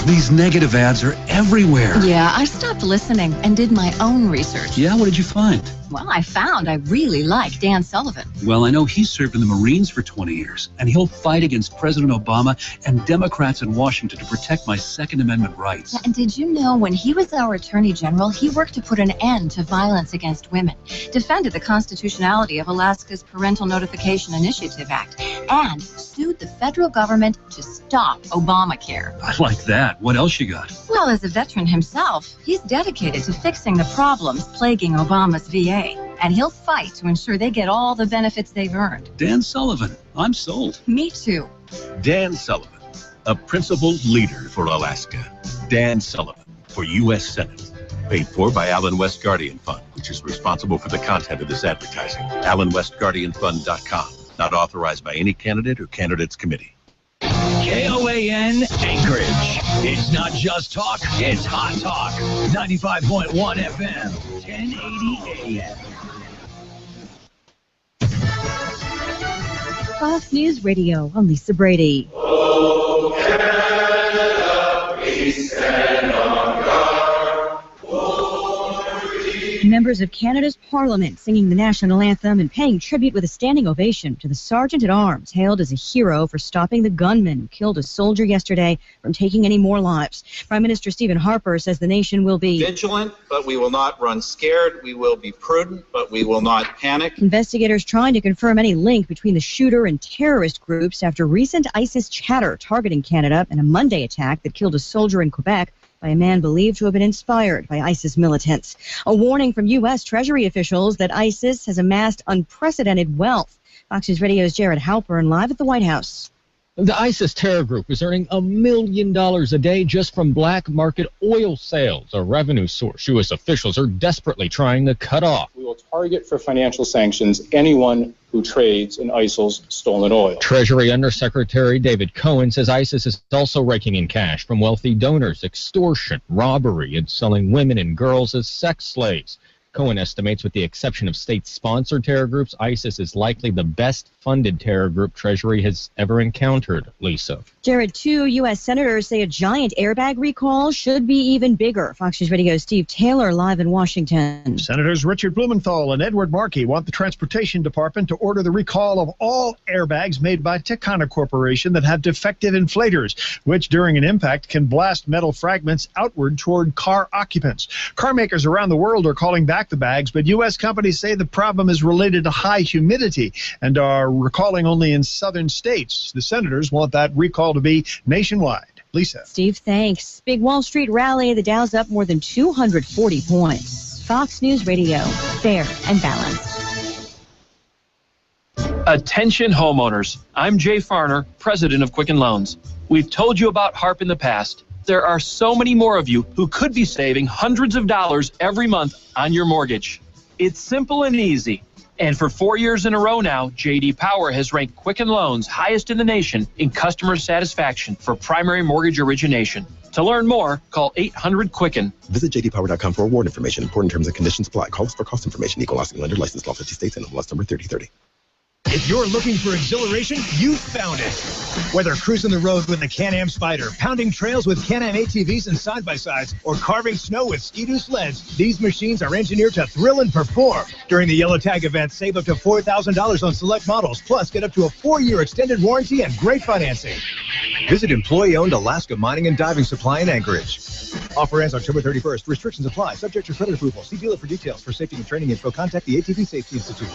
These negative ads are everywhere. Yeah, I stopped listening and did my own research. Yeah, what did you find? Well, I found I really like Dan Sullivan. Well, I know he served in the Marines for 20 years, and he'll fight against President Obama and Democrats in Washington to protect my Second Amendment rights. Yeah, and did you know when he was our Attorney General, he worked to put an end to violence against women, defended the constitutionality of Alaska's Parental Notification Initiative Act, and sued the federal government to stop Obamacare. I like that. What else you got? Well, as a veteran himself, he's dedicated to fixing the problems plaguing Obama's VA. And he'll fight to ensure they get all the benefits they've earned. Dan Sullivan. I'm sold. Me too. Dan Sullivan, a principled leader for Alaska. Dan Sullivan for U.S. Senate. Paid for by Allen West Guardian Fund, which is responsible for the content of this advertising. AllenWestGuardianFund.com. Not authorized by any candidate or candidates committee. KOAN Anchorage. It's not just talk, it's hot talk. 95.1 FM, 1080 AM. Fox News Radio, I'm Lisa Brady. Oh, Canada, we stand on guard. Members of Canada's Parliament singing the national anthem and paying tribute with a standing ovation to the Sergeant at Arms, hailed as a hero for stopping the gunman who killed a soldier yesterday from taking any more lives. Prime Minister Stephen Harper says the nation will be vigilant, but we will not run scared. We will be prudent, but we will not panic. Investigators trying to confirm any link between the shooter and terrorist groups after recent ISIS chatter targeting Canada and a Monday attack that killed a soldier in Quebec by a man believed to have been inspired by ISIS militants. A warning from U.S. Treasury officials that ISIS has amassed unprecedented wealth. Fox News Radio's Jared Halpern live at the White House. The ISIS terror group is earning $1 million a day just from black market oil sales, a revenue source U.S. officials are desperately trying to cut off. We will target for financial sanctions anyone who trades in ISIL's stolen oil. Treasury Undersecretary David Cohen says ISIS is also raking in cash from wealthy donors, extortion, robbery, and selling women and girls as sex slaves. Cohen estimates with the exception of state-sponsored terror groups, ISIS is likely the best-funded terror group Treasury has ever encountered. Lisa. Jared, 2 U.S. senators say a giant airbag recall should be even bigger. Fox News Radio's Steve Taylor live in Washington. Senators Richard Blumenthal and Edward Markey want the Transportation Department to order the recall of all airbags made by Takana Corporation that have defective inflators, which during an impact can blast metal fragments outward toward car occupants. Car makers around the world are calling back the bags, but U.S. companies say the problem is related to high humidity and are recalling only in southern states. The senators want that recall to be nationwide. Lisa. Steve, thanks. Big Wall Street rally. The Dow's up more than 240 points. Fox News Radio. Fair and balanced. Attention homeowners. I'm Jay Farner, president of Quicken Loans. We've told you about HARP in the past. There are so many more of you who could be saving hundreds of dollars every month on your mortgage. It's simple and easy. And for 4 years in a row now, J.D. Power has ranked Quicken Loans highest in the nation in customer satisfaction for primary mortgage origination. To learn more, call 800-QUICKEN. Visit jdpower.com for award information. Important terms and conditions apply. Calls for cost information. Equal housing lender. Licensed law 50 states and MLS number 3030. If you're looking for exhilaration, you found it. Whether cruising the road with the KOAN AM Spider, pounding trails with KOAN AM ATVs and side-by-sides, or carving snow with Ski-Doo sleds, these machines are engineered to thrill and perform. During the Yellow Tag event, save up to $4,000 on select models, plus get up to a 4-year extended warranty and great financing. Visit employee-owned Alaska Mining and Diving Supply in Anchorage. Offer ends October 31st. Restrictions apply. Subject to credit approval. See dealer for details. For safety and training info, contact the ATV Safety Institute.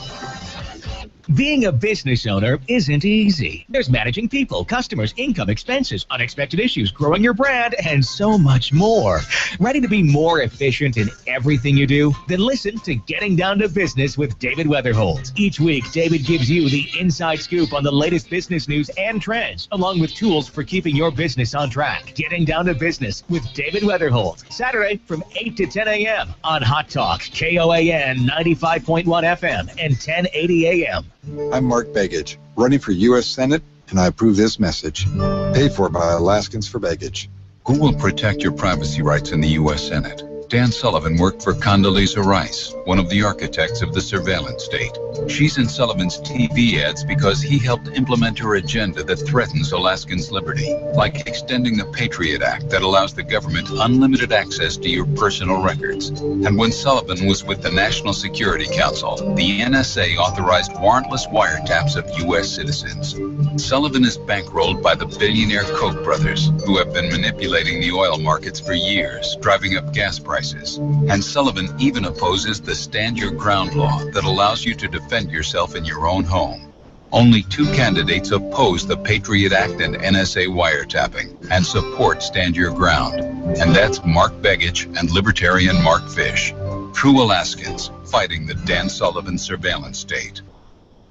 Being a business owner isn't easy. There's managing people, customers, income, expenses, unexpected issues, growing your brand, and so much more. Ready to be more efficient in everything you do? Then listen to Getting Down to Business with David Weatherholt. Each week, David gives you the inside scoop on the latest business news and trends, along with tools for keeping your business on track. Getting Down to Business with David Weatherholt. Saturday from 8 to 10 a.m. on Hot Talk, KOAN 95.1 FM and 1080 a.m. I'm Mark Begich, running for U.S. Senate, and I approve this message. Paid for by Alaskans for Baggage. Who will protect your privacy rights in the U.S. Senate? Dan Sullivan worked for Condoleezza Rice, one of the architects of the surveillance state. She's in Sullivan's TV ads because he helped implement her agenda that threatens Alaskans' liberty, like extending the Patriot Act that allows the government unlimited access to your personal records. And when Sullivan was with the National Security Council, the NSA authorized warrantless wiretaps of U.S. citizens. Sullivan is bankrolled by the billionaire Koch brothers, who have been manipulating the oil markets for years, driving up gas prices. And Sullivan even opposes the Stand Your Ground law that allows you to defend yourself in your own home. Only 2 candidates oppose the Patriot Act and NSA wiretapping and support Stand Your Ground. And that's Mark Begich and Libertarian Mark Fish. True Alaskans fighting the Dan Sullivan surveillance state.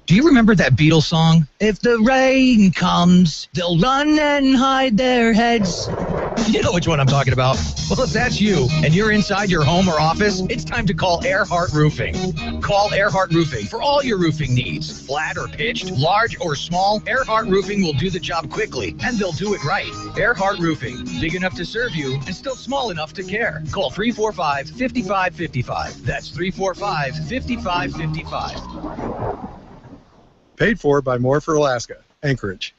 Do you remember that Beatles song? If the rain comes, they'll run and hide their heads. You know which one I'm talking about. Well, if that's you and you're inside your home or office, it's time to call Earhart Roofing. Call Earhart Roofing for all your roofing needs. Flat or pitched, large or small, Earhart Roofing will do the job quickly, and they'll do it right. Earhart Roofing, big enough to serve you and still small enough to care. Call 345-5555. That's 345-5555. Paid for by More for Alaska, Anchorage.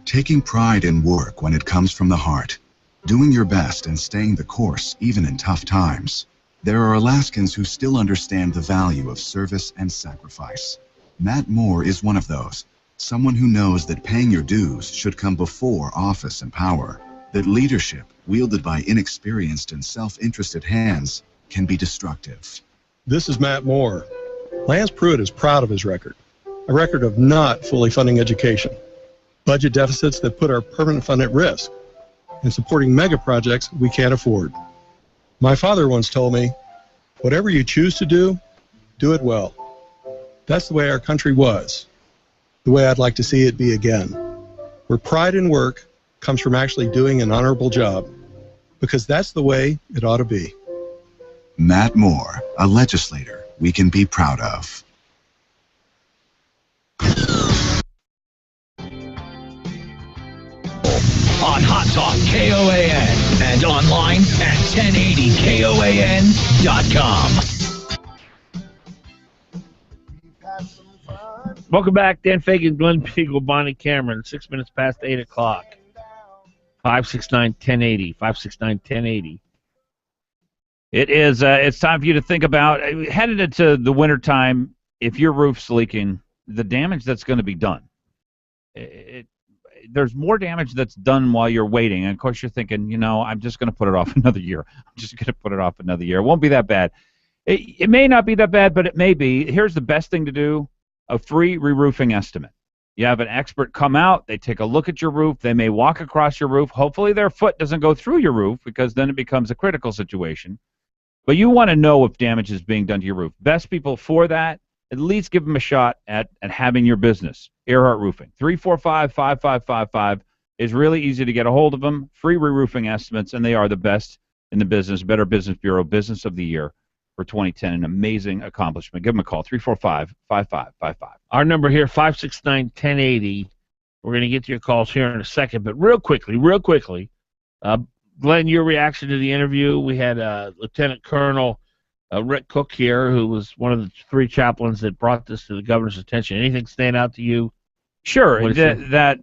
Taking pride in work when it comes from the heart. Doing your best and staying the course even in tough times. There are Alaskans who still understand the value of service and sacrifice. Matt Moore is one of those. Someone who knows that paying your dues should come before office and power. That leadership, wielded by inexperienced and self-interested hands, can be destructive. This is Matt Moore. Lance Pruitt is proud of his record. A record of not fully funding education. Budget deficits that put our permanent fund at risk. And supporting mega projects we can't afford. My father once told me, whatever you choose to do it well. That's the way our country was. The way I'd like to see it be again. Where pride in work comes from actually doing an honorable job. Because that's the way it ought to be. Matt Moore, a legislator we can be proud of. On Hot Talk KOAN and online at 1080KOAN.com. Welcome back, Dan Fagan, Glen Biegel, Bonnie Cameron. 6 minutes past 8 o'clock. 569-1080. 569-1080. It is. It's time for you to think about headed into the wintertime. If your roof's leaking, the damage that's going to be done. There's more damage that's done while you're waiting. And, of course, you're thinking, you know, I'm just going to put it off another year. I'm just going to put it off another year. It won't be that bad. It may not be that bad, but it may be. Here's the best thing to do, a free re-roofing estimate. You have an expert come out. They take a look at your roof. They may walk across your roof. Hopefully their foot doesn't go through your roof because then it becomes a critical situation. But you want to know if damage is being done to your roof. Best people for that, at least give them a shot at having your business. Earhart Roofing. 345-5555 is really easy to get a hold of them. Free re-roofing estimates, and they are the best in the business. Better Business Bureau Business of the Year for 2010. An amazing accomplishment. Give them a call, 345-5555. Our number here, 569-1080. We're going to get to your calls here in a second, but real quickly, Glenn, your reaction to the interview. We had Lieutenant Colonel Rick Cook here, who was one of the 3 chaplains that brought this to the governor's attention. Anything stand out to you? Sure. That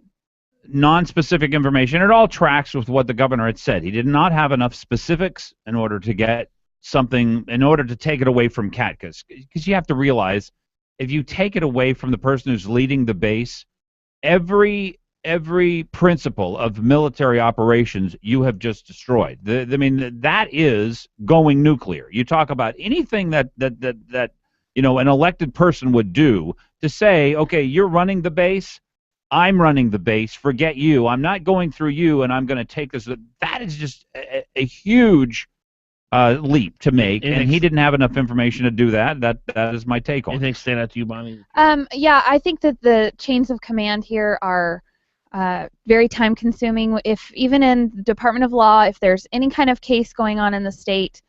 non-specific information, it all tracks with what the governor had said. He did not have enough specifics in order to get something, in order to take it away from CAT. Because you have to realize, if you take it away from the person who's leading the base, every principle of military operations you have just destroyed. I mean, that is going nuclear. You talk about anything that you know an elected person would do to say, okay, you're running the base, I'm running the base, forget you, I'm not going through you, and I'm going to take this. That is just a huge leap to make, and he didn't have enough information to do that. That is my take on it. Anything stand out to you, Bonnie? Yeah, I think that the chains of command here are very time-consuming. If even in the Department of Law, if there's any kind of case going on in the state,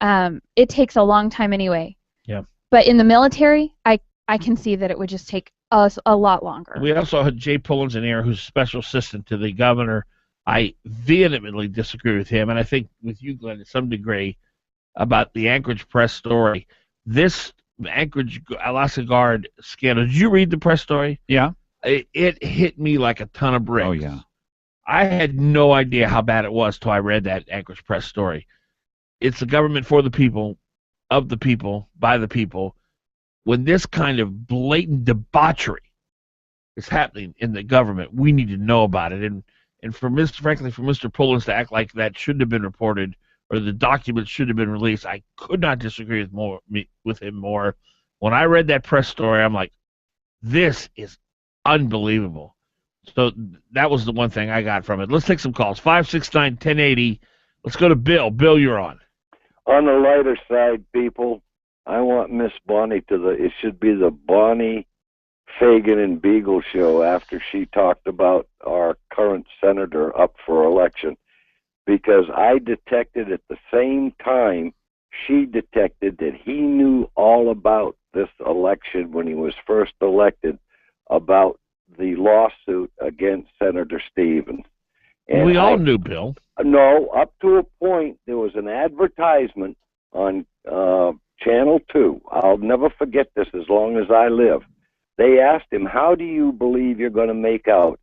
it takes a long time anyway. Yeah. But in the military, I can see that it would just take us a lot longer. We also had Jay Pullins in here, who's a special assistant to the governor. I vehemently disagree with him, and I think with you, Glenn, to some degree, about the Anchorage press story. This Anchorage Alaska Guard scandal. Did you read the press story? Yeah. It hit me like a ton of bricks. Oh, yeah. I had no idea how bad it was till I read that Anchorage press story. It's the government for the people, of the people, by the people. When this kind of blatant debauchery is happening in the government, we need to know about it. And for Mr. Pullins to act like that shouldn't have been reported or the documents should have been released, I could not disagree with him more. When I read that press story, I'm like, this is unbelievable. So that was the one thing I got from it. Let's take some calls. 569-1080. Let's go to Bill. Bill, you're on. On the lighter side, people, I want Miss Bonnie it should be the Bonnie Fagan and Biegel show after she talked about our current senator up for election. because I detected at the same time she detected that he knew all about this election when he was first elected, about the lawsuit against Senator Stevens. And we all knew, Bill. No, up to a point, there was an advertisement on Channel 2. I'll never forget this as long as I live. They asked him, how do you believe you're going to make out?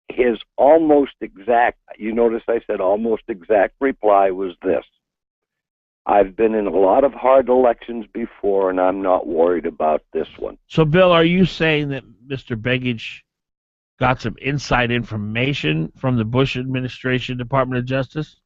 His almost exact, you notice I said almost exact reply was this: I've been in a lot of hard elections before, and I'm not worried about this one. So, Bill, are you saying that Mr. Begich got some inside information from the Bush administration Department of Justice?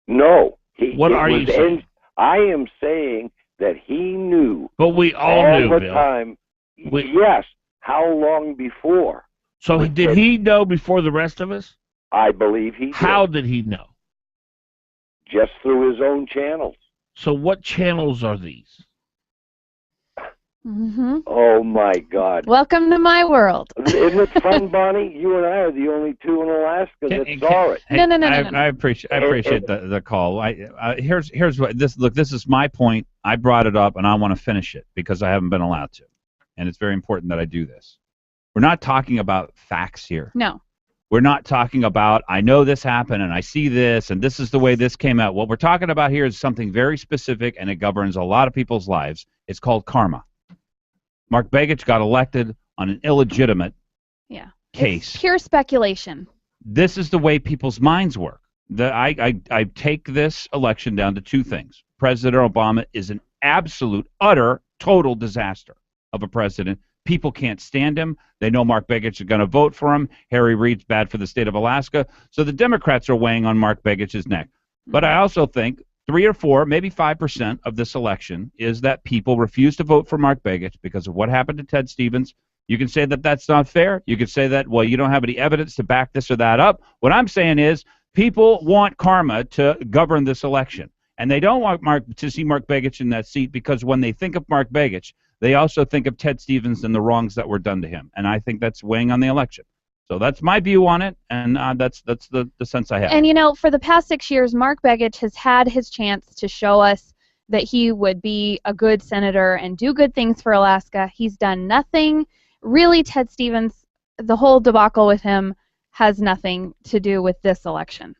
No. What are you saying? I am saying that he knew. But we all knew, the Bill. Time. Yes. How long before? So did he know before the rest of us? I believe he did. How did he know? Just through his own channels. So what channels are these? Mm-hmm. Oh, my God. Welcome to my world. Isn't it fun, Bonnie? You and I are the only two in Alaska that saw it. Hey, no. I appreciate the call. Here's what this. Look, this is my point. I brought it up, and I want to finish it because I haven't been allowed to, and it's very important that I do this. We're not talking about facts here. No. We're not talking about, I know this happened, and I see this, and this is the way this came out. What we're talking about here is something very specific, and it governs a lot of people's lives. It's called karma. Mark Begich got elected on an illegitimate case. It's pure speculation. This is the way people's minds work. I take this election down to two things. President Obama is an absolute, utter, total disaster of a president. People can't stand him. They know Mark Begich is going to vote for him. Harry Reid's bad for the state of Alaska. So the Democrats are weighing on Mark Begich's neck. But I also think 3 or 4, maybe 5% of this election is that people refuse to vote for Mark Begich because of what happened to Ted Stevens. You can say that that's not fair. You can say that, well, you don't have any evidence to back this or that up. What I'm saying is people want karma to govern this election. And they don't want to see Mark Begich in that seat because when they think of Mark Begich, they also think of Ted Stevens and the wrongs that were done to him. And I think that's weighing on the election. So that's my view on it, and that's the sense I have. And, you know, for the past 6 years, Mark Begich has had his chance to show us that he would be a good senator and do good things for Alaska. He's done nothing. Really, Ted Stevens, the whole debacle with him has nothing to do with this election.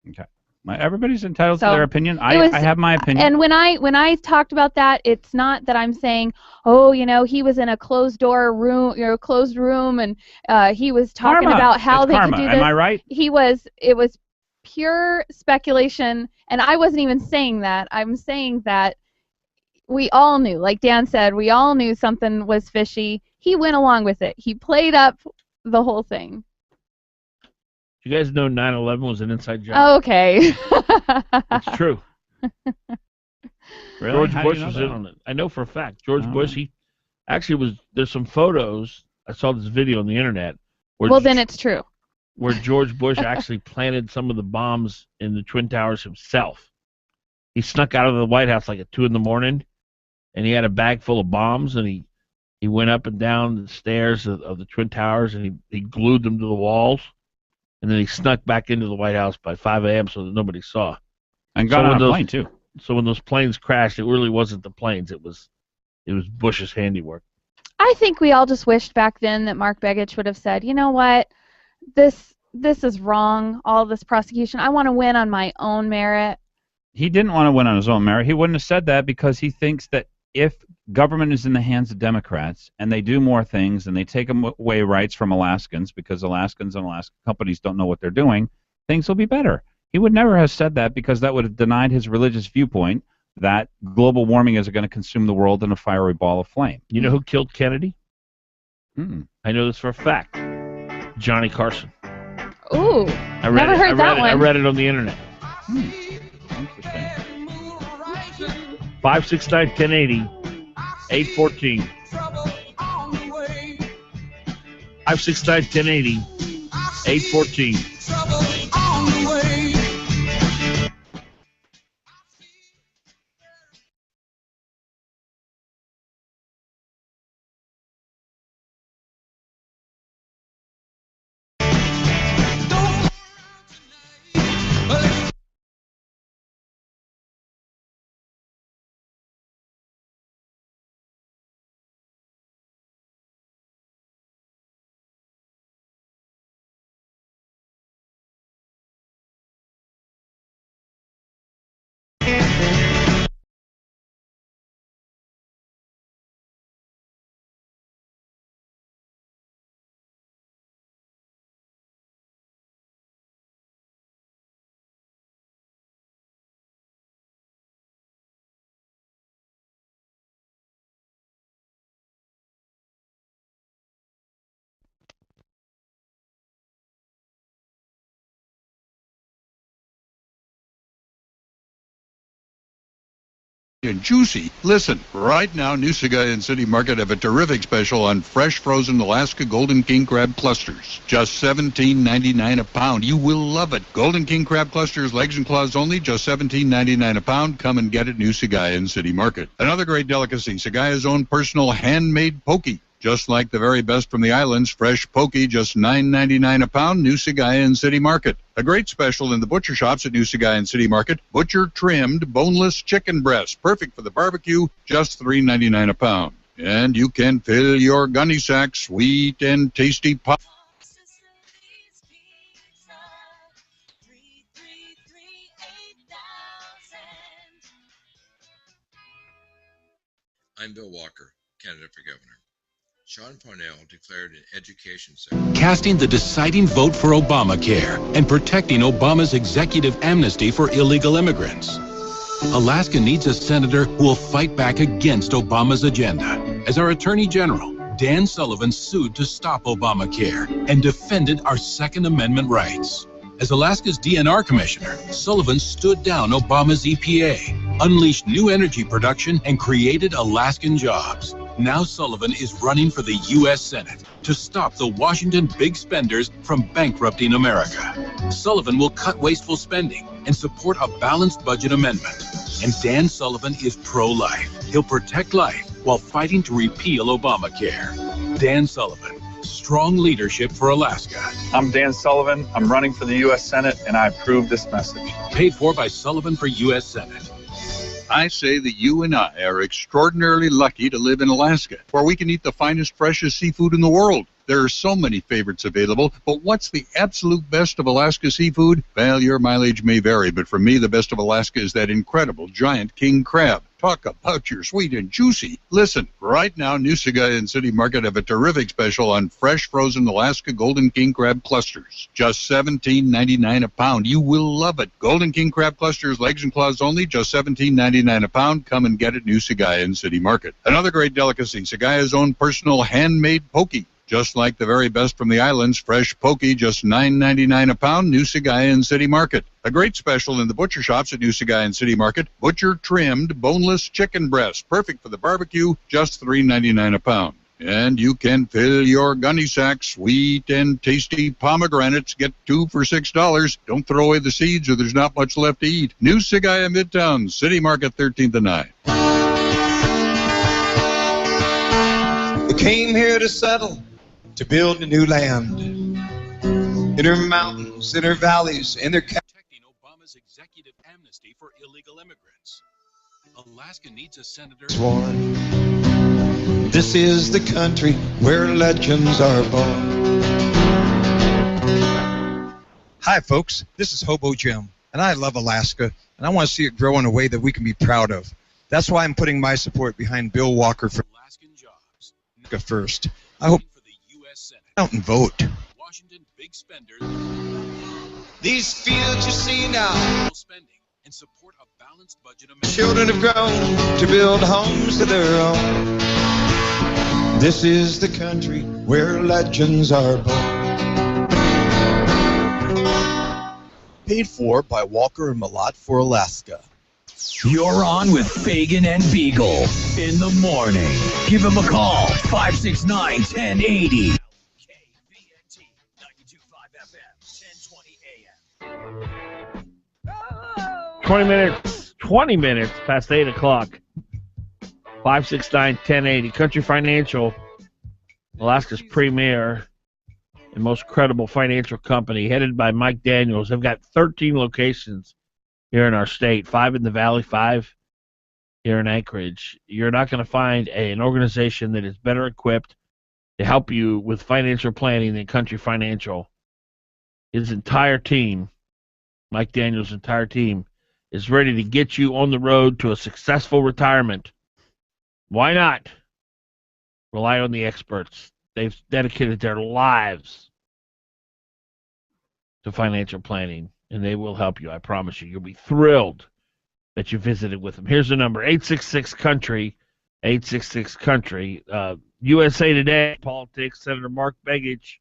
Okay. Everybody's entitled to their opinion. I have my opinion. And when I talked about that, it's not that I'm saying, oh, you know, he was in a closed room, and he was talking about how they could do this. Am I right? It was pure speculation, and I wasn't even saying that. I'm saying that we all knew, like Dan said, we all knew something was fishy. He went along with it. He played up the whole thing. You guys know 9/11 was an inside job. Oh, okay. It's true. Really? George How Bush do you know was that? in on it. I know for a fact. George Bush, he actually was. There's some photos. I saw this video on the internet. Well, then it's true. Where George Bush actually planted some of the bombs in the Twin Towers himself. He snuck out of the White House like at 2 in the morning, and he had a bag full of bombs, and he went up and down the stairs of the Twin Towers, and he glued them to the walls. And then he snuck back into the White House by 5 a.m. so that nobody saw. And got on a plane, too. So when those planes crashed, it really wasn't the planes. It was Bush's handiwork. I think we all just wished back then that Mark Begich would have said, you know what, this is wrong, all this prosecution. I want to win on my own merit. He didn't want to win on his own merit. He wouldn't have said that because he thinks that if government is in the hands of Democrats and they do more things and they take away rights from Alaskans because Alaskans and Alaska companies don't know what they're doing, things will be better. He would never have said that because that would have denied his religious viewpoint that global warming is going to consume the world in a fiery ball of flame. You know who killed Kennedy? I know this for a fact. Johnny Carson. Ooh, never heard that one. I read it on the internet. Interesting. 569-1080, 814. 569-1080, 814. and juicy. Listen, right now, Nusaga and City Market have a terrific special on fresh frozen Alaska Golden King Crab clusters. Just $17.99 a pound. You will love it. Golden King Crab clusters, legs and claws only, just $17.99 a pound. Come and get it, Nusaga and City Market. Another great delicacy, Sagaya's own personal handmade poke. Just like the very best from the islands, fresh poke, just $9.99 a pound, New Sagayan City Market. A great special in the butcher shops at New Sagayan City Market, butcher-trimmed, boneless chicken breast, perfect for the barbecue, just $3.99 a pound. And you can fill your gunny sack, sweet and tasty pop. I'm Bill Walker, candidate for governor. Sean Parnell declared an education secretary. Casting the deciding vote for Obamacare and protecting Obama's executive amnesty for illegal immigrants. Alaska needs a senator who will fight back against Obama's agenda. As our Attorney General, Dan Sullivan sued to stop Obamacare and defended our Second Amendment rights. As Alaska's DNR Commissioner, Sullivan stood down Obama's EPA, unleashed new energy production, and created Alaskan jobs. Now Sullivan is running for the U.S. Senate to stop the Washington big spenders from bankrupting America. Sullivan will cut wasteful spending and support a balanced budget amendment. And Dan Sullivan is pro-life. He'll protect life while fighting to repeal Obamacare. Dan Sullivan, strong leadership for Alaska. I'm Dan Sullivan. I'm running for the U.S. Senate, and I approve this message. Paid for by Sullivan for U.S. Senate. I say that you and I are extraordinarily lucky to live in Alaska, where we can eat the finest, freshest seafood in the world. There are so many favorites available, but what's the absolute best of Alaska seafood? Well, your mileage may vary, but for me, the best of Alaska is that incredible giant king crab. Talk about your sweet and juicy. Listen, right now, Nusaga and City Market have a terrific special on fresh frozen Alaska Golden King Crab clusters. Just $17.99 a pound. You will love it. Golden King Crab clusters, legs and claws only, just $17.99 a pound. Come and get it, Nusaga and City Market. Another great delicacy, Sagaya's own personal handmade poke. Just like the very best from the islands, fresh poke, just $9.99 a pound, New Sagayan City Market. A great special in the butcher shops at New Sagayan City Market, butcher-trimmed, boneless chicken breast, perfect for the barbecue, just $3.99 a pound. And you can fill your gunny sack, sweet and tasty pomegranates, get 2 for $6. Don't throw away the seeds or there's not much left to eat. New Sagaya Midtown, City Market, 13th and 9. We came here to settle, to build a new land. In her mountains, in her valleys, in their protecting Obama's executive amnesty for illegal immigrants. Alaska needs a senator. sworn. This is the country where legends are born. Hi, folks. This is Hobo Jim, and I love Alaska, and I want to see it grow in a way that we can be proud of. That's why I'm putting my support behind Bill Walker for Alaskan jobs. First. I hope out and vote. Washington big spenders. These fields you see now, Spending and support a balanced budget amendment. children have grown to build homes of their own. This is the country where legends are born. Paid for by Walker and Malott for Alaska. You're on with Fagan and Biegel in the morning. Give him a call, 569-1080. 20 minutes past 8 o'clock. 569-1080. Country Financial, Alaska's premier and most credible financial company, headed by Mike Daniels. They've got 13 locations here in our state, 5 in the Valley, 5 here in Anchorage. You're not going to find an organization that is better equipped to help you with financial planning than Country Financial. His entire team, Mike Daniels' entire team, is ready to get you on the road to a successful retirement. Why not? Rely on the experts. They've dedicated their lives to financial planning, and they will help you. I promise you. You'll be thrilled that you visited with them. Here's the number, 866-COUNTRY, 866-COUNTRY. USA Today, politics, Senator Mark Begich.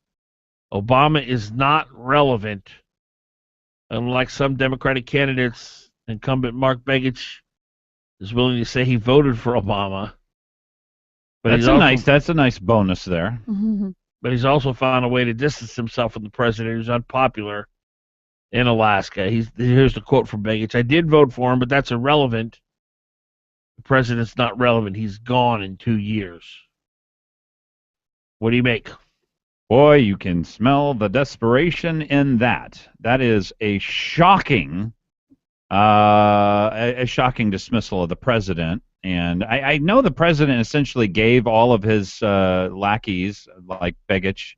Obama is not relevant. Unlike some Democratic candidates, incumbent Mark Begich is willing to say he voted for Obama. But That's a nice bonus there. But he's also found a way to distance himself from the president who's unpopular in Alaska. Here's the quote from Begich. I did vote for him, but that's irrelevant. The president's not relevant. He's gone in 2 years. What do you make? Boy, you can smell the desperation in that. That is a shocking dismissal of the president. And I know the president essentially gave all of his lackeys, like Begich,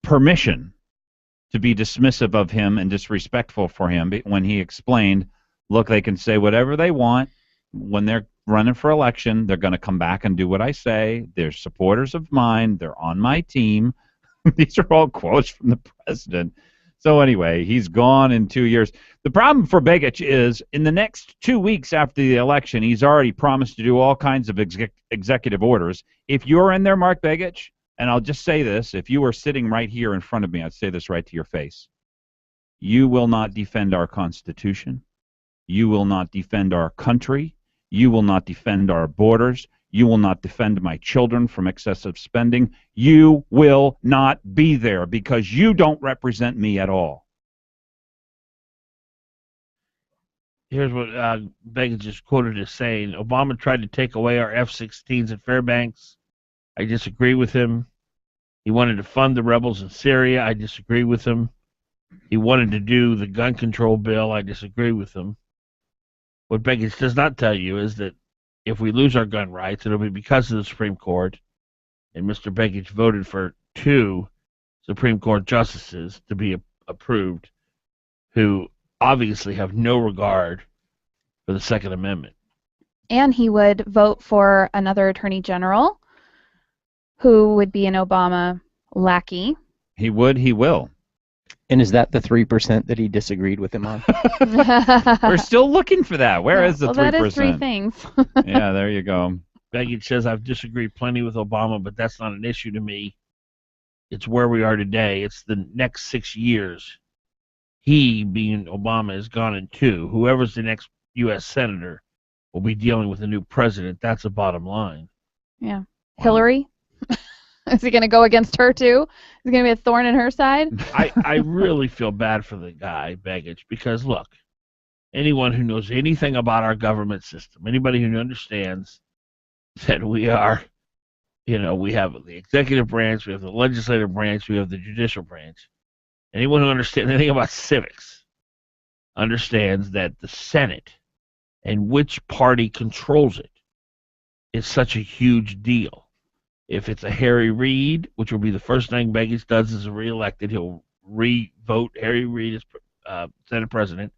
permission to be dismissive of him and disrespectful for him when he explained, look, they can say whatever they want. When they're running for election, they're going to come back and do what I say. They're supporters of mine. They're on my team. These are all quotes from the president. So anyway, he's gone in 2 years. The problem for Begich is in the next 2 weeks after the election, he's already promised to do all kinds of executive orders. If you're in there, Mark Begich, and I'll just say this, if you were sitting right here in front of me, I'd say this right to your face. You will not defend our Constitution. You will not defend our country. You will not defend our borders. You will not defend my children from excessive spending. You will not be there because you don't represent me at all. Here's what Begich is quoted as saying. Obama tried to take away our F-16s at Fairbanks. I disagree with him. He wanted to fund the rebels in Syria. I disagree with him. He wanted to do the gun control bill. I disagree with him. What Begich does not tell you is that if we lose our gun rights, it'll be because of the Supreme Court. And Mr. Begich voted for 2 Supreme Court justices to be approved who obviously have no regard for the Second Amendment. And he would vote for another attorney general who would be an Obama lackey. He would, he will. And is that the 3% that he disagreed with him on? We're still looking for that. Where is the 3%? That is 3 things. Yeah, there you go. Begich says, I've disagreed plenty with Obama, but that's not an issue to me. It's where we are today. It's the next 6 years. He, being Obama, is gone in 2. Whoever's the next U.S. senator will be dealing with a new president. That's the bottom line. Yeah. Wow. Hillary? Is he going to go against her, too? Is he going to be a thorn in her side? I really feel bad for the guy, Begich, because, look, anyone who knows anything about our government system, anybody who understands that we are, we have the executive branch, we have the legislative branch, we have the judicial branch. Anyone who understands anything about civics understands that the Senate and which party controls it is such a huge deal. If it's a Harry Reid, which will be the first thing Begich does as reelected, he'll re-vote Harry Reid as Senate President.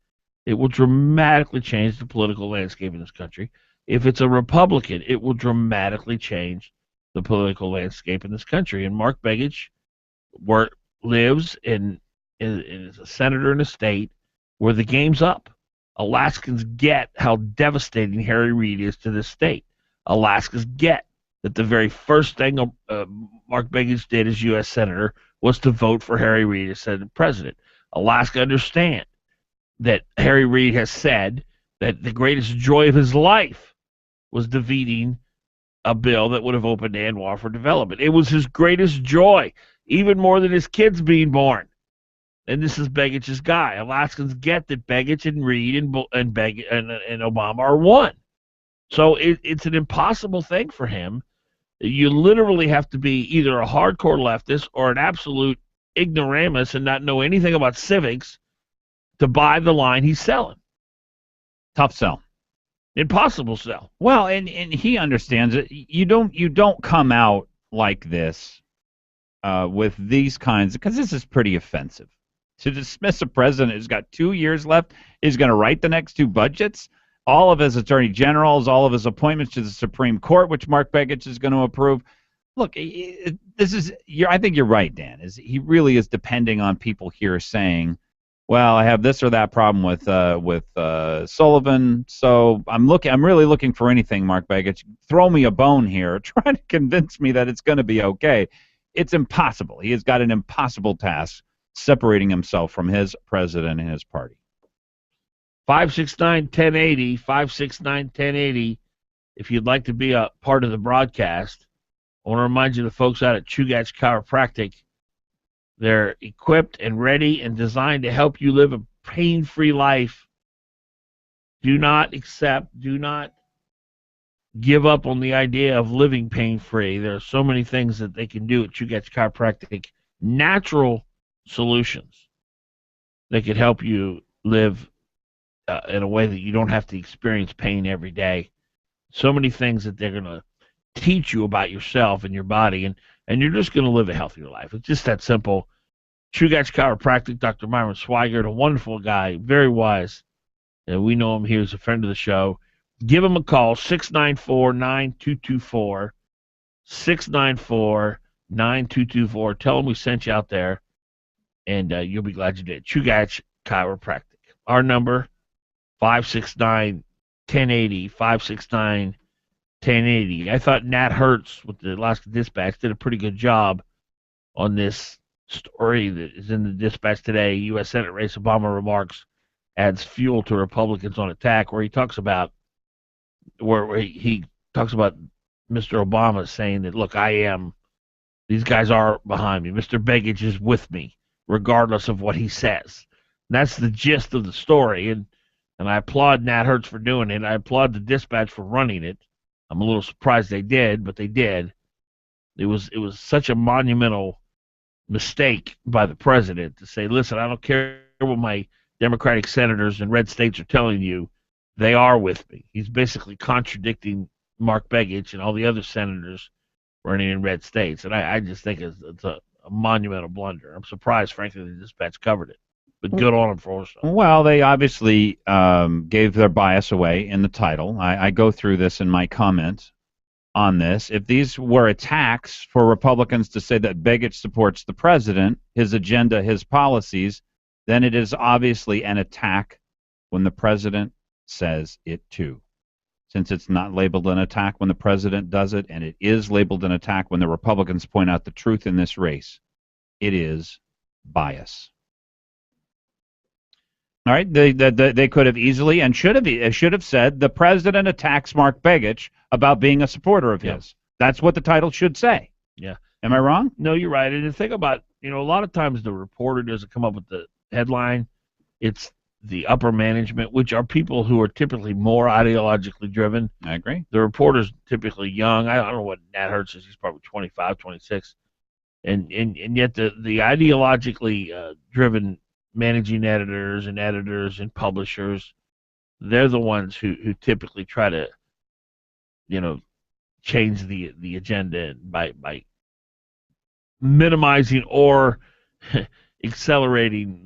It will dramatically change the political landscape in this country. If it's a Republican, it will dramatically change the political landscape in this country. And Mark Begich lives and is a senator in a state where the game's up. Alaskans get how devastating Harry Reid is to this state. Alaskans get that the very first thing Mark Begich did as U.S. Senator was to vote for Harry Reid as Senate President. Alaska understand that Harry Reid has said that the greatest joy of his life was defeating a bill that would have opened ANWR for development. It was his greatest joy, even more than his kids being born. And this is Begich's guy. Alaskans get that Begich and Reid and Obama are one. So it's an impossible thing for him. You literally have to be either a hardcore leftist or an absolute ignoramus and not know anything about civics to buy the line he's selling. Tough sell. Impossible sell. Well, and he understands it. You don't come out like this with these kinds, because this is pretty offensive. To dismiss a president who's got 2 years left, is going to write the next 2 budgets, all of his attorney generals, all of his appointments to the Supreme Court, which Mark Begich is going to approve. Look, this is. I think you're right, Dan. He really is depending on people here saying, "Well, I have this or that problem with Sullivan, so I'm really looking for anything, Mark Begich. Throw me a bone here. Try to convince me that it's going to be okay." It's impossible. He has got an impossible task separating himself from his president and his party. 569-1080, 569-1080. If you'd like to be a part of the broadcast, I want to remind you the folks out at Chugach Chiropractic, they're equipped and ready and designed to help you live a pain-free life. Do not give up on the idea of living pain-free. There are so many things that they can do at Chugach Chiropractic, natural solutions that could help you live in a way that you don't have to experience pain every day. So many things that they're going to teach you about yourself and your body, and you're just going to live a healthier life. It's just that simple. Chugach Chiropractic, Dr. Myron Swigert, a wonderful guy, very wise. And we know him here as a friend of the show. Give him a call, 694-9224, 694-9224. Tell him we sent you out there, and you'll be glad you did. Chugach Chiropractic. Our number, 569-1080, 569-1080. I thought Nat Hertz with the Alaska Dispatch did a pretty good job on this story that is in the Dispatch today. U.S. Senate race, Obama remarks adds fuel to Republicans on attack, where he talks about Mr. Obama saying that, look, these guys are behind me. Mr. Begich is with me, regardless of what he says. And that's the gist of the story, and I applaud Nat Hertz for doing it. I applaud the Dispatch for running it. I'm a little surprised they did, but they did. It was such a monumental mistake by the president to say, listen, I don't care what my Democratic senators in red states are telling you. They are with me. He's basically contradicting Mark Begich and all the other senators running in red states. And I just think it's a monumental blunder. I'm surprised, frankly, the Dispatch covered it. But good on them for so. Well, they obviously gave their bias away in the title. I go through this in my comment on this. If these were attacks for Republicans to say that Begich supports the president, his agenda, his policies, then it is obviously an attack when the president says it too. Since it's not labeled an attack when the president does it, and it is labeled an attack when the Republicans point out the truth in this race, it is bias. All right, they could have easily and should have said the president attacks Mark Begich about being a supporter of his. That's what the title should say. Yeah. Am I wrong? No, you're right. And the thing about, a lot of times the reporter doesn't come up with the headline. It's the upper management, which are people who are typically more ideologically driven. I agree. The reporter's typically young. I don't know what Nat Hertz is. He's probably 25, 26. And yet the ideologically driven managing editors and publishers, they're the ones who typically try to, change the agenda by minimizing or accelerating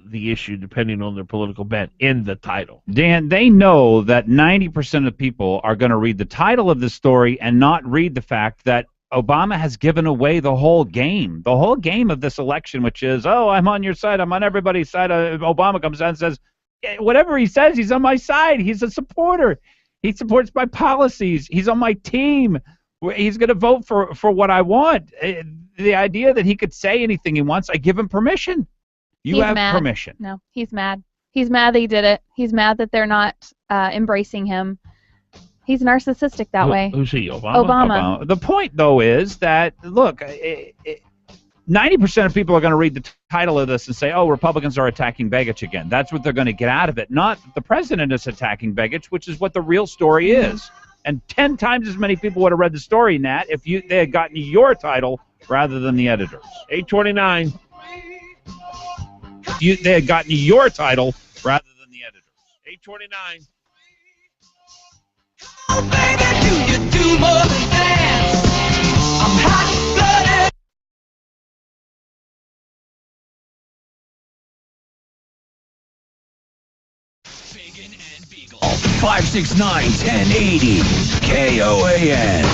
the issue depending on their political bent in the title. Dan, they know that 90% of people are going to read the title of the story and not read the fact that Obama has given away the whole game of this election, which is, oh, I'm on your side, I'm on everybody's side. Obama comes out and says, whatever he says, he's on my side. He's a supporter. He supports my policies. He's on my team. He's going to vote for what I want. The idea that he could say anything he wants, I give him permission. He's have mad. Permission. No, he's mad. He's mad that he did it. He's mad that they're not embracing him. He's narcissistic that way. Who's he, Obama? The point, though, is that, look, 90% of people are going to read the title of this and say, oh, Republicans are attacking Begich again. That's what they're going to get out of it. Not that the president is attacking Begich, which is what the real story is. And 10 times as many people would have read the story, Nat, if they had gotten your title rather than the editors. 829. They had gotten your title rather than the editors. 829. Oh, baby, do you do more than dance? I'm hot-blooded. Fagan and Biegel. 569-1080 KOAN.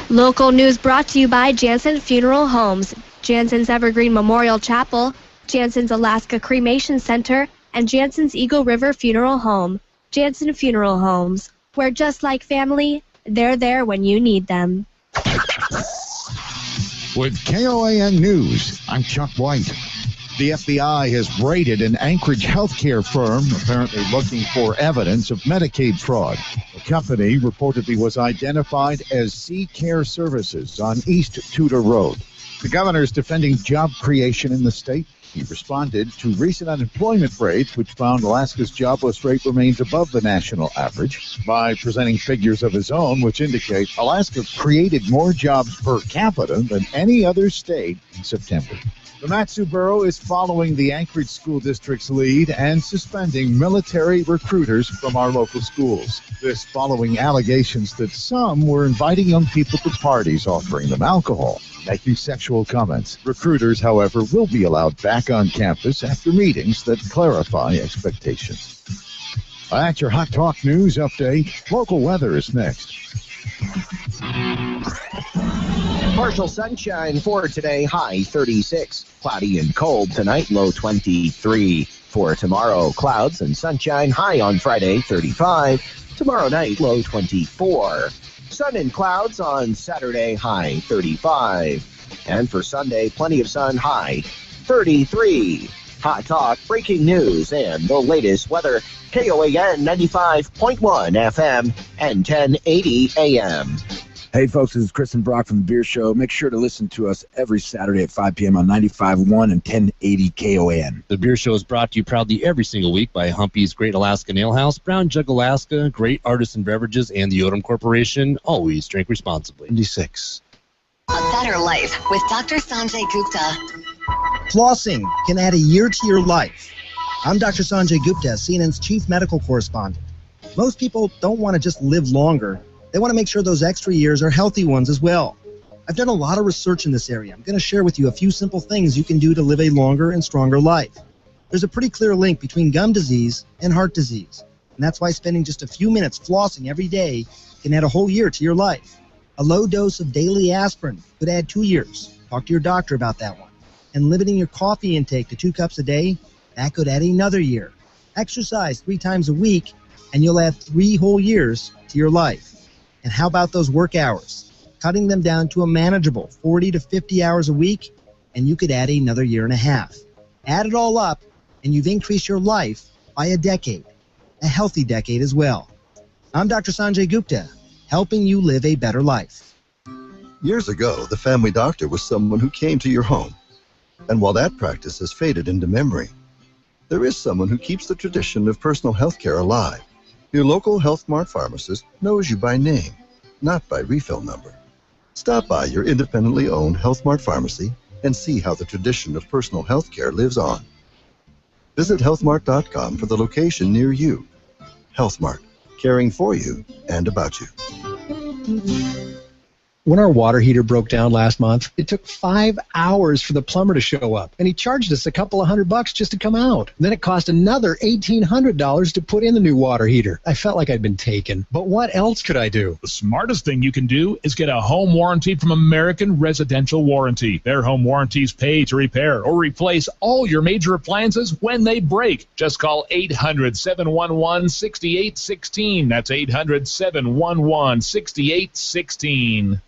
Local news brought to you by Jansen Funeral Homes, Jansen's Evergreen Memorial Chapel, Jansen's Alaska Cremation Center, and Jansen's Eagle River Funeral Home. Jansen Funeral Homes, where just like family, they're there when you need them. With KOAN News, I'm Chuck White. The FBI has raided an Anchorage healthcare firm, apparently looking for evidence of Medicaid fraud. The company reportedly was identified as Sea Care Services on East Tudor Road. The governor is defending job creation in the state. He responded to recent unemployment rates, which found Alaska's jobless rate remains above the national average, by presenting figures of his own, which indicate Alaska created more jobs per capita than any other state in September. The Mat-Su Borough is following the Anchorage School District's lead and suspending military recruiters from our local schools. This following allegations that some were inviting young people to parties offering them alcohol, making sexual comments. Recruiters, however, will be allowed back on campus after meetings that clarify expectations. That's your Hot Talk News update. Local weather is next. Partial sunshine for today, high 36. Cloudy and cold tonight, low 23. For tomorrow, clouds and sunshine, high on Friday, 35. Tomorrow night, low 24. Sun and clouds on Saturday, high 35. And for Sunday, plenty of sun, high 33. Hot Talk, breaking news, and the latest weather. KOAN 95.1 FM and 1080 AM. Hey folks, this is Chris and Brock from The Beer Show. Make sure to listen to us every Saturday at 5 p.m. on 95.1 and 1080 KOAN. The Beer Show is brought to you proudly every single week by Humpy's Great Alaska Ale House, Brown Jug Alaska, Great Artisan Beverages, and the Odom Corporation. Always drink responsibly. 96. A better life with Dr. Sanjay Gupta. Flossing can add a year to your life. I'm Dr. Sanjay Gupta, CNN's chief medical correspondent. Most people don't want to just live longer. They want to make sure those extra years are healthy ones as well. I've done a lot of research in this area. I'm going to share with you a few simple things you can do to live a longer and stronger life. There's a pretty clear link between gum disease and heart disease, and that's why spending just a few minutes flossing every day can add a whole year to your life. A low dose of daily aspirin could add 2 years. Talk to your doctor about that one. And limiting your coffee intake to 2 cups a day, that could add another year. Exercise 3 times a week, and you'll add 3 whole years to your life. And how about those work hours? Cutting them down to a manageable 40 to 50 hours a week, and you could add another year and a half. Add it all up, and you've increased your life by a decade. A healthy decade as well. I'm Dr. Sanjay Gupta, helping you live a better life. Years ago, the family doctor was someone who came to your home. And while that practice has faded into memory, there is someone who keeps the tradition of personal health care alive. Your local Health Mart pharmacist knows you by name, not by refill number. Stop by your independently owned Health Mart pharmacy and see how the tradition of personal health care lives on. Visit healthmart.com for the location near you. Health Mart, caring for you and about you. When our water heater broke down last month, it took 5 hours for the plumber to show up, and he charged us a couple of $100 just to come out. Then it cost another $1,800 to put in the new water heater. I felt like I'd been taken. But what else could I do? The smartest thing you can do is get a home warranty from American Residential Warranty. Their home warranties pay to repair or replace all your major appliances when they break. Just call 800-711-6816. That's 800-711-6816.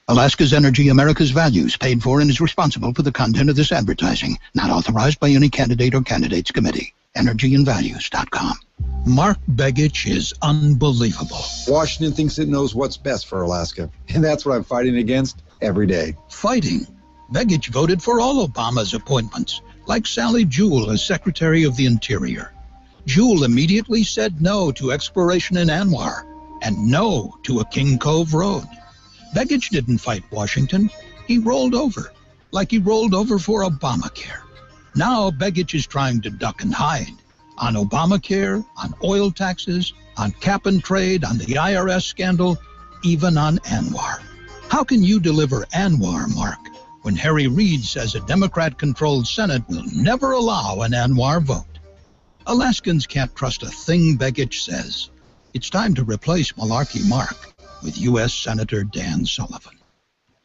Alaska's Energy, America's Values, paid for and is responsible for the content of this advertising. Not authorized by any candidate or candidates committee. EnergyandValues.com. Mark Begich is unbelievable. Washington thinks it knows what's best for Alaska, and that's what I'm fighting against every day. Fighting. Begich voted for all Obama's appointments, like Sally Jewell as Secretary of the Interior. Jewell immediately said no to exploration in Anwar and no to a King Cove road. Begich didn't fight Washington. He rolled over, like he rolled over for Obamacare. Now Begich is trying to duck and hide on Obamacare, on oil taxes, on cap and trade, on the IRS scandal, even on Anwar. How can you deliver Anwar, Mark, when Harry Reid says a Democrat-controlled Senate will never allow an Anwar vote? Alaskans can't trust a thing Begich says. It's time to replace Malarkey Mark with U.S. Senator Dan Sullivan.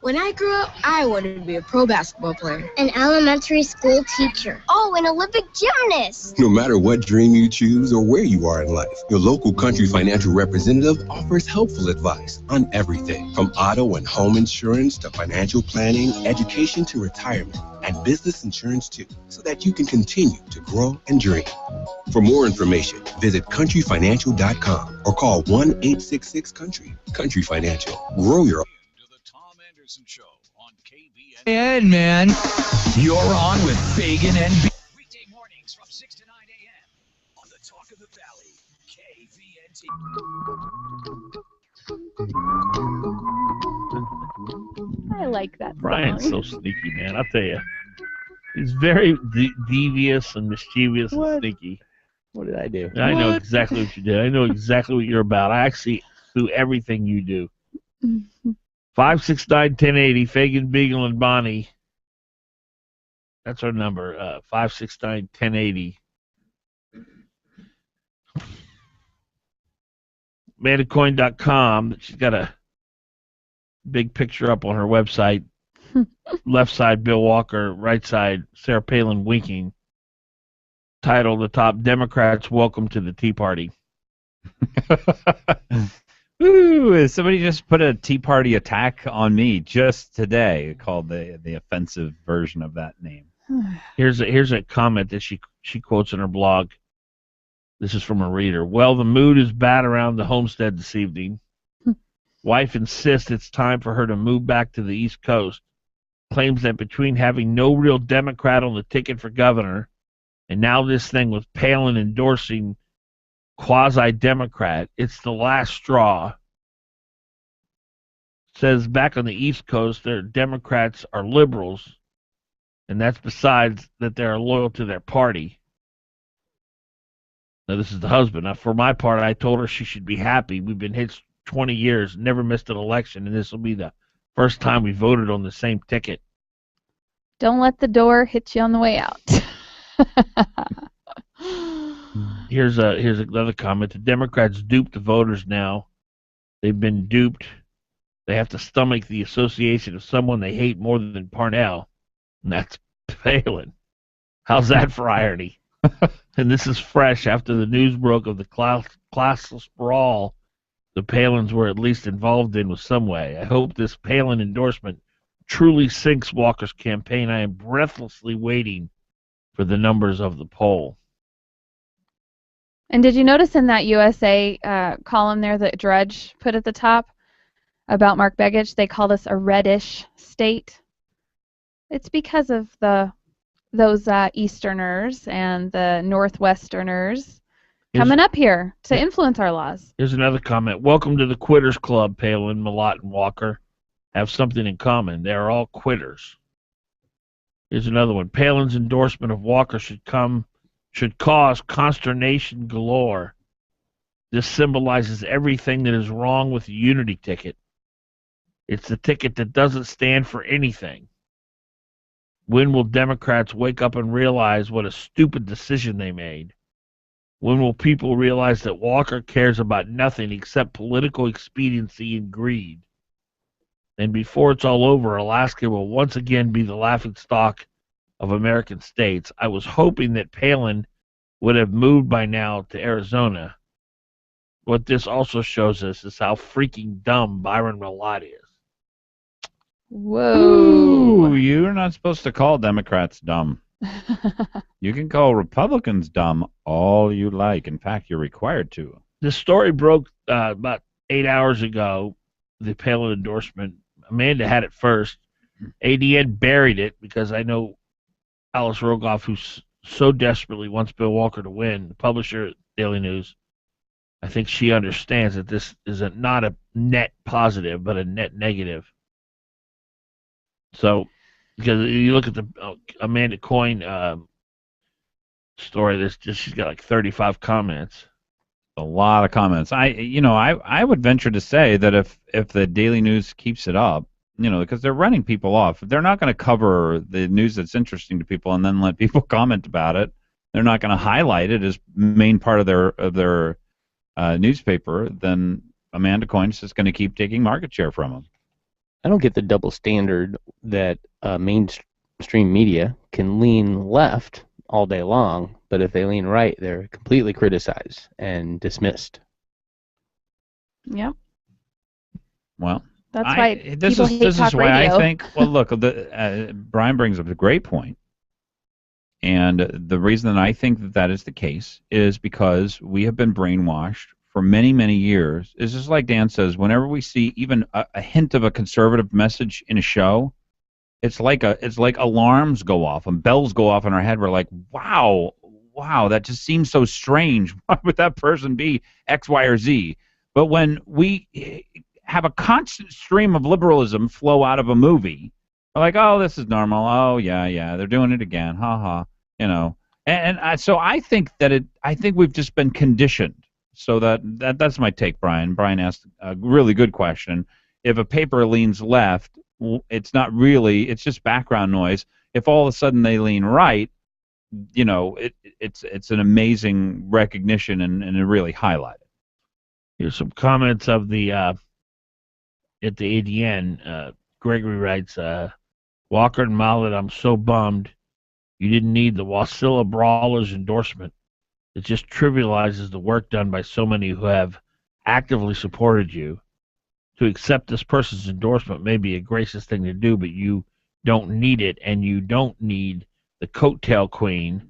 When I grew up, I wanted to be a pro basketball player. An elementary school teacher. Oh, an Olympic gymnast. No matter what dream you choose or where you are in life, your local country financial representative offers helpful advice on everything from auto and home insurance to financial planning, education to retirement. and business insurance too, so that you can continue to grow and dream. For more information, visit countryfinancial.com or call 1-866-COUNTRY. Country Financial. Grow your And man, you're on with Fagan and weekday mornings from 6 to 9 a.m. on the Talk of the Valley, KVNT. I like that Brian's song. so sneaky, man. I'll tell you. He's very devious and mischievous and sneaky. What did I do? I know exactly what you did. I know exactly what you're about. I actually do everything you do. 569-1080, Fagan, Biegel, and Bonnie. That's our number, 569-1080. Mandacoin.com. She's got a big picture up on her website. Left side, Bill Walker. Right side, Sarah Palin winking. Title at the top, Democrats welcome to the Tea Party. Ooh, somebody just put a Tea Party attack on me just today, called the offensive version of that name. Here's a comment that she quotes in her blog. This is from a reader. Well, the mood is bad around the homestead this evening. Wife insists it's time for her to move back to the East Coast. Claims that between having no real Democrat on the ticket for governor and now this thing with Palin endorsing quasi-Democrat, it's the last straw. Says back on the East Coast, their Democrats are liberals, and that's besides that they are loyal to their party. Now, this is the husband. Now, for my part, I told her she should be happy. We've been hitched 20 years, never missed an election, and this will be the first time we voted on the same ticket. Don't let the door hit you on the way out. Here's another comment. The Democrats dupe the voters now. They've been duped. They have to stomach the association of someone they hate more than Parnell, and that's Palin. How's that for irony? And this is fresh after the news broke of the classless brawl the Palins were at least involved in with some way. I hope this Palin endorsement truly sinks Walker's campaign. I am breathlessly waiting for the numbers of the poll. And did you notice in that USA column there that Drudge put at the top about Mark Begich, they call this a reddish state? It's because of those Easterners and the Northwesterners coming up here to influence our laws. Here's another comment. Welcome to the Quitters Club, Palin, Malott, and Walker. Have something in common. They are all quitters. Here's another one. Palin's endorsement of Walker should cause consternation galore. This symbolizes everything that is wrong with the unity ticket. It's the ticket that doesn't stand for anything. When will Democrats wake up and realize what a stupid decision they made? When will people realize that Walker cares about nothing except political expediency and greed? And before it's all over, Alaska will once again be the laughingstock of American states. I was hoping that Palin would have moved by now to Arizona. What this also shows us is how freaking dumb Byron Malott is. Whoa. Ooh, you're not supposed to call Democrats dumb. You can call Republicans dumb all you like. In fact, you're required to. The story broke about 8 hours ago, the Palin endorsement. Amanda had it first. ADN buried it because I know Alice Rogoff, who so desperately wants Bill Walker to win, the publisher at Daily News. I think she understands that this is not a net positive, but a net negative. So, because you look at the Amanda Coyne story, she's got like 35 comments. A lot of comments. I would venture to say that if the Daily News keeps it up, because they're running people off. They're not going to cover the news that's interesting to people and then let people comment about it. They're not going to highlight it as main part of their newspaper. Then Amanda Coyne's just going to keep taking market share from them. I don't get the double standard that mainstream media can lean left all day long, but if they lean right, they're completely criticized and dismissed. Yep. Well, That's why this people is hate this talk is why radio. I think. Well, look, Brian brings up a great point, and the reason that I think that that is the case is because we have been brainwashed for many, many years. It's just like Dan says. Whenever we see even a hint of a conservative message in a show, it's like alarms go off and bells go off in our head. We're like, wow, that just seems so strange. Why would that person be X, Y, or Z? But when we have a constant stream of liberalism flow out of a movie, we're like, oh, this is normal. Oh, yeah, they're doing it again. Ha ha. So I think I think we've just been conditioned. So that's my take, Brian. Brian asked a really good question. If a paper leans left, it's not really, it's just background noise. If all of a sudden they lean right, it's an amazing recognition and it really highlighted. Here's some comments of the at the ADN. Gregory writes, Walker and Mallet, I'm so bummed you didn't need the Wasilla Brawlers endorsement. It just trivializes the work done by so many who have actively supported you. To accept this person's endorsement may be a gracious thing to do, but you don't need it, and you don't need the coattail queen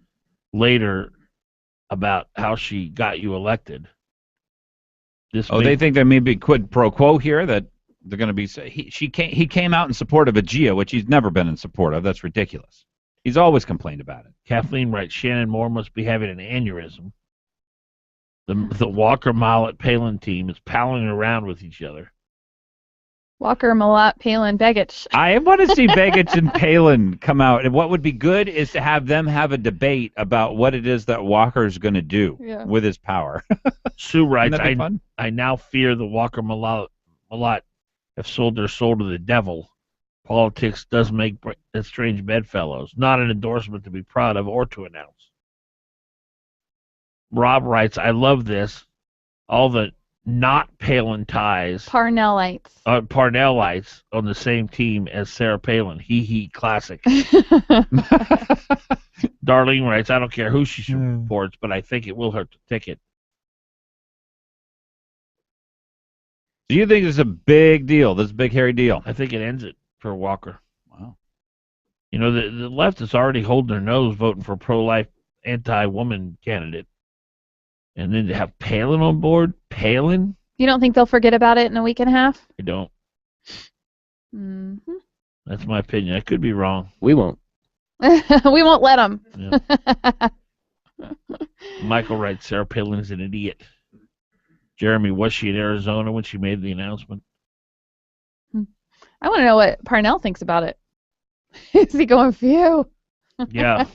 later about how she got you elected. They think there may be quid pro quo here, that they're going to be. He came out in support of Aegea, which he's never been in support of. That's ridiculous. He's always complained about it. Kathleen writes, Shannon Moore must be having an aneurysm. The Walker Mallet Palin team is palling around with each other. Walker, Malott, Palin, Begich. I want to see Begich and Palin come out. And what would be good is to have them have a debate about what it is that Walker's going to do with his power. Sue writes, fun? I now fear the Walker Malott have sold their soul to the devil. Politics does make strange bedfellows. Not an endorsement to be proud of or to announce. Rob writes, I love this. All the not Palin ties. Parnellites on the same team as Sarah Palin. He classic. Darlene writes, I don't care who she supports, but I think it will hurt the ticket. Do you think this is a big deal, this big hairy deal? I think it ends it for Walker. Wow. The left is already holding their nose voting for pro-life, anti-woman candidate. And then to have Palin on board? Palin? You don't think they'll forget about it in a week and a half? I don't. Mm-hmm. That's my opinion. I could be wrong. We won't. We won't let them. Yeah. Michael writes, Sarah Palin is an idiot. Jeremy, was she in Arizona when she made the announcement? I want to know what Parnell thinks about it. Is he going, phew? Yeah.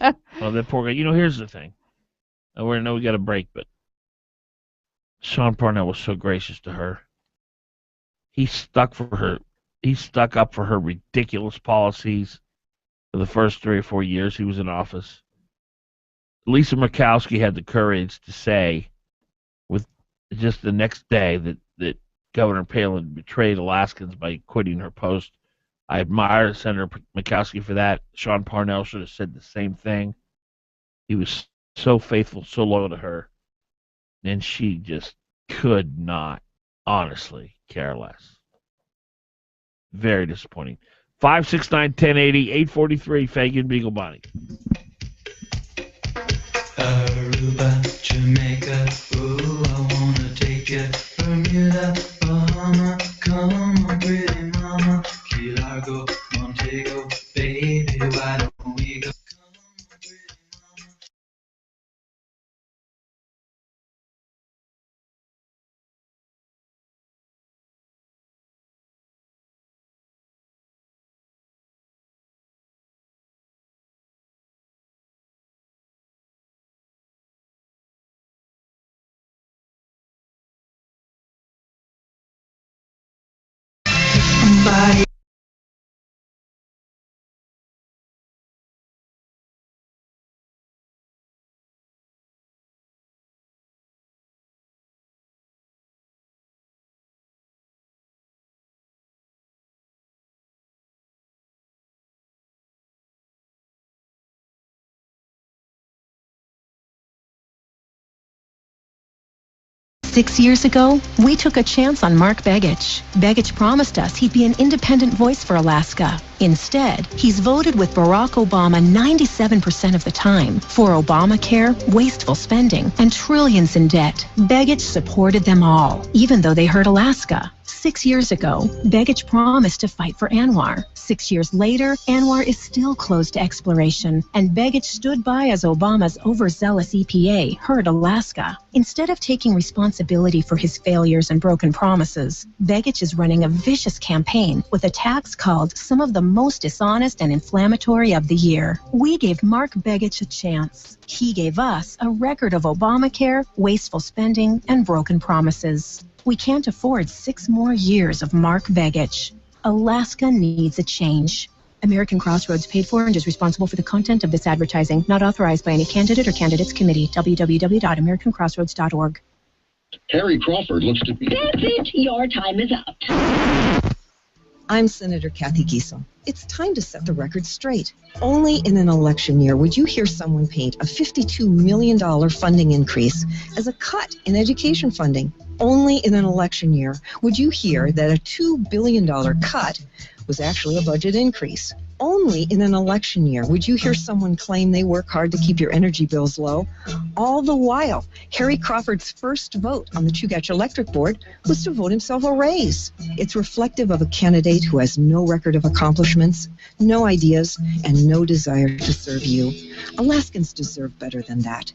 Well, that poor guy. Here's the thing. I know we got a break, but Sean Parnell was so gracious to her. He stuck up for her ridiculous policies for the first 3 or 4 years he was in office. Lisa Murkowski had the courage to say, with just the next day, that Governor Palin betrayed Alaskans by quitting her post. I admire Senator Murkowski for that. Sean Parnell should have said the same thing. He was so faithful, so loyal to her. And she just could not, honestly, care less. Very disappointing. 569-1080, 843, Fagan, Biegel, Bonnie. Aruba, Jamaica, ooh, I wanna take you. Bermuda, Bahama, come on, pretty mama. Key Largo, Montego, baby, why don't we go? 6 years ago, we took a chance on Mark Begich. Begich promised us he'd be an independent voice for Alaska. Instead, he's voted with Barack Obama 97% of the time for Obamacare, wasteful spending, and trillions in debt. Begich supported them all, even though they hurt Alaska. 6 years ago, Begich promised to fight for ANWR. 6 years later, ANWR is still closed to exploration, and Begich stood by as Obama's overzealous EPA hurt Alaska. Instead of taking responsibility for his failures and broken promises, Begich is running a vicious campaign with attacks called some of the most dishonest and inflammatory of the year. We gave Mark Begich a chance. He gave us a record of Obamacare, wasteful spending, and broken promises. We can't afford 6 more years of Mark Begich. Alaska needs a change. American Crossroads paid for and is responsible for the content of this advertising, not authorized by any candidate or candidates committee. www.americancrossroads.org. Harry Crawford looks to be... That's it. Your time is up. I'm Senator Kathy Giesel. It's time to set the record straight. Only in an election year would you hear someone paint a $52 million funding increase as a cut in education funding. Only in an election year would you hear that a $2 billion cut was actually a budget increase. Only in an election year would you hear someone claim they work hard to keep your energy bills low. All the while, Harry Crawford's first vote on the Chugach Electric Board was to vote himself a raise. It's reflective of a candidate who has no record of accomplishments, no ideas, and no desire to serve you. Alaskans deserve better than that.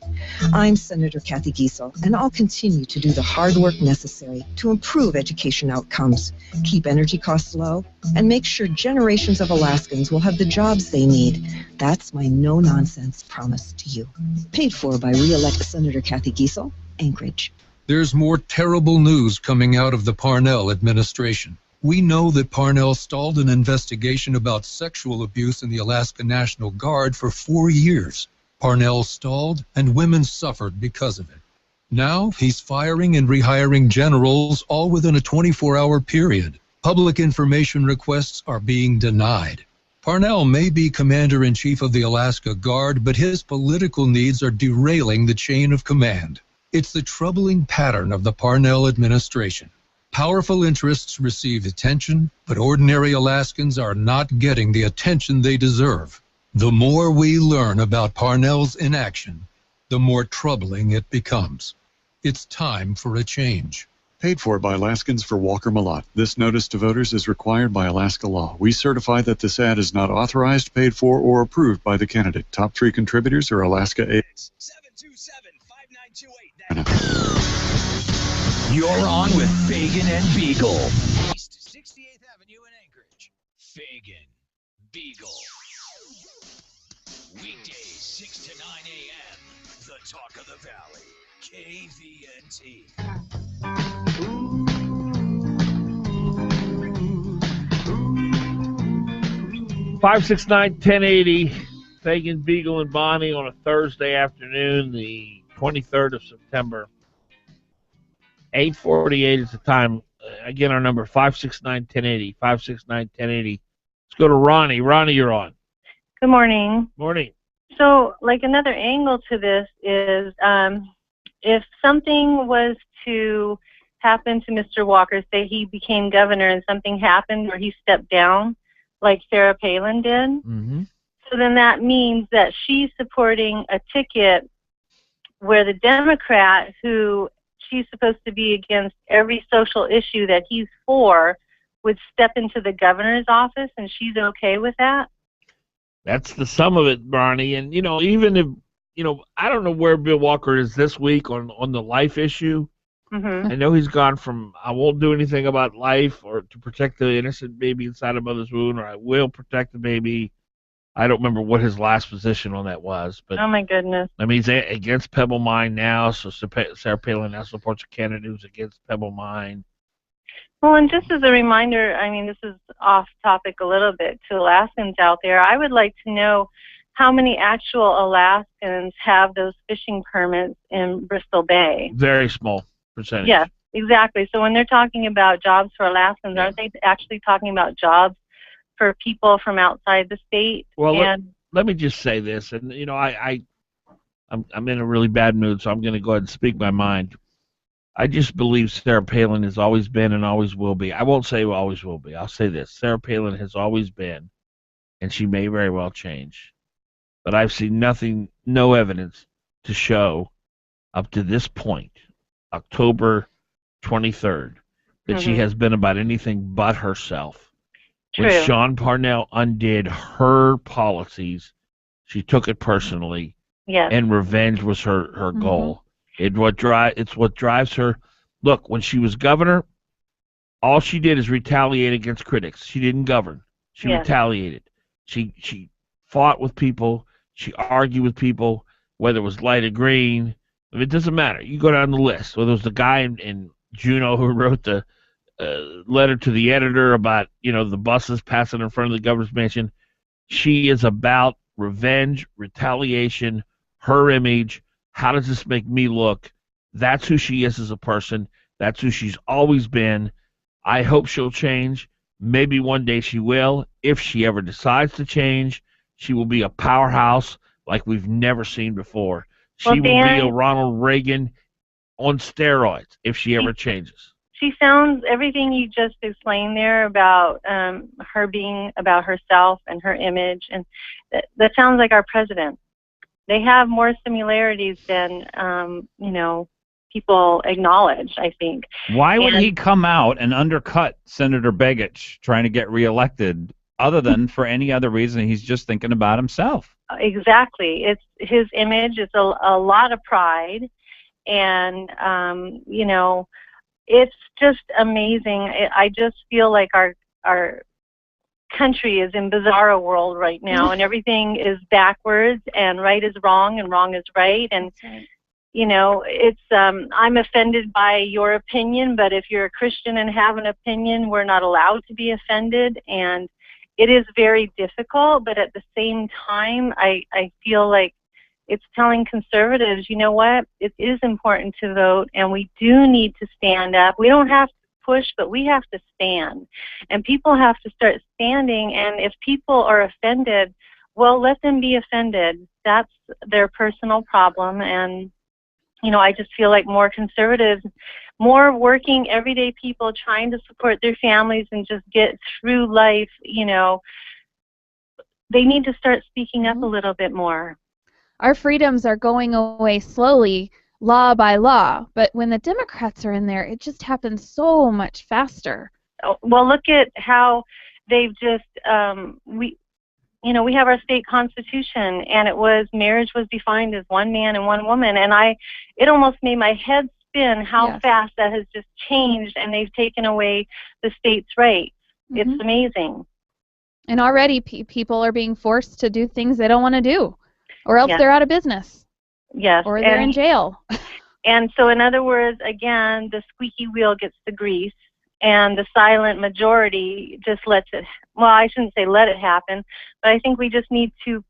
I'm Senator Kathy Giesel, and I'll continue to do the hard work necessary to improve education outcomes, keep energy costs low, and make sure generations of Alaskans will have the jobs they need. That's my no-nonsense promise to you. Paid for by re-elect Senator Kathy Giesel, Anchorage. There's more terrible news coming out of the Parnell administration. We know that Parnell stalled an investigation about sexual abuse in the Alaska National Guard for 4 years. Parnell stalled, and women suffered because of it. Now he's firing and rehiring generals all within a 24-hour period. Public information requests are being denied. Parnell may be Commander-in-Chief of the Alaska Guard, but his political needs are derailing the chain of command. It's the troubling pattern of the Parnell administration. Powerful interests receive attention, but ordinary Alaskans are not getting the attention they deserve. The more we learn about Parnell's inaction, the more troubling it becomes. It's time for a change. Paid for by Alaskans for Walker Malott. This notice to voters is required by Alaska law. We certify that this ad is not authorized, paid for, or approved by the candidate. Top 3 contributors are Alaska A. 727-5928. You're on with Fagan and Biegel. East 68th Avenue in Anchorage. Fagan, Biegel. Weekdays 6 to 9 a.m. The Talk of the Valley. KVNT. 569-1080, Fagan, Biegel, and Bonnie on a Thursday afternoon, the 23rd of September. 8:48 is the time. Again, our number, 569-1080, 569-1080. Let's go to Ronnie. Ronnie, you're on. Good morning. Morning. So, like, another angle to this is if something was to happen to Mr. Walker, say he became governor and something happened or he stepped down, like Sarah Palin did, so then that means that she's supporting a ticket where the Democrat, who she's supposed to be against every social issue that he's for, would step into the governor's office, and she's okay with that? That's the sum of it, Barney. And, you know, even if, you know, I don't know where Bill Walker is this week on the life issue. I know he's gone from I won't do anything about life or to protect the innocent baby inside a mother's womb, or I will protect the baby. I don't remember what his last position on that was. But oh, my goodness. I mean, he's against Pebble Mine now, so Sarah Palin now supports a candidate who's against Pebble Mine. Well, and just as a reminder, I mean, this is off topic a little bit to Alaskans out there. I would like to know how many actual Alaskans have those fishing permits in Bristol Bay. Very small percentage. Yes, exactly. So when they're talking about jobs for Alaskans, aren't they actually talking about jobs for people from outside the state? Well, let me just say this, and you know, I'm in a really bad mood, so I'm going to go ahead and speak my mind. I just believe Sarah Palin has always been and always will be. I won't say always will be. I'll say this. Sarah Palin has always been, and she may very well change. But I've seen nothing, no evidence to show up to this point, October 23rd, that she has been about anything but herself. True. When Sean Parnell undid her policies, she took it personally, Yes. and revenge was her goal. It's what drives her. Look, when she was governor, all she did is retaliate against critics. She didn't govern. She retaliated. She fought with people. She argued with people, whether it was light or green. It doesn't matter. You go down the list. Whether it was the guy in Juneau who wrote the letter to the editor about, the buses passing in front of the governor's mansion. She is about revenge, retaliation, her image. How does this make me look? That's who she is as a person. That's who she's always been. I hope she'll change. Maybe one day she will. If she ever decides to change, she will be a powerhouse like we've never seen before. She will be a Ronald Reagan on steroids if she ever changes. She sounds, everything you just explained there about her being about herself and her image, and that sounds like our president. They have more similarities than, people acknowledge, I think. Why would he come out and undercut Senator Begich trying to get reelected, other than for any other reason he's just thinking about himself? Exactly. It's his image. It's a lot of pride. And, it's just amazing. I just feel like our country is in bizarro world right now, and everything is backwards, and right is wrong and wrong is right. And it's I'm offended by your opinion, but if you're a Christian and have an opinion, we're not allowed to be offended. And it is very difficult, but at the same time, I feel like it's telling conservatives, you know what, it is important to vote, and we do need to stand up. We don't have to push, but we have to stand. And people have to start standing, and if people are offended, well, let them be offended. That's their personal problem. And, I just feel like more conservatives, more working everyday people trying to support their families and just get through life, they need to start speaking up a little bit more. Our freedoms are going away slowly, law by law, but when the Democrats are in there, it just happens so much faster. Well, look at how they've just, we have our state constitution, and marriage was defined as one man and one woman, and it almost made my head spin how fast that has just changed, and they've taken away the state's rights. It's amazing. And already people are being forced to do things they don't want to do, or else they're out of business. Yes. Or they're in jail. And so, in other words, again, the squeaky wheel gets the grease, and the silent majority just lets it, well, I shouldn't say let it happen, but I think we just need to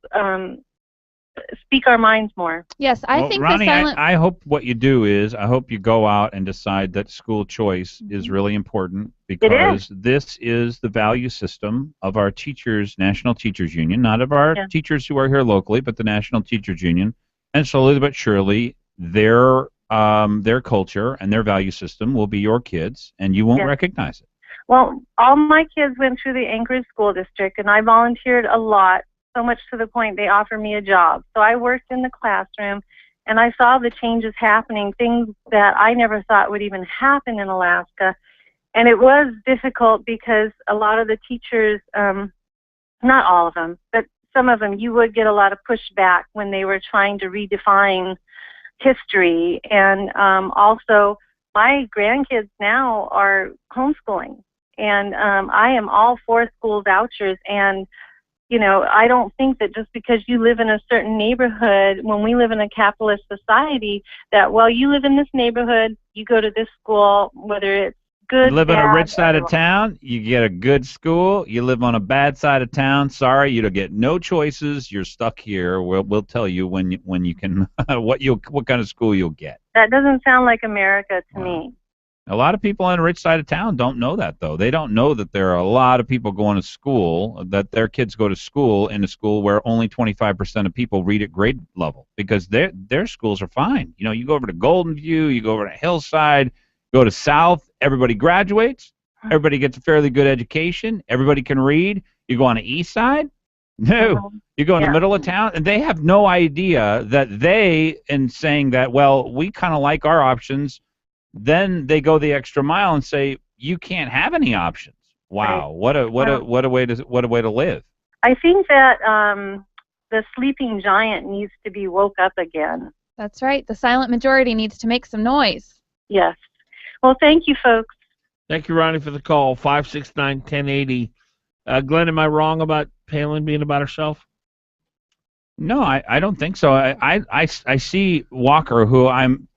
speak our minds more. Yes, I think Ronnie, the silent... I hope what you do is, I hope you go out and decide that school choice is really important, because this is the value system of our teachers, National Teachers Union, not of our teachers who are here locally, but the National Teachers Union. And slowly but surely, their culture and their value system will be your kids, and you won't recognize it. Well, all my kids went through the Anchorage School District, and I volunteered a lot, so much to the point they offered me a job. So I worked in the classroom, and I saw the changes happening, things that I never thought would even happen in Alaska. And it was difficult because a lot of the teachers, not all of them, but some of them, you would get a lot of pushback when they were trying to redefine history. And also, my grandkids now are homeschooling, and I am all for school vouchers. And I don't think that just because you live in a certain neighborhood, when we live in a capitalist society, that, well, you live in this neighborhood, you go to this school, whether it's good, you live on a rich side or of town, you get a good school. You live on a bad side of town, sorry, you don't get no choices. You're stuck here. We'll tell you when you can what kind of school you'll get. That doesn't sound like America to me. A lot of people on the rich side of town don't know that, though. They don't know that there are a lot of people going to school, that their kids go to school in a school where only 25% of people read at grade level, because their schools are fine. You know, you go over to Golden View, you go over to Hillside, go to South, everybody graduates, everybody gets a fairly good education, everybody can read. You go on the East Side, no. You go in the middle of town, and they have no idea that they, in saying that, well, we kind of like our options, then they go the extra mile and say you can't have any options. Wow, what a way to live. I think that the sleeping giant needs to be woke up again. That's right. The silent majority needs to make some noise. Yes. Well, thank you, folks. Thank you, Ronnie, for the call. 569-1080. Glenn, am I wrong about Palin being about herself? No, I don't think so. I see Walker, who I'm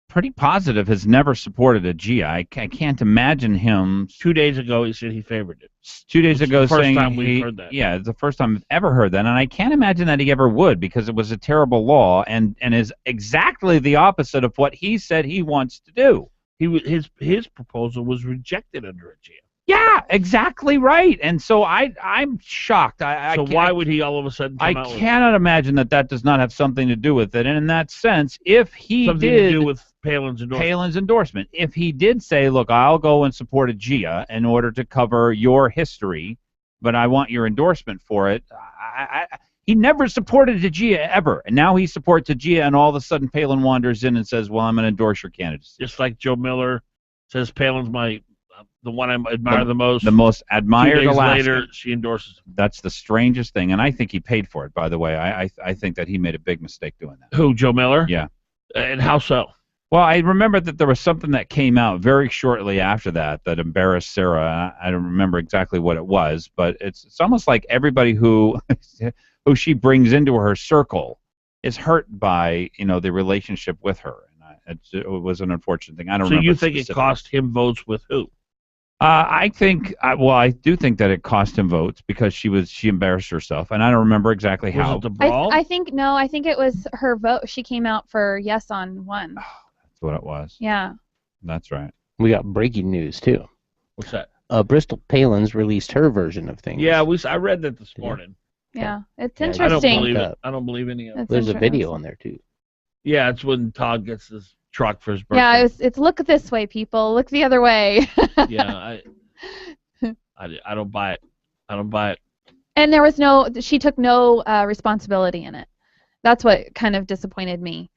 pretty positive has never supported a Gia. I can't imagine him. 2 days ago, he said he favored it. 2 days ago, saying the first time we've heard that. Yeah, it's the first time I've ever heard that, and I can't imagine that he ever would, because it was a terrible law and is exactly the opposite of what he said he wants to do. His proposal was rejected under a Gia. Yeah, exactly right. And so I'm shocked. So why would he all of a sudden come out with cannot imagine that does not have something to do with it. And in that sense, if he something did to do with Palin's endorsement. If he did say, look, I'll go and support a Gia in order to cover your history, but I want your endorsement for it, he never supported a Gia ever. And now he supports a Gia, and all of a sudden Palin wanders in and says, well, I'm going to endorse your candidacy. Just like Joe Miller says Palin's the one I admire the most. The most admired 2 days Alaskan. later, she endorses him. That's the strangest thing, and I think he paid for it, by the way. I think that he made a big mistake doing that. Who, Joe Miller? Yeah. And how so? Well, I remember that there was something that came out very shortly after that embarrassed Sarah. I don't remember exactly what it was, but it's almost like everybody who she brings into her circle is hurt by the relationship with her. And it was an unfortunate thing. I don't remember. So you think it cost him votes with who? I do think that it cost him votes because she embarrassed herself, and I don't remember exactly how. Was it the brawl? I think it was her vote. She came out for yes on one. That's what it was. Yeah. That's right. We got breaking news too. What's that? Bristol Palin's released her version of things. Yeah, I read that this morning. Yeah, it's Yeah, interesting. I don't believe it. I don't believe any of it. There's a video on there too. Yeah, it's when Todd gets his truck for his birthday. Yeah, it's look this way, people. Look the other way. Yeah, I don't buy it. I don't buy it. And she took no responsibility in it. That's what kind of disappointed me.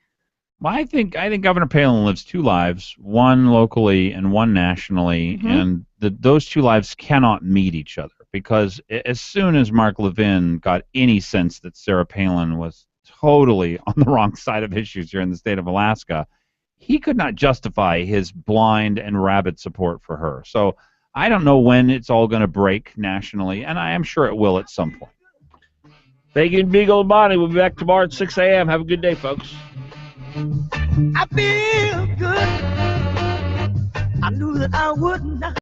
Well, I think Governor Palin lives two lives, one locally and one nationally, and those two lives cannot meet each other, because as soon as Mark Levin got any sense that Sarah Palin was totally on the wrong side of issues here in the state of Alaska, he could not justify his blind and rabid support for her. So I don't know when it's all going to break nationally, and I am sure it will at some point. Fagan, Biegel, and Bonnie. We'll be back tomorrow at 6 a.m. Have a good day, folks. I feel good. I knew that I would not.